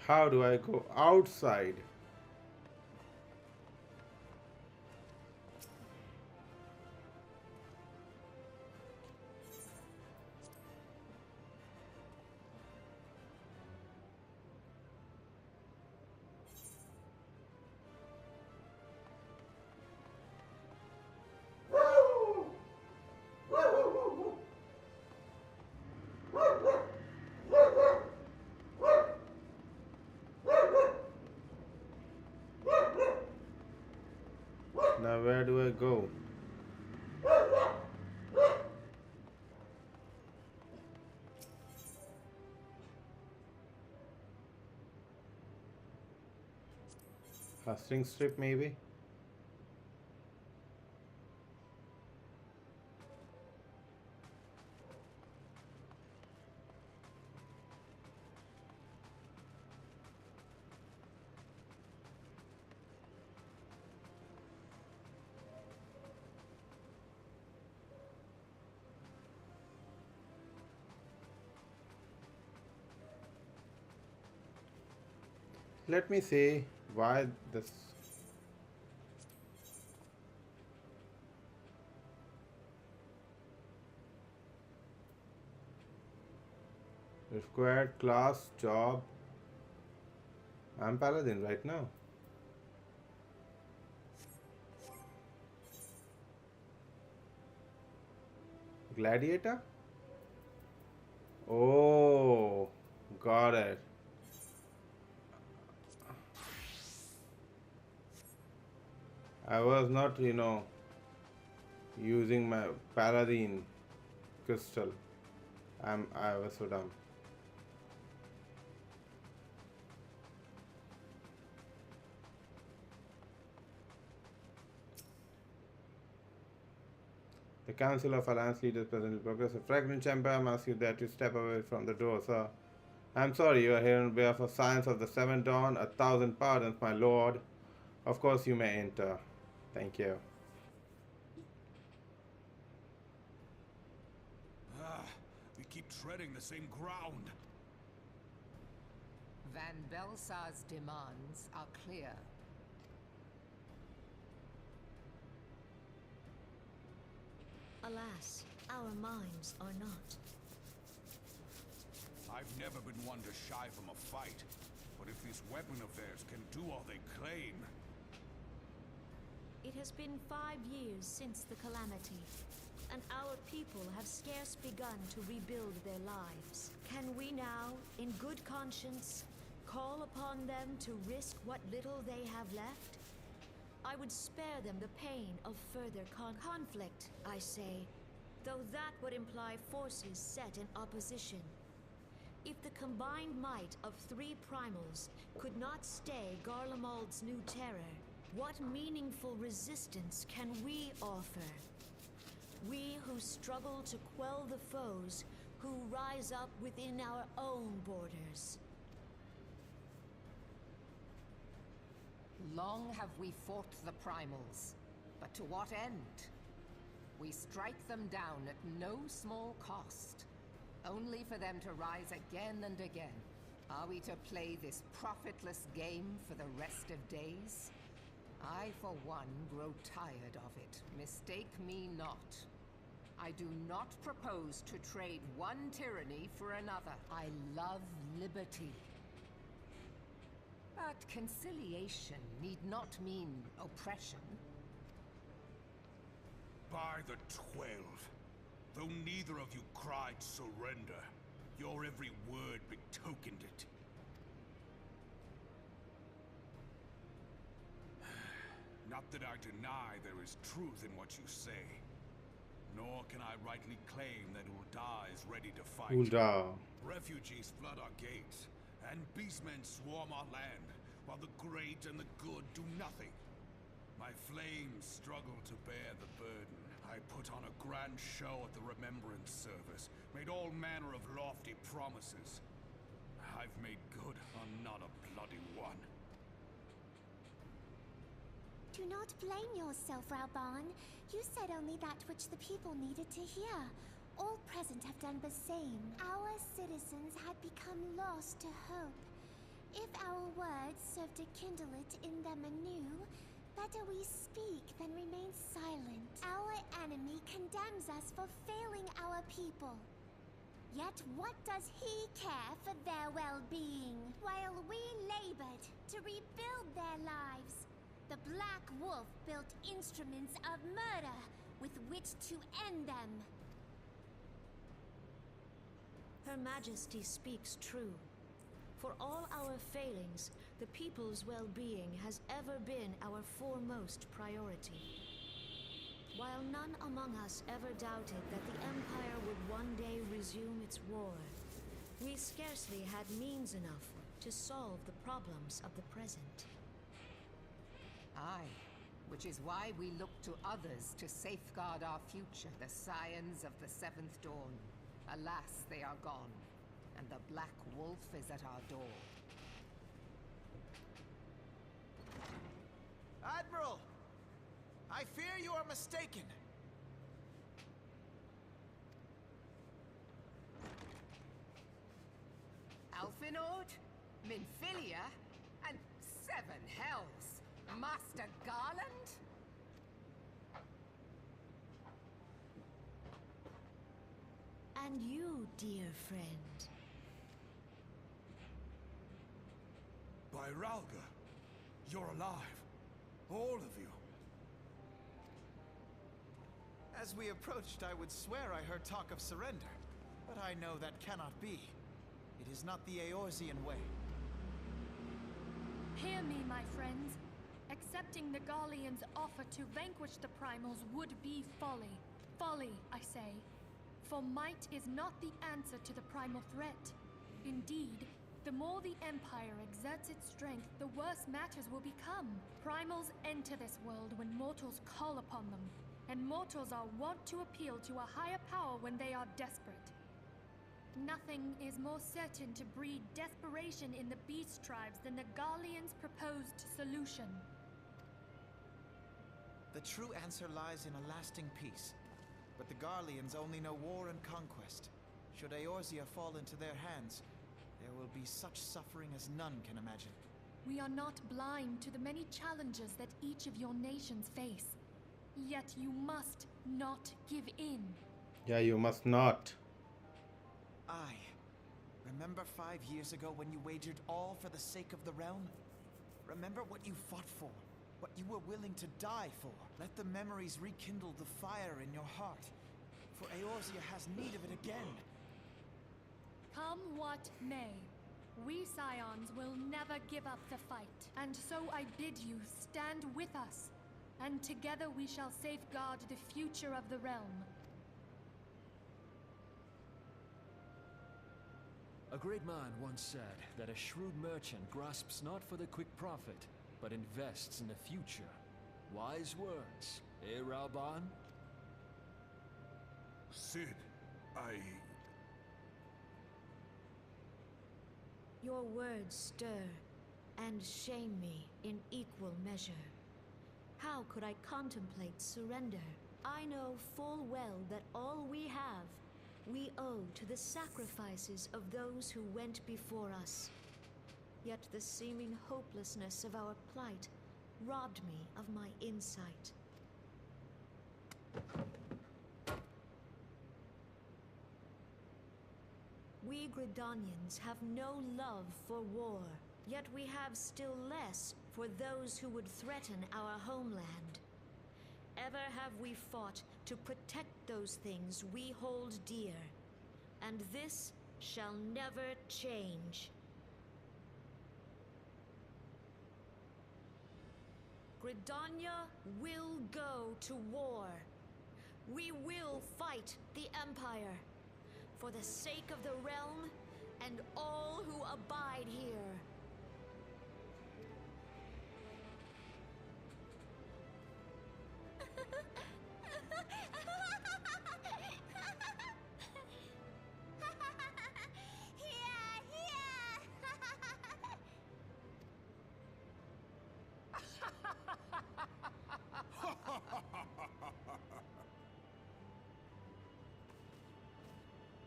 How do I go outside? Now where do I go? A string strip maybe? Let me see why this. Required class, job. I'm Paladin right now. Gladiator? Oh, got it. I was not, using my Paladin crystal. I was so dumb. The Council of Alliance Leaders presently progressive. Fragrant Chamber asks you that you step away from the door, sir. I'm sorry, you are here on behalf of Science of the Seventh Dawn. 1,000 pardons, my lord. Of course you may enter. Thank you. We keep treading the same ground. Van Belsar's demands are clear. Alas, our minds are not. I've never been one to shy from a fight, but if this weapon of theirs can do all they claim... It has been 5 years since the calamity, and our people have scarce begun to rebuild their lives. Can we now, in good conscience, call upon them to risk what little they have left? I would spare them the pain of further conflict, I say, though that would imply forces set in opposition. If the combined might of 3 primals could not stay Garlemald's new terror, what meaningful resistance can we offer? We who struggle to quell the foes who rise up within our own borders. Long have we fought the primals, but to what end? We strike them down at no small cost, only for them to rise again and again. Are we to play this profitless game for the rest of days? I, for one, grow tired of it. Mistake me not. I do not propose to trade one tyranny for another. I love liberty. But conciliation need not mean oppression. By the 12, though neither of you cried surrender, your every word betokened it. Not that I deny there is truth in what you say, nor can I rightly claim that Ul'dah is ready to fight. Ul'dah. Refugees flood our gates, and beastmen swarm our land, while the great and the good do nothing. My flames struggle to bear the burden. I put on a grand show at the Remembrance Service, made all manner of lofty promises. I've made good on not a bloody one. Do not blame yourself, Rauban. You said only that which the people needed to hear. All present have done the same. Our citizens had become lost to hope. If our words serve to kindle it in them anew, better we speak than remain silent. Our enemy condemns us for failing our people. Yet what does he care for their well-being? While we labored to rebuild their lives, the Black Wolf built instruments of murder with which to end them. Her Majesty speaks true. For all our failings, the people's well-being has ever been our foremost priority. While none among us ever doubted that the Empire would one day resume its war, we scarcely had means enough to solve the problems of the present. Aye, which is why we look to others to safeguard our future. The Scions of the Seventh Dawn. Alas, they are gone, and the Black Wolf is at our door. Admiral! I fear you are mistaken. Alfinord, Minfilia, and 7 hells! Master Garland? And you, dear friend. By Ralga, you're alive. All of you. As we approached, I would swear I heard talk of surrender, but I know that cannot be. It is not the Eorzean way. Hear me, my friends. Accepting the Garleans' offer to vanquish the Primals would be folly. Folly, I say. For might is not the answer to the primal threat. Indeed, the more the Empire exerts its strength, the worse matters will become. Primals enter this world when mortals call upon them, and mortals are wont to appeal to a higher power when they are desperate. Nothing is more certain to breed desperation in the beast tribes than the Garleans' proposed solution. The true answer lies in a lasting peace. But the Garleans only know war and conquest. Should Eorzea fall into their hands, there will be such suffering as none can imagine. We are not blind to the many challenges that each of your nations face. Yet you must not give in. Yeah, you must not. Remember 5 years ago when you wagered all for the sake of the realm? Remember what you fought for, what you were willing to die for. Let the memories rekindle the fire in your heart, for Eorzea has need of it again. Come what may, we Scions will never give up the fight. And so I bid you stand with us, and together we shall safeguard the future of the realm. A great man once said that a shrewd merchant grasps not for the quick profit, but invests in the future. Wise words, eh, Rauban? Sid, Your words stir and shame me in equal measure. How could I contemplate surrender? I know full well that all we have, we owe to the sacrifices of those who went before us. Yet the seeming hopelessness of our plight robbed me of my insight. We Gridanians have no love for war, yet we have still less for those who would threaten our homeland. Ever have we fought to protect those things we hold dear, and this shall never change. Gridania will go to war. We will fight the Empire, for the sake of the realm and all who abide here.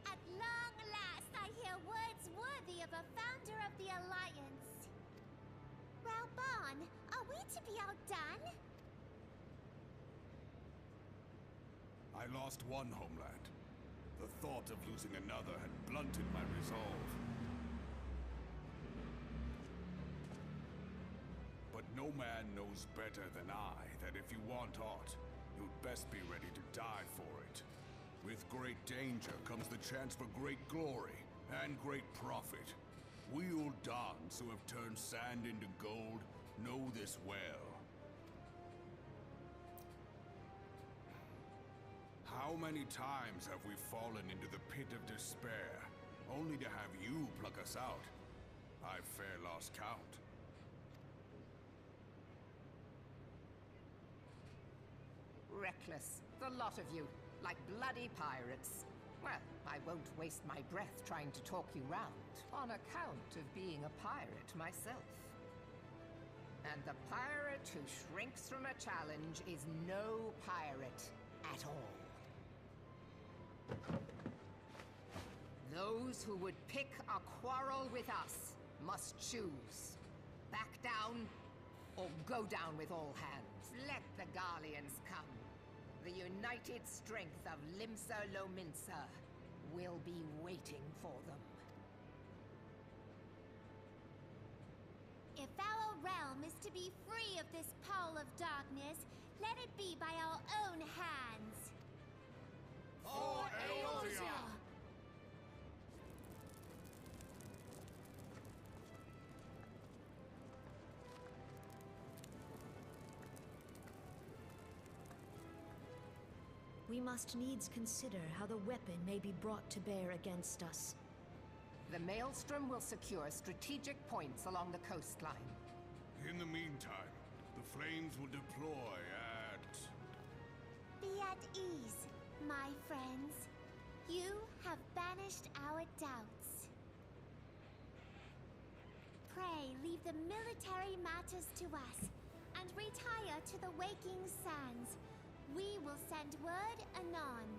At long last, I hear words worthy of a founder of the Alliance. Rauban, are we to be outdone? I lost one homeland. The thought of losing another had blunted my resolve. But no man knows better than I that if you want aught, you'd best be ready to die for it. With great danger comes the chance for great glory and great profit. We Uldans who have turned sand into gold know this well. How many times have we fallen into the pit of despair, only to have you pluck us out? I've fair lost count. Reckless, the lot of you, like bloody pirates. Well, I won't waste my breath trying to talk you round, on account of being a pirate myself. And the pirate who shrinks from a challenge is no pirate at all. Those who would pick a quarrel with us must choose. Back down, or go down with all hands. Let the Garleans come. The united strength of Limsa Lominsa will be waiting for them. If our realm is to be free of this pall of darkness, let it be by our own hands. For Eorzea! We must needs consider how the weapon may be brought to bear against us. The Maelstrom will secure strategic points along the coastline. In the meantime, the flames will deploy at Be at ease, my friends. You have banished our doubts. Pray leave the military matters to us, and retire to the waking sands. We will send word anon.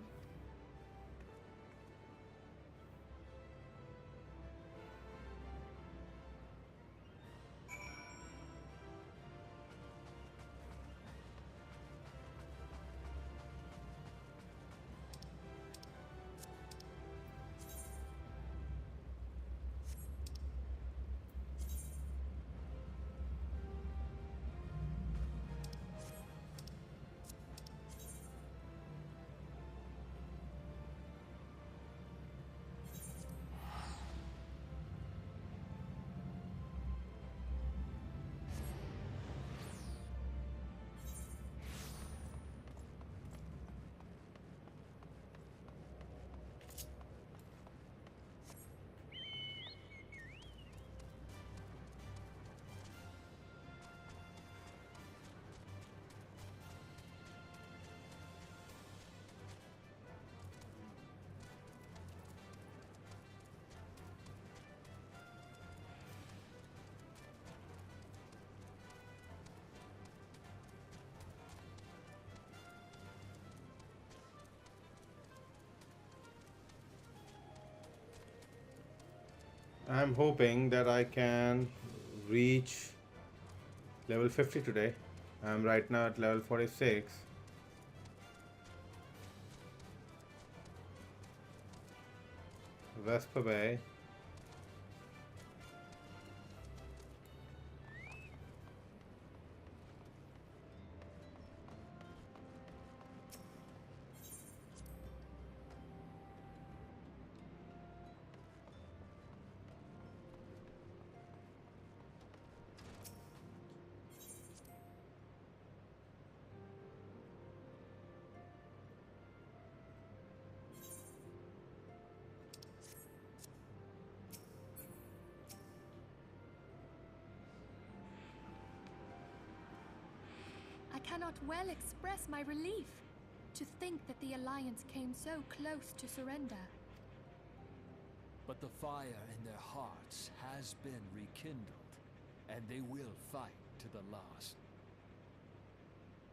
I'm hoping that I can reach level 50 today. I'm right now at level 46. Vesper Bay. I cannot well express my relief to think that the Alliance came so close to surrender. But the fire in their hearts has been rekindled, and they will fight to the last.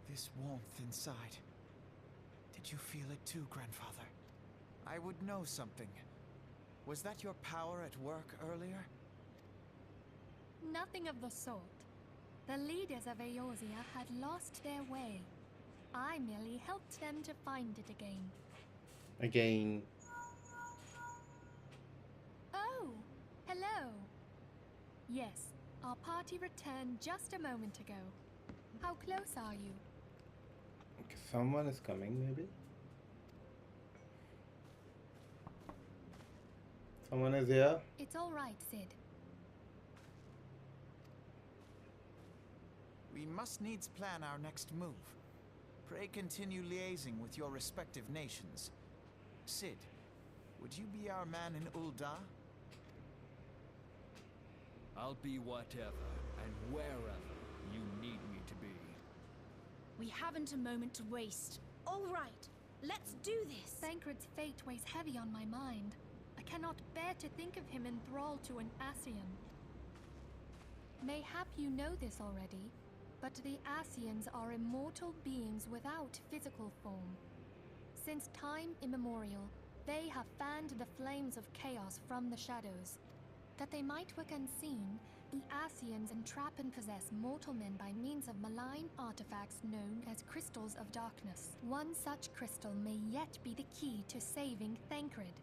This warmth inside. Did you feel it too, Grandfather? I would know something. Was that your power at work earlier? Nothing of the sort. The leaders of Eorzea had lost their way. I merely helped them to find it again. Again. Oh, hello. Yes, our party returned just a moment ago. How close are you? Okay, someone is coming, maybe? Someone is here? It's all right, Sid. We must needs plan our next move. Pray continue liaising with your respective nations. Sid, would you be our man in Ul'dah? I'll be whatever and wherever you need me to be. We haven't a moment to waste. All right, let's do this. Thancred's fate weighs heavy on my mind. I cannot bear to think of him in thrall to an Ascian. Mayhap you know this already, but the Ascians are immortal beings without physical form. Since time immemorial, they have fanned the flames of chaos from the shadows. That they might work unseen, the Ascians entrap and possess mortal men by means of malign artifacts known as crystals of darkness. One such crystal may yet be the key to saving Thancred.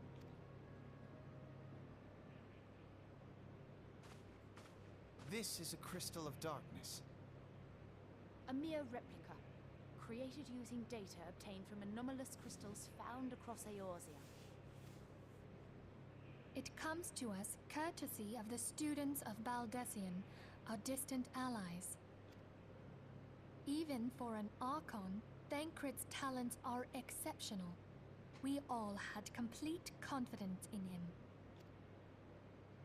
This is a crystal of darkness. A mere replica, created using data obtained from anomalous crystals found across Eorzea. It comes to us courtesy of the students of Baldessian, our distant allies. Even for an Archon, Thancred's talents are exceptional. We all had complete confidence in him.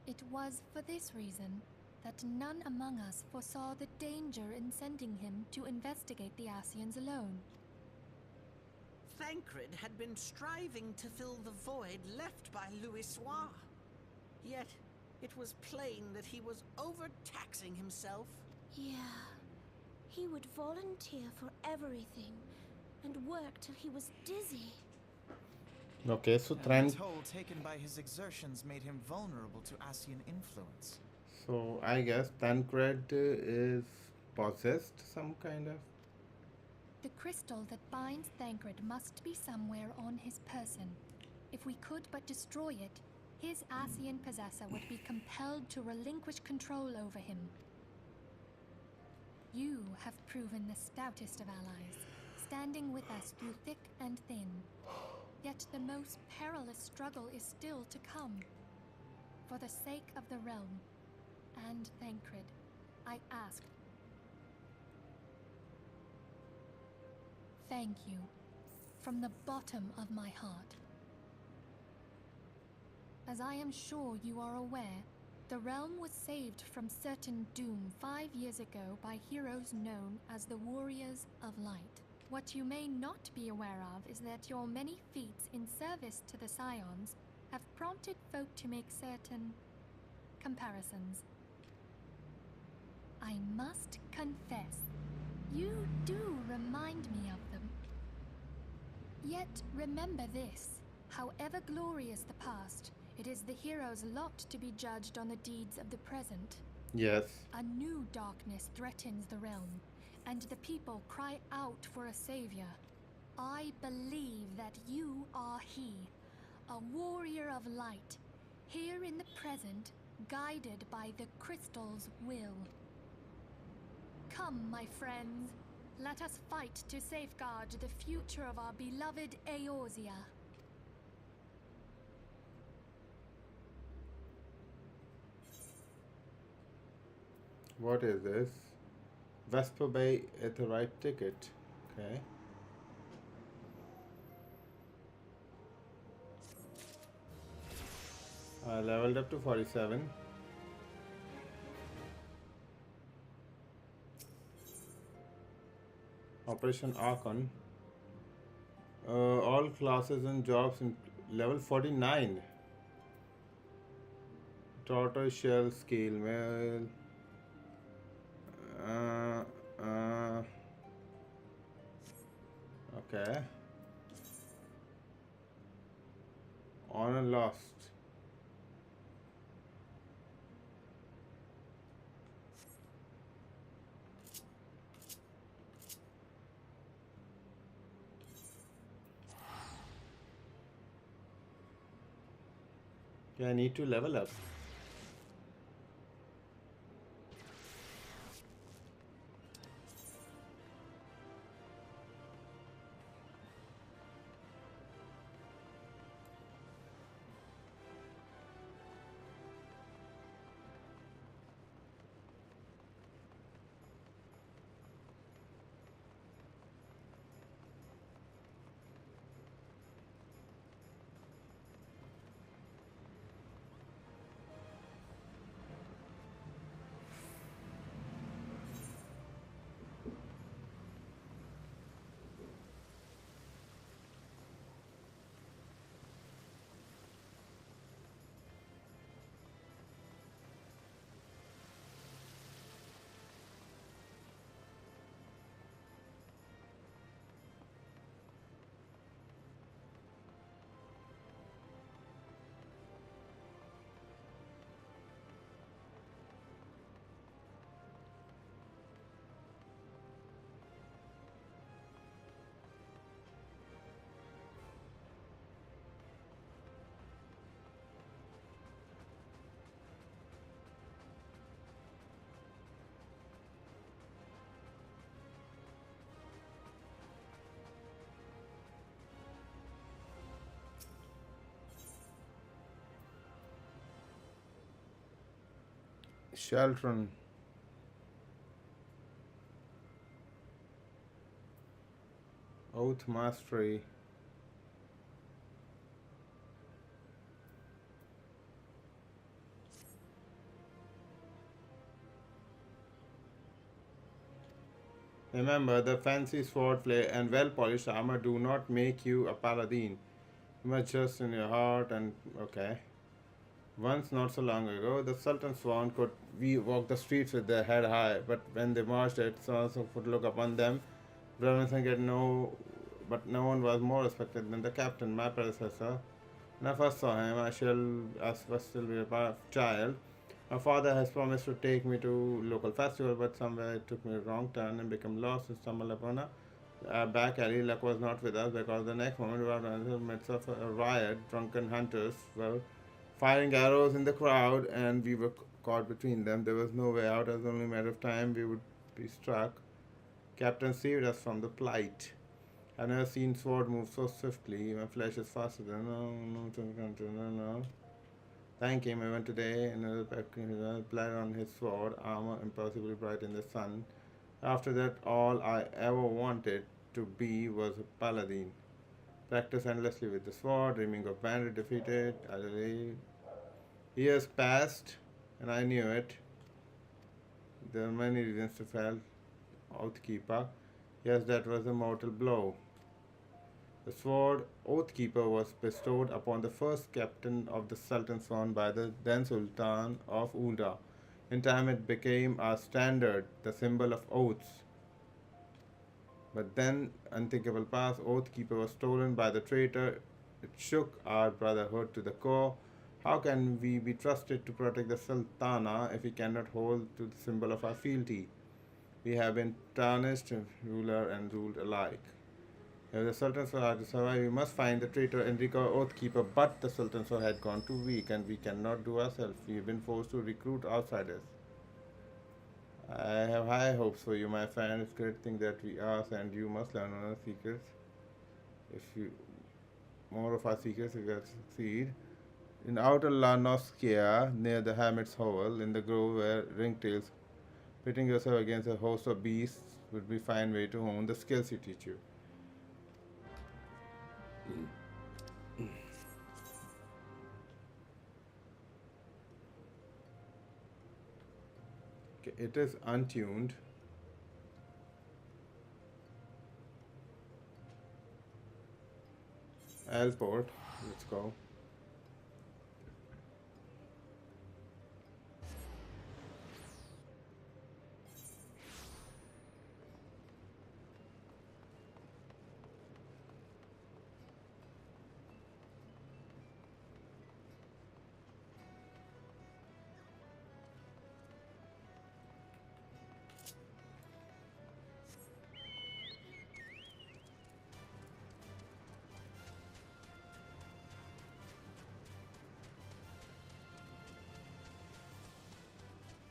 It was for this reason that none among us foresaw the danger in sending him to investigate the Ascians alone. Thancred had been striving to fill the void left by Louisoix. Yet, it was plain that he was overtaxing himself. Yeah. He would volunteer for everything and work till he was dizzy. Okay, so And the toll taken by his exertions made him vulnerable to Asian influence. So I guess Tancred is possessed some kind of. The crystal that binds Thancred must be somewhere on his person. If we could but destroy it, his Asian possessor would be compelled to relinquish control over him. You have proven the stoutest of allies, standing with us through thick and thin. Yet the most perilous struggle is still to come. For the sake of the realm and Thancred, I ask. Thank you, from the bottom of my heart. As I am sure you are aware, the realm was saved from certain doom 5 years ago by heroes known as the Warriors of Light. What you may not be aware of is that your many feats in service to the Scions have prompted folk to make certain comparisons. I must confess, you do remind me of them. Yet remember this, however glorious the past, it is the hero's lot to be judged on the deeds of the present. Yes. A new darkness threatens the realm, and the people cry out for a savior. I believe that you are he, a warrior of light, here in the present, guided by the crystal's will. Come, my friends, let us fight to safeguard the future of our beloved Eorzea. What is this? Vesper Bay Aetheryte ticket. Okay. I leveled up to 47. Operation Archon. All classes and jobs in level 49. Tortoise shell scale mail. Okay. Honor lost. Okay, I need to level up. Sheltron. Oath Mastery. Remember, the fancy swordplay and well-polished armor do not make you a paladin. You must just in your heart and okay. Once, not so long ago, the Sultan Swan could walk the streets with their head high, but when they marched, it swans would look upon them. Robinson get no, but no one was more respected than the captain, my predecessor. When I first saw him, I was still a child. My father has promised to take me to local festival, but somewhere it took me a wrong turn and became lost and stumbled upon a back alley. Luck was not with us because the next moment we were in the midst of a riot. Drunken hunters were firing arrows in the crowd, and we were caught between them. There was no way out. It was only a matter of time we would be struck. Captain saved us from the plight. I've never seen sword move so swiftly. My flesh is faster than no. Thank him. I went today and blood on his sword, armor impossibly bright in the sun. After that, all I ever wanted to be was a paladin. Practice endlessly with the sword, dreaming of bandit defeated. Years passed, and I knew it. There were many reasons to fail. Oathkeeper. Yes, that was a mortal blow. The sword Oathkeeper was bestowed upon the first captain of the Sultan Swan by the then Sultan of Unda. In time it became our standard, the symbol of oaths. But then, unthinkable pass, Oathkeeper was stolen by the traitor. It shook our brotherhood to the core. How can we be trusted to protect the Sultana if we cannot hold to the symbol of our fealty? We have been tarnished, ruler and ruled alike. If the Sultan Sword to survive, we must find the traitor and recover Oathkeeper, but the Sultan Sword had gone too weak and we cannot do ourselves. We have been forced to recruit outsiders. I have high hopes for you, my friend. It's a great thing that we ask, and you must learn our secrets. If you more of our secrets, we will succeed. In outer Lanoskia, near the Hermit's Hovel, in the grove where ringtails, pitting yourself against a host of beasts would be a fine way to hone the skills he teach you. Okay, it is untuned. Alport, let's go.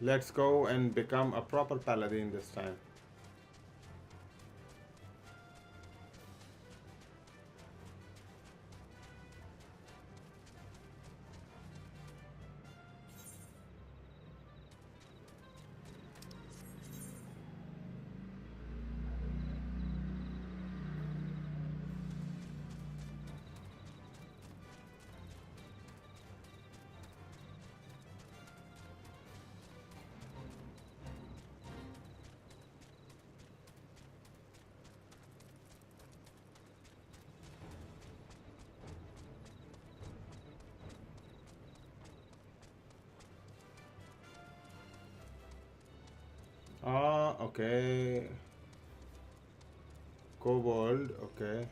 Let's go and become a proper paladin this time. Ah, okay. Kobold, okay.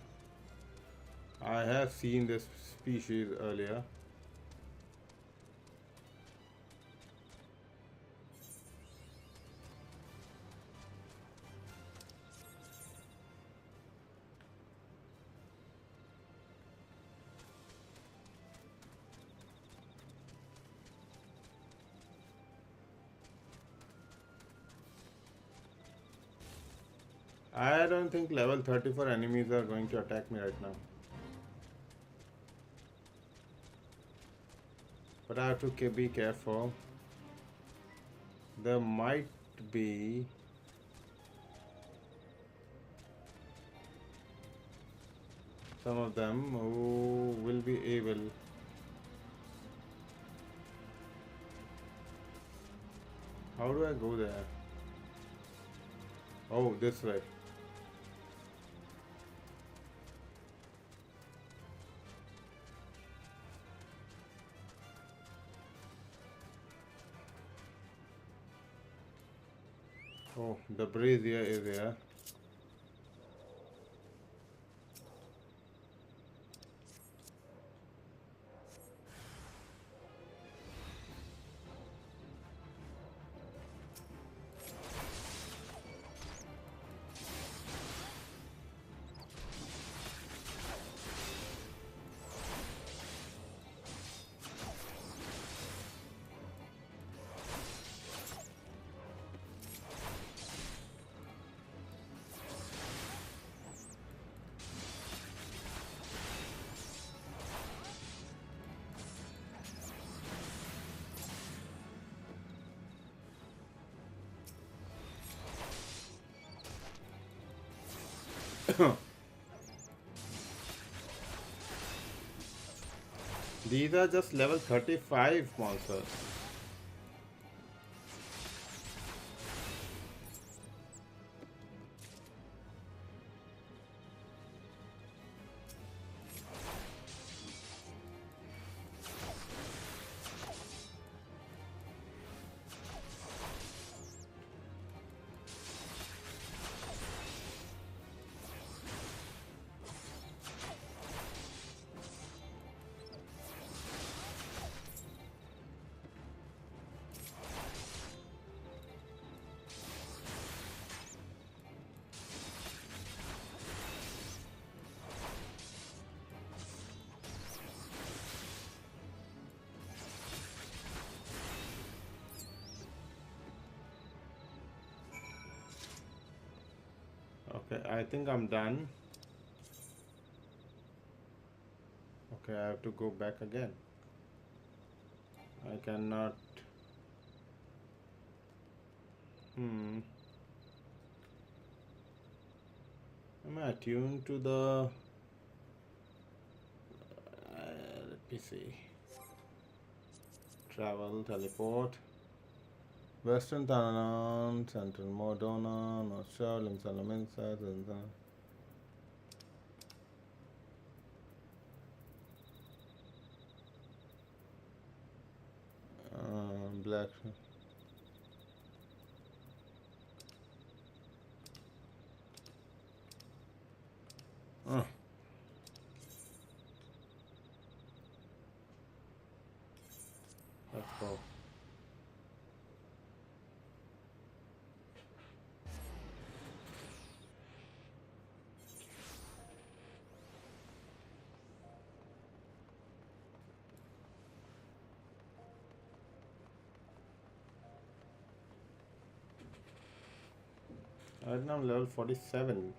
I have seen this species earlier. I don't think level 34 enemies are going to attack me right now. But I have to be careful. There might be some of them who will be able. How do I go there? Oh, this way. Oh, the breeze here is here. These are just level 35 monsters. Okay, I think I'm done. Okay, I have to go back again. I cannot. Am I attuned to the? Let me see. Travel, teleport. Western Thanalan, Central Modona, North Shore, Limsa, Black. Let's go. Right now I'm level 47.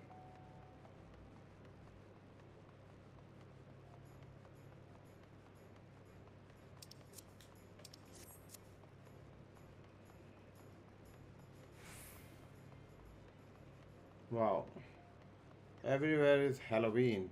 Wow. Everywhere is Halloween.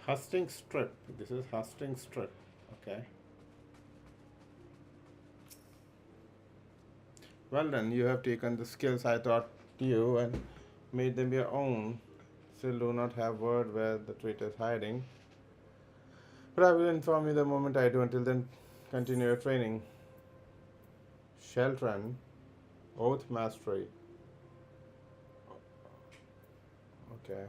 Hustings Strip. This is Hustings Strip. Okay. Well then, you have taken the skills I taught you and made them your own. Still do not have word where the traitor is hiding. But I will inform you the moment I do. Until then, continue your training. Sheltron. Oath Mastery. Okay.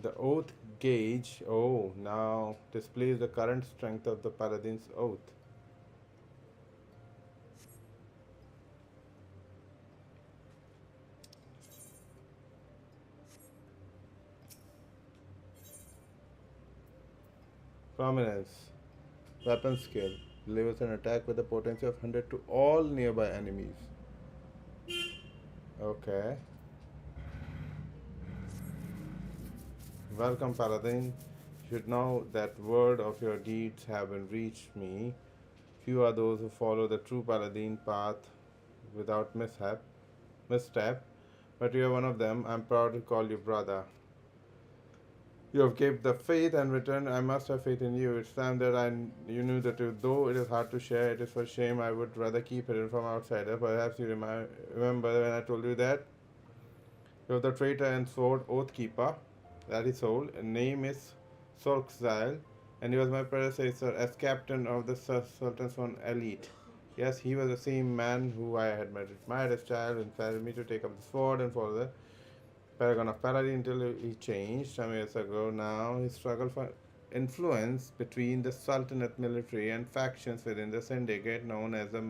The oath gauge, oh, now displays the current strength of the Paladin's oath. Prominence. Weapon skill. Delivers an attack with a potency of 100 to all nearby enemies. Okay. Welcome, Paladin. You should know that word of your deeds have been reached me. Few are those who follow the true Paladin path without misstep, but you are one of them. I'm proud to call you brother. You have kept the faith and returned. I must have faith in you. It's time that you knew the truth. Though it is hard to share, it is for shame. I would rather keep it from outsiders. Perhaps you remember when I told you that you are the traitor and sword oath keeper. That is soul. Name is Solxile, and he was my predecessor as captain of the Sultan's one elite. Yes, he was the same man who I had admired as child and inspired me to take up the sword and follow the Paragon of Paladin until he changed some years ago. Now he struggled for influence between the Sultanate military and factions within the syndicate known as the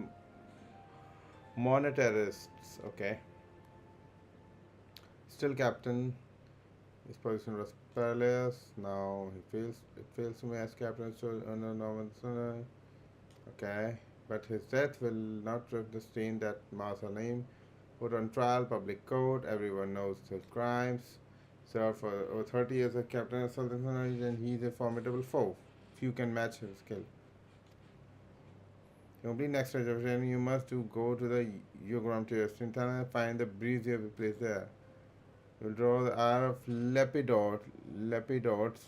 Monetarists. Okay. Still captain. His position was perilous. Now he feels it fails to me as captain. So okay. But his death will not rip the stain that mars her name. Put on trial, public court, everyone knows his crimes. Served for over 30 years as captain of Sultan and he's a formidable foe. Few can match his skill. To complete next stage of training, you must go to the Yogram Terrace and find the breezier place there. You'll draw the eye of Lepidot's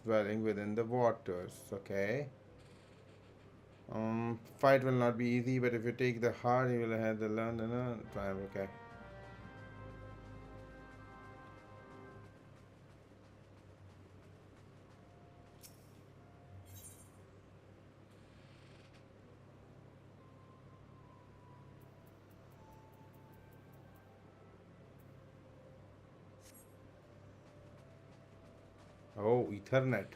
dwelling within the waters. Okay. Fight will not be easy, but if you take the heart, you will have the learn and triumph. Okay. Oh, Ethernet.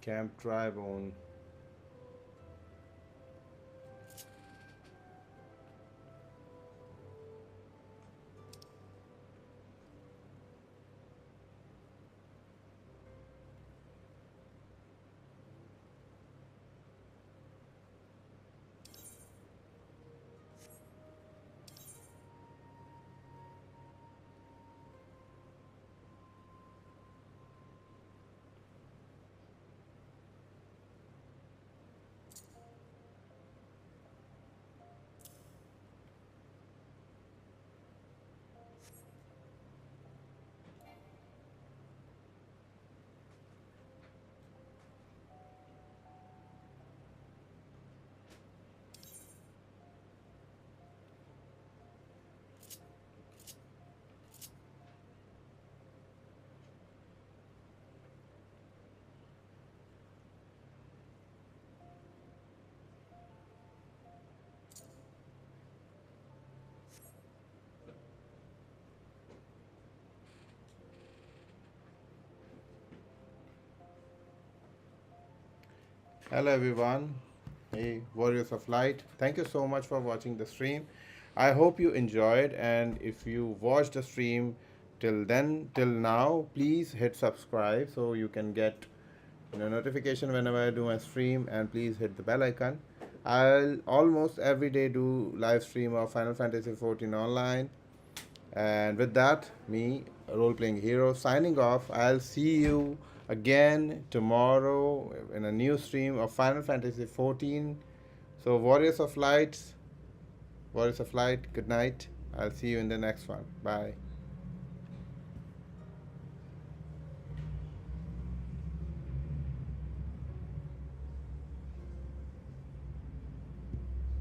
Camp Tribune. Hello everyone. Hey Warriors of Light. Thank you so much for watching the stream. I hope you enjoyed, and if you watched the stream till now, please hit subscribe so you can get notification whenever I do my stream, and please hit the bell icon. I'll almost every day do live stream of Final Fantasy XIV Online. And with that, me, a role-playing hero, signing off. I'll see you again tomorrow in a new stream of Final Fantasy XIV. So Warriors of Light, good night. I'll see you in the next one. Bye.